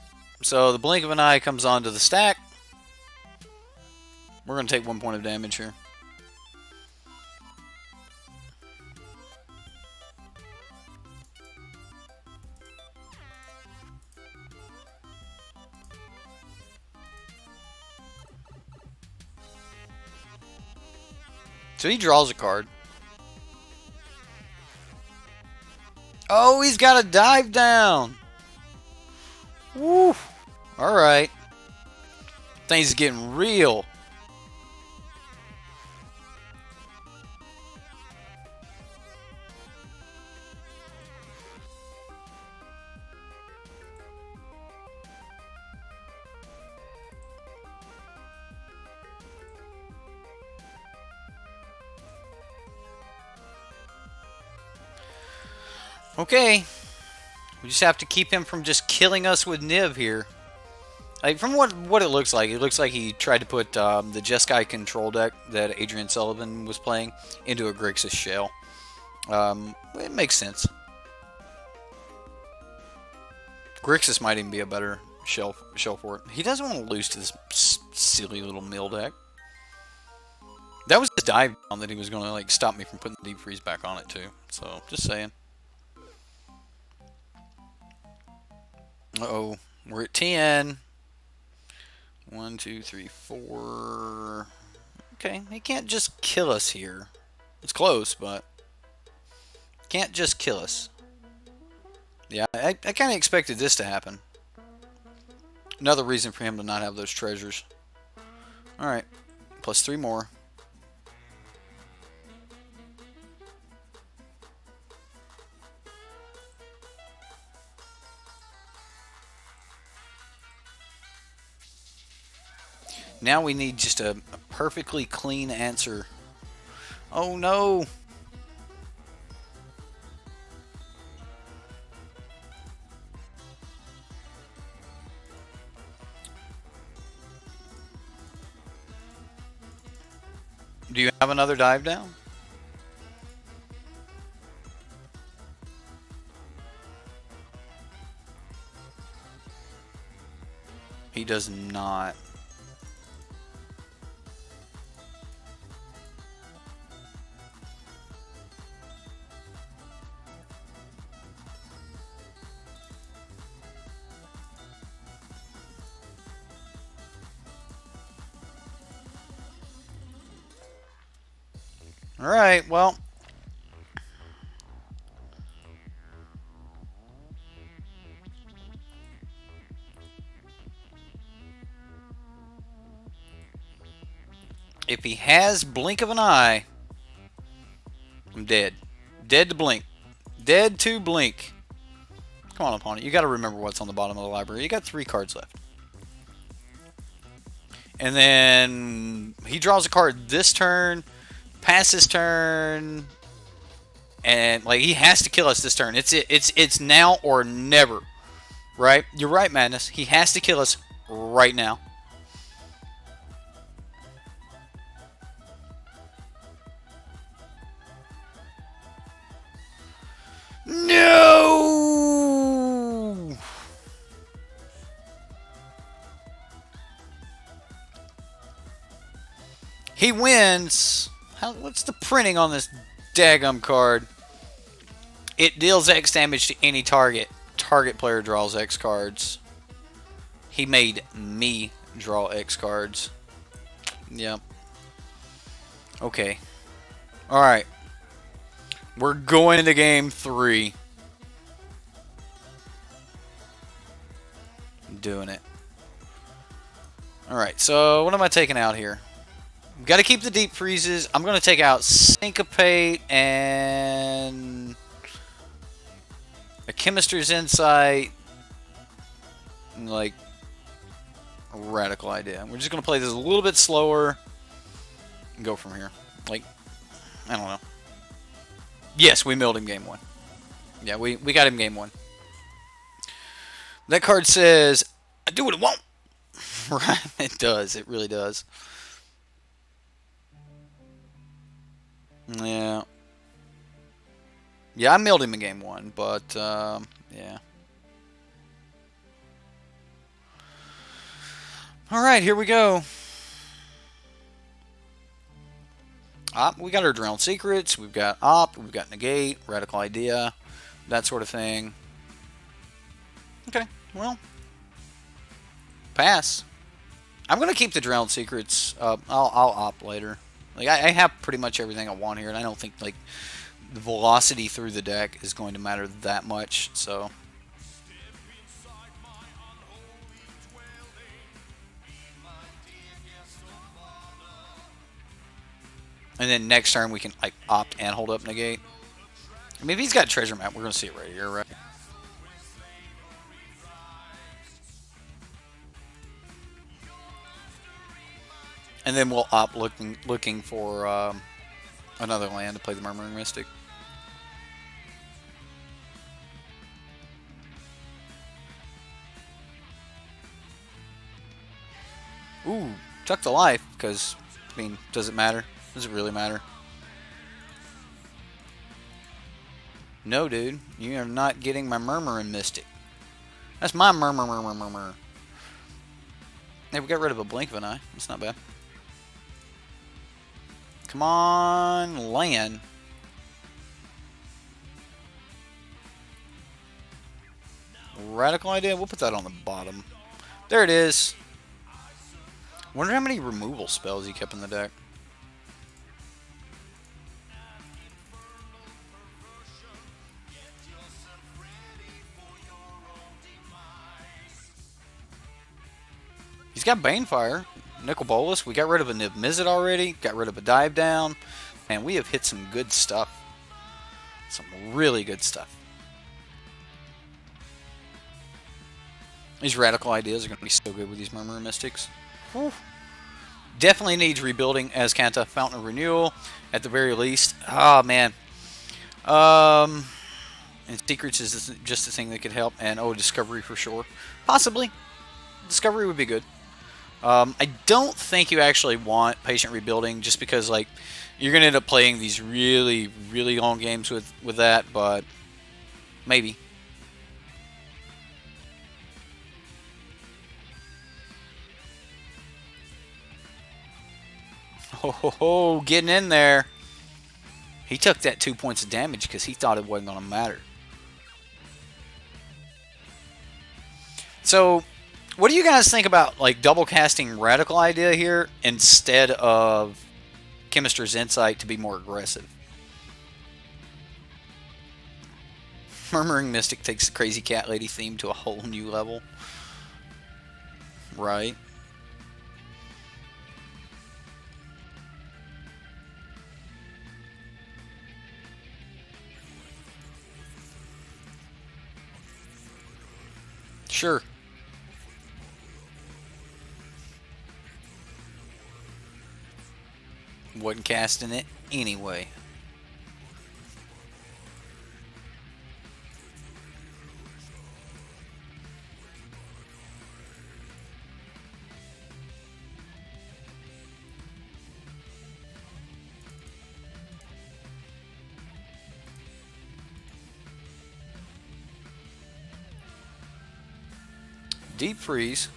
so the blink of an eye comes onto the stack. We're going to take 1 point of damage here. So he draws a card. Oh, he's got a dive down. Woo! Alright. Things are getting real. Okay. We just have to keep him from just killing us with Niv here. Like, from what it looks like he tried to put the Jeskai control deck that Adrian Sullivan was playing into a Grixis shell. It makes sense. Grixis might even be a better shell for it. He doesn't want to lose to this silly little mill deck. That was his dive down that he was going to like stop me from putting the deep freeze back on it too. So just saying. Uh-oh, we're at 10. 1, 2, 3, 4. Okay, he can't just kill us here. It's close, but can't just kill us. Yeah, I kind of expected this to happen. Another reason for him to not have those treasures. Alright, plus 3 more. Now we need just a perfectly clean answer. Oh no! Do you have another dive down? He does not. Alright, well. If he has blink of an eye, I'm dead. Dead to blink. Dead to blink. Come on, opponent. You got to remember what's on the bottom of the library. You got 3 cards left. And then he draws a card this turn, passes turn, and like he has to kill us this turn. It's now or never, right? You're right, Madness. He has to kill us right now. No! He wins. What's the printing on this daggum card? It deals X damage to any target. Target player draws X cards. He made me draw X cards. Yep. Okay. Alright. We're going into game 3. Doing it. Alright, so what am I taking out here? Got to keep the deep freezes. I'm going to take out Syncopate and a Chemist's Insight. like, radical idea. We're just going to play this a little bit slower and go from here. Like, I don't know. Yes, we milled him game 1. Yeah, we got him game 1. That card says, I do what it won't. Right? It does. It really does. Yeah. Yeah, I milled him in game 1, but, yeah. Alright, here we go. We got our Drowned Secrets, we've got Opt, we've got Negate, Radical Idea, that sort of thing. Okay, well, pass. I'm going to keep the Drowned Secrets. I'll Opt later. Like, I have pretty much everything I want here, and I don't think, like, the velocity through the deck is going to matter that much, so... And then next turn we can, like, Opt and hold up Negate. I mean, if he's got Treasure Map, we're going to see it right here, right? And then we'll Opt looking for another land to play the Murmuring Mystic. Ooh, Tuck the Life, because, I mean, does it matter? Does it really matter? No, dude. You are not getting my Murmuring Mystic. That's my murmur. Hey, we got rid of a Blink of an Eye. That's not bad. Come on, land. Radical Idea. We'll put that on the bottom. There it is. Wonder how many removal spells he kept in the deck. He's got Banefire, Nicol Bolas. We got rid of a Niv Mizzet already. Got rid of a Dive Down. And we have hit some good stuff. Some really good stuff. These Radical Ideas are going to be so good with these Murmuring Mystics. Whew. Definitely needs rebuilding as Kanta. Fountain of Renewal, at the very least. Oh, man. And Secrets is just the thing that could help. And, oh, Discovery for sure. Possibly. Discovery would be good. I don't think you actually want Patient Rebuilding just because, like, you're going to end up playing these really, really long games with that, but maybe. Oh, getting in there. He took that 2 points of damage because he thought it wasn't going to matter. So, what do you guys think about, like, double casting Radical Idea here instead of Chemist's Insight to be more aggressive? Murmuring Mystic takes the Crazy Cat Lady theme to a whole new level. Right? Sure. Wasn't casting it anyway. Deep Freeze.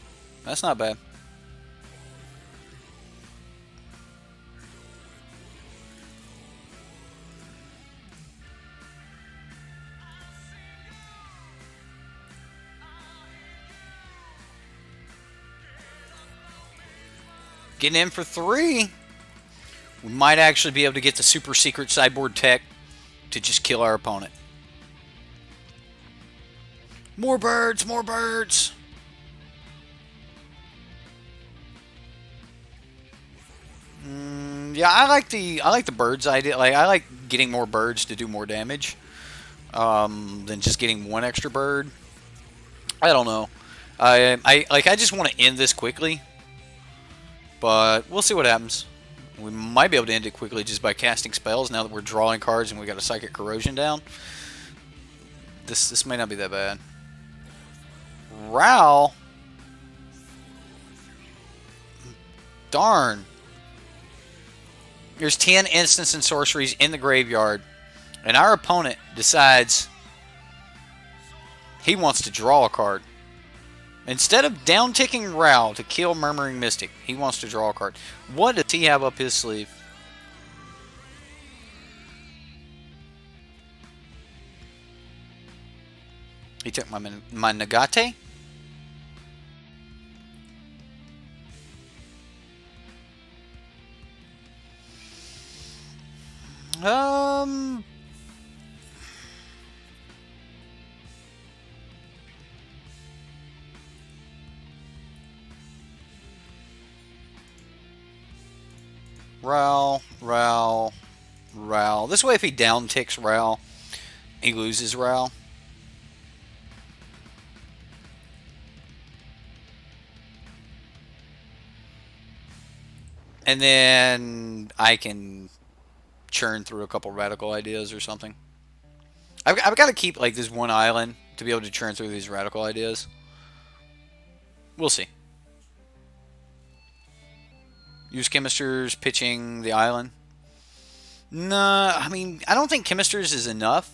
That's not bad. Getting in for 3. We might actually be able to get the super secret sideboard tech to just kill our opponent. More birds, more birds. Yeah, I like the birds idea. Like, I like getting more birds to do more damage than just getting one extra bird. I don't know. I just want to end this quickly, but we'll see what happens. We might be able to end it quickly just by casting spells now that we're drawing cards and we got a Psychic Corrosion down. This may not be that bad. Ral. Darn. There's 10 instants and sorceries in the graveyard, and our opponent decides he wants to draw a card. Instead of down-ticking Ral to kill Murmuring Mystic, he wants to draw a card. What does he have up his sleeve? He took my Nagate? Ral. This way, if he down ticks Ral, he loses Ral. And then I can churn through a couple radical ideas or something. I've got to keep like this one island to be able to churn through these radical ideas. We'll see. Use Chemisters pitching the island. Nah, I mean, I don't think Chemisters is enough.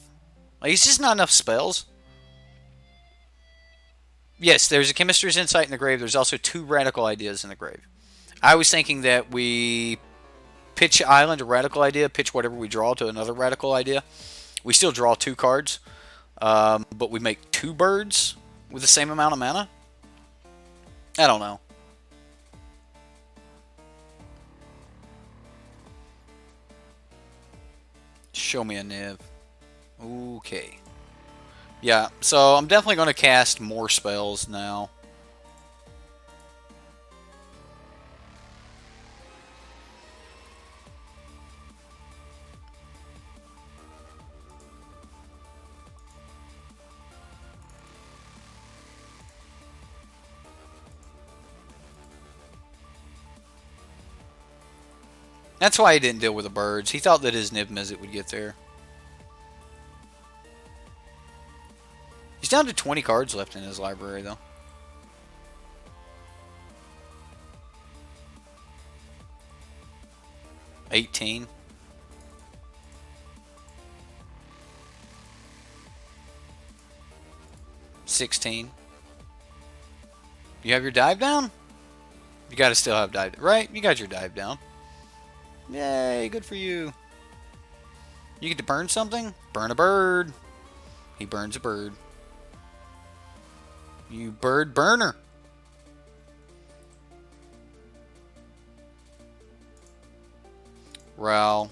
Like, it's just not enough spells. Yes, there's a Chemisters Insight in the grave. There's also 2 radical ideas in the grave. I was thinking that we pitch island, a radical idea, pitch whatever we draw to another radical idea. We still draw 2 cards, but we make 2 birds with the same amount of mana. I don't know. Show me a Niv. Okay. Yeah, so I'm definitely going to cast more spells now. That's why he didn't deal with the birds. He thought that his Niv Mizzet would get there. He's down to 20 cards left in his library, though. $18. $16. You have your dive down? You gotta still have dive, right? You got your dive down. Yay, good for you. You get to burn something? Burn a bird. He burns a bird. You bird burner. Ral.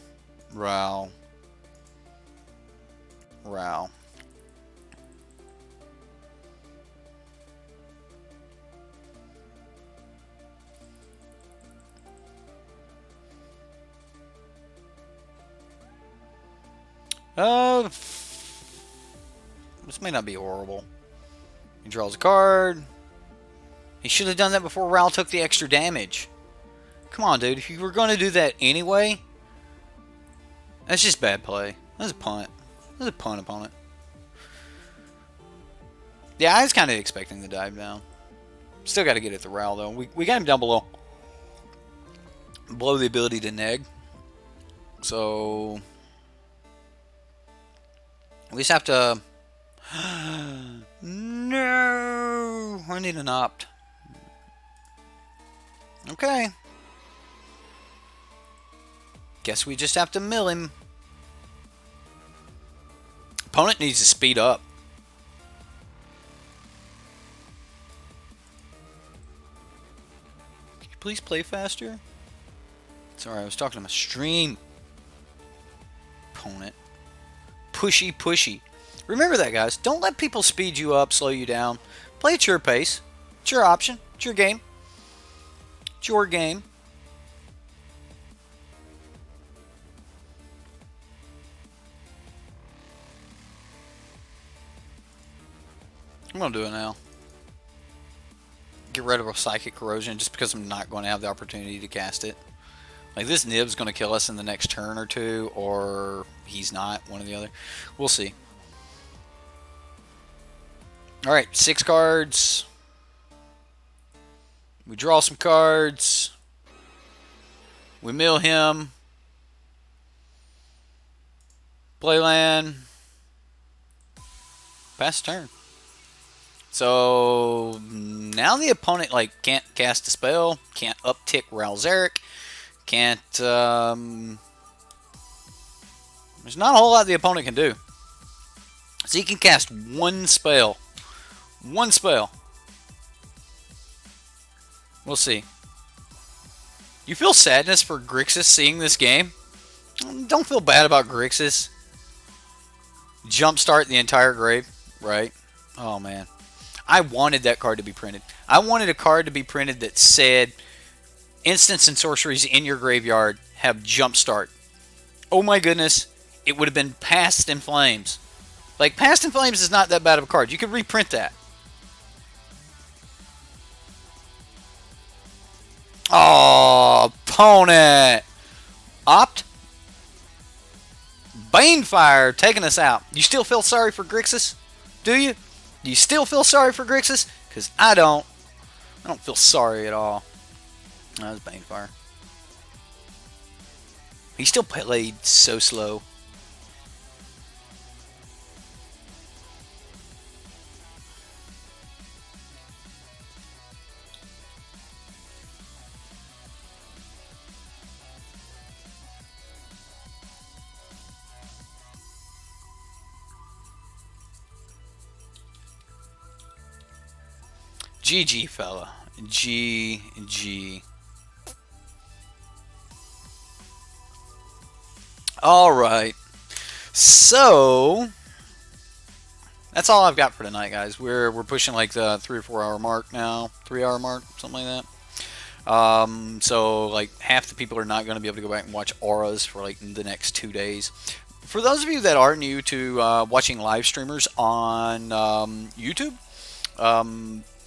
This may not be horrible. He draws a card. He should have done that before Ral took the extra damage. Come on, dude. If you were going to do that anyway, that's just bad play. That's a punt. That's a punt upon it. Yeah, I was kind of expecting the dive down. Still got to get at the Ral, though. We got him down below the ability to neg. So we just have to... No! I need an opt. Okay. Guess we just have to mill him. Opponent needs to speed up. Can you please play faster? Sorry, I was talking to my stream. Opponent. Pushy. Remember that, guys. Don't let people speed you up, slow you down. Play at your pace. It's your option. It's your game. It's your game. I'm going to do it now. get rid of a Psychic Corrosion just because I'm not going to have the opportunity to cast it. Like, this Nib's going to kill us in the next turn or two, or he's not, one or the other. We'll see. Alright, 6 cards. We draw some cards. We mill him. Play land. Pass turn. So now the opponent can't cast a spell, can't uptick Ralzeric, can't. There's not a whole lot the opponent can do. So he can cast one spell. One spell. We'll see. You feel sadness for Grixis seeing this game? Don't feel bad about Grixis. Jumpstart the entire grave, right? Oh man. I wanted that card to be printed. I wanted a card to be printed that said instants and sorceries in your graveyard have Jumpstart. Oh my goodness. It would have been Past in Flames. Like, Past in Flames is not that bad of a card. You could reprint that. Oh, opponent. Opt. Banefire taking us out. You still feel sorry for Grixis? Do you? Do you still feel sorry for Grixis? Because I don't. I don't feel sorry at all. That was Banefire. He still played so slow. GG, fella. GG. Alright. So, that's all I've got for tonight, guys. We're pushing like the 3 or 4 hour mark now. 3 hour mark, something like that. So, like, half the people are not going to be able to go back and watch Auras for like the next 2 days. For those of you that are new to watching live streamers on YouTube,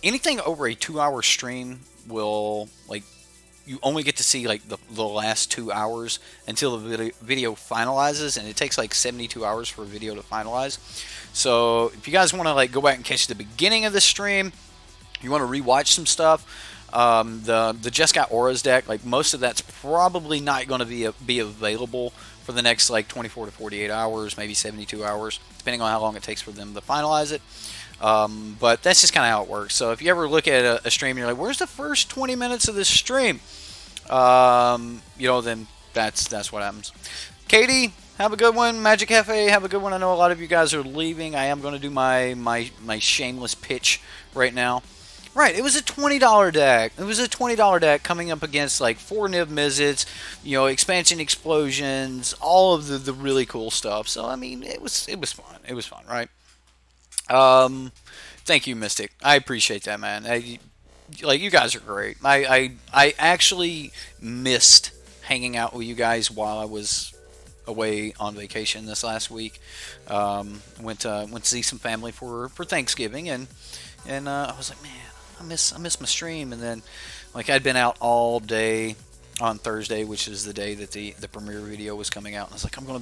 anything over a 2 hour stream will, like, you only get to see like the last 2 hours until the video finalizes, and it takes like 72 hours for a video to finalize. So if you guys want to like go back and catch the beginning of the stream, you want to rewatch some stuff, the Jeskai Auras deck, like, most of that's probably not going to be available for the next like 24 to 48 hours, maybe 72 hours, depending on how long it takes for them to finalize it. But that's just kind of how it works. So if you ever look at a stream and you're like, where's the first 20 minutes of this stream? You know, then that's what happens. Katie, have a good one. Magic Cafe, have a good one. I know a lot of you guys are leaving. I am going to do my shameless pitch right now. Right, it was a $20 deck. It was a $20 deck coming up against like 4 Niv Mizzets, you know, expansion explosions, all of the really cool stuff. So I mean, it was fun. It was fun, right? Thank you, Mystic. I appreciate that, man. Like, you guys are great. I actually missed hanging out with you guys while I was away on vacation this last week. Went to see some family for Thanksgiving, and I was like, man, I miss my stream. And then, like, I'd been out all day on Thursday, which is the day that the premiere video was coming out, and I was like, I'm gonna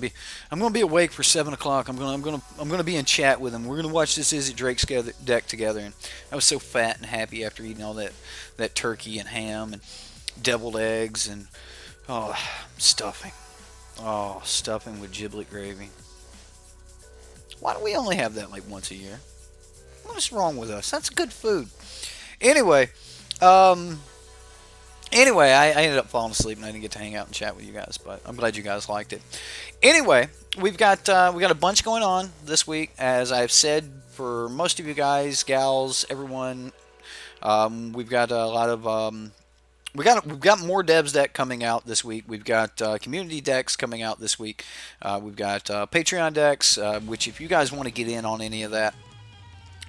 be awake for 7 o'clock. I'm gonna be in chat with him. We're gonna watch this Is It Drake's deck together. And I was so fat and happy after eating all that turkey and ham and deviled eggs and stuffing. Oh, stuffing with giblet gravy. Why do we only have that like once a year? What is wrong with us? That's good food. Anyway, I ended up falling asleep and I didn't get to hang out and chat with you guys, but I'm glad you guys liked it. Anyway, we got a bunch going on this week, as I've said for most of you guys, gals, everyone. We've got a lot of we've got more devs deck coming out this week. We've got community decks coming out this week. We've got Patreon decks, which if you guys want to get in on any of that,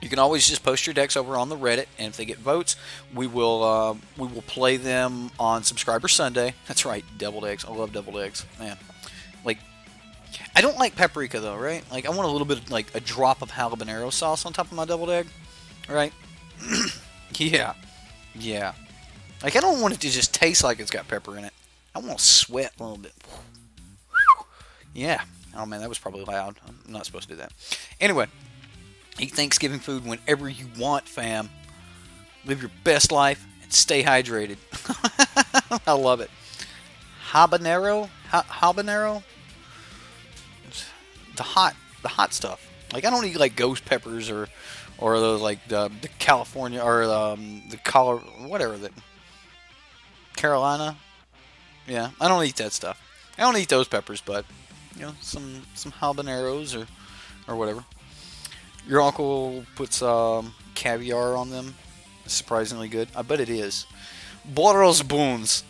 you can always just post your decks over on the Reddit, and if they get votes, we will play them on Subscriber Sunday. That's right, deviled eggs. I love deviled eggs, man. Like, I don't like paprika though, right? Like, I want a little bit of, like, a drop of habanero sauce on top of my deviled egg, right? Yeah. Yeah. Like, I don't want it to just taste like it's got pepper in it. I want to sweat a little bit. Yeah. Oh, man, that was probably loud. I'm not supposed to do that. Anyway, eat Thanksgiving food whenever you want, fam. Live your best life and stay hydrated. I love it. Habanero? Habanero? The hot stuff. Like, I don't eat, like, ghost peppers or those, like, the California, or the Colorado, whatever, that Carolina. Yeah, I don't eat that stuff. I don't eat those peppers, but you know, some habaneros or whatever. Your uncle puts caviar on them. It's surprisingly good. I bet it is. Boros Boons.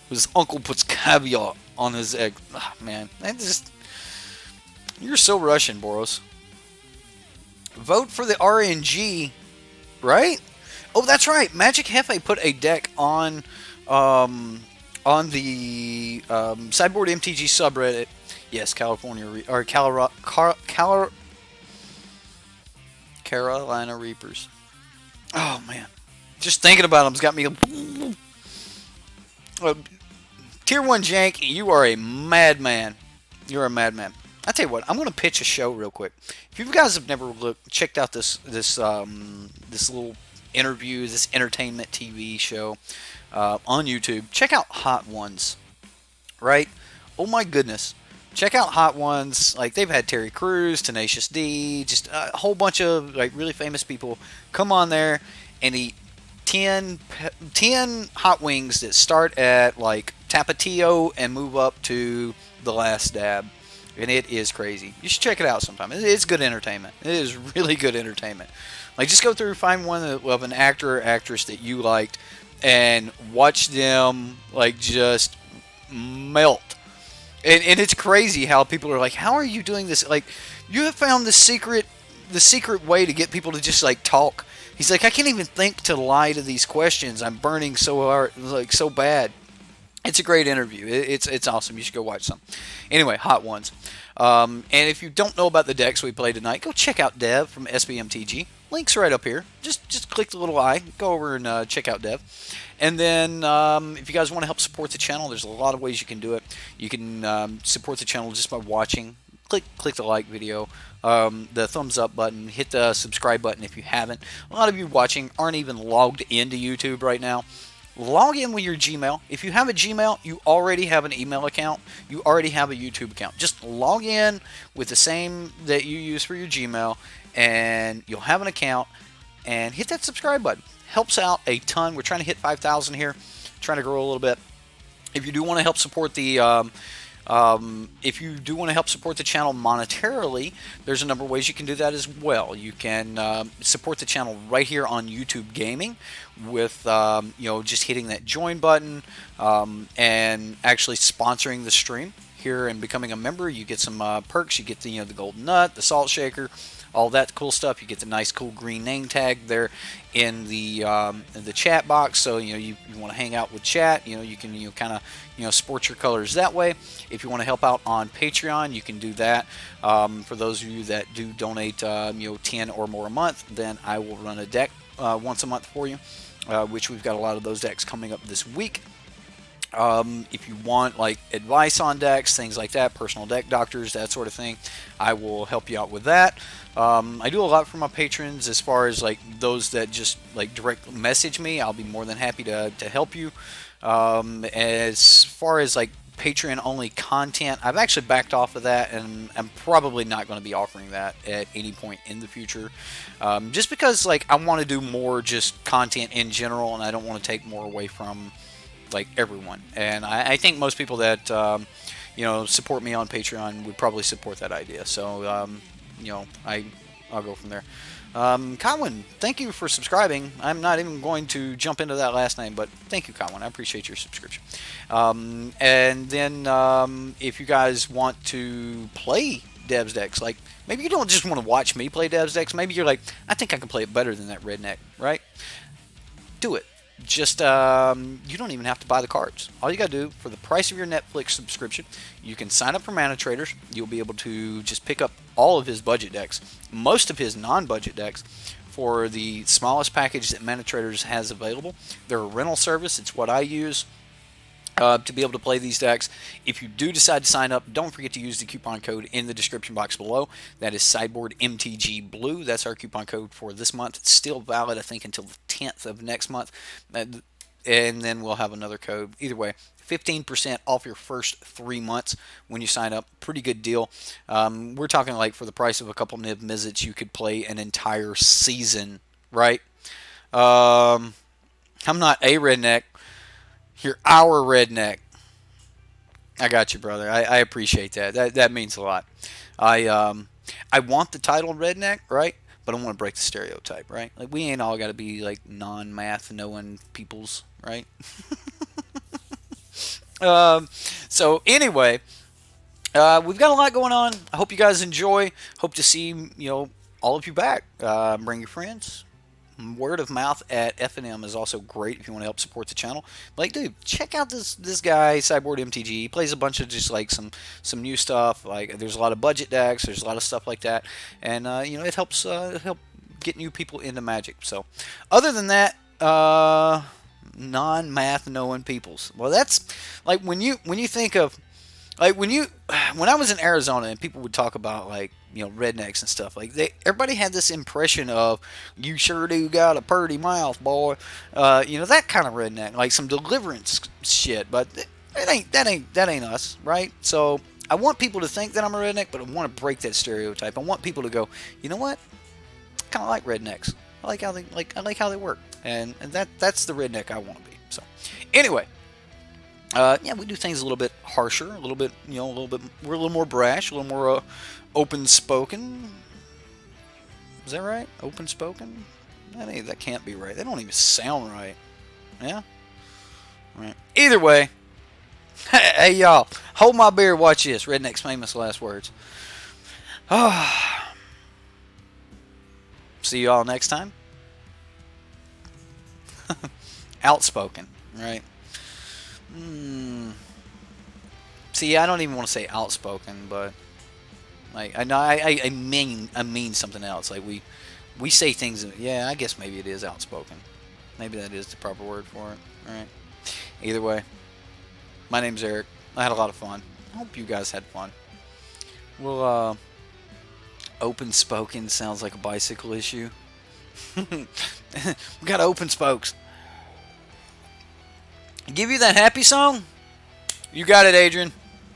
His uncle puts caviar on his egg. Oh, man, that just, you're so Russian, Boros. Vote for the RNG, right? Oh, that's right. Magic Hefe put a deck on the Sideboard MTG subreddit. Yes, Carolina Reapers. Oh man, just thinking about them's got me. Tier 1 Jank, you are a madman. You're a madman. I tell you what, I'm going to pitch a show real quick. If you guys have never checked out this little interview, this entertainment TV show on YouTube, check out Hot Ones. Right? Oh my goodness. Check out Hot Ones. Like, they've had Terry Crews, Tenacious D, just a whole bunch of like really famous people come on there and eat 10 hot wings that start at like Tapatio and move up to the last dab. And it is crazy. You should check it out sometime. It's good entertainment. It is really good entertainment. Like, just go through, find one of an actor or actress that you liked, and watch them like just melt. And it's crazy how people are like, how are you doing this? Like, you have found the secret way to get people to just like talk. He's like, I can't even think to lie to these questions. I'm burning so hard, like so bad. It's a great interview. It's awesome. You should go watch some. Anyway, Hot Ones. And if you don't know about the decks we played tonight, go check out Dev from SBMTG. Link's right up here. Just click the little eye. Go over and check out Dev. And then if you guys want to help support the channel, there's a lot of ways you can do it. You can support the channel just by watching. Click the like video, the thumbs up button, hit the subscribe button if you haven't. A lot of you watching aren't even logged into YouTube right now. Log in with your Gmail. If you have a Gmail, you already have an email account. You already have a YouTube account. Just log in with the same that you use for your Gmail, and you'll have an account. And hit that subscribe button. Helps out a ton. We're trying to hit 5,000 here. Trying to grow a little bit. If you do want to help support the channel monetarily, there's a number of ways you can do that as well. You can support the channel right here on YouTube Gaming with just hitting that join button and actually sponsoring the stream here and becoming a member. You get some perks. You get the golden nut, the salt shaker, all that cool stuff. You get the nice cool green name tag there in the chat box. So you want to hang out with chat. You can kind of sport your colors that way. If you want to help out on Patreon, you can do that. For those of you that do donate 10 or more a month, then I will run a deck once a month for you, which we've got a lot of those decks coming up this week. If you want like advice on decks, things like that, personal deck doctors, that sort of thing, I will help you out with that. I do a lot for my patrons as far as like those that just like direct message me. I'll be more than happy to help you. As far as like Patreon only content, I've actually backed off of that, and I'm probably not going to be offering that at any point in the future, just because like I want to do more just content in general, and I don't want to take more away from like everyone. And I think most people that support me on Patreon would probably support that idea. So I'll go from there. Conwin, thank you for subscribing. I'm not even going to jump into that last name, but thank you, Conwin. I appreciate your subscription. And then if you guys want to play Dev's decks, like maybe you don't just want to watch me play Dev's decks, maybe you're like, I think I can play it better than that redneck, right? Do it. Just you don't even have to buy the cards. All you gotta do, for the price of your Netflix subscription, you can sign up for manatraders. You'll be able to just pick up all of his budget decks, most of his non-budget decks, for the smallest package that manatraders has available. They're a rental service. It's what I use to be able to play these decks. If you do decide to sign up, don't forget to use the coupon code in the description box below. That is SideboardMTG Blue. That's our coupon code for this month. It's still valid, I think, until the 10th of next month. And then we'll have another code. Either way, 15% off your first 3 months when you sign up. Pretty good deal. We're talking like for the price of a couple Nib Mizzets, you could play an entire season, right? I'm not a redneck. You're our redneck. I got you, brother. I appreciate that. That means a lot. I want the title redneck, right? But I want to break the stereotype, right? Like, we ain't all got to be like non-math knowing peoples, right? So anyway, we've got a lot going on. I hope you guys enjoy. Hope to see all of you back. Bring your friends. Word of mouth at FNM is also great if you want to help support the channel. Like, dude, check out this guy, Sideboard MTG. He plays a bunch of just like some new stuff. Like, there's a lot of budget decks. There's a lot of stuff like that, and it helps help get new people into Magic. So, other than that, non-math knowing peoples. Well, that's like when you think of like when I was in Arizona and people would talk about like rednecks and stuff, like everybody had this impression of, you sure do got a purty mouth, boy, that kind of redneck, like some Deliverance shit. But that ain't us, right? So I want people to think that I'm a redneck, but I want to break that stereotype. I want people to go, you know what? I kind of like rednecks. I like how they work, and that's the redneck I want to be. So anyway. Yeah, we do things a little bit harsher, a little bit, we're a little more brash, a little more open-spoken. Is that right? Open-spoken? That can't be right. They don't even sound right. Yeah? All right. Either way, hey, y'all, hold my beer, watch this. Redneck's famous last words. See you all next time. Outspoken, right? See, I don't even want to say outspoken, but like I mean something else. Like we say things. Yeah, I guess maybe it is outspoken. Maybe that is the proper word for it. All right. Either way, my name's Eric. I had a lot of fun. I hope you guys had fun. Well, open spoken sounds like a bicycle issue. We got open spokes. Give you that happy song? You got it, Adrian.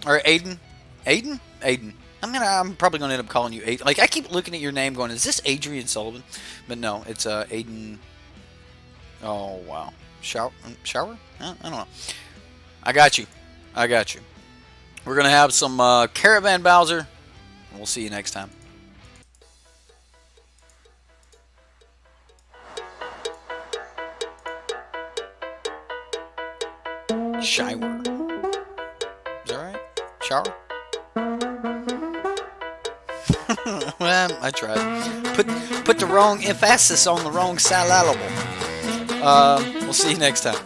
Or Aiden. Aiden? Aiden. I'm probably going to end up calling you Aiden. Like, I keep looking at your name going, is this Adrian Sullivan? But no, it's Aiden. Oh, wow. Shower? I don't know. I got you. We're going to have some Caravan Bowser. We'll see you next time. Shower. Is that right? Shower? Well, I tried. Put the wrong emphasis on the wrong syllable. We'll see you next time.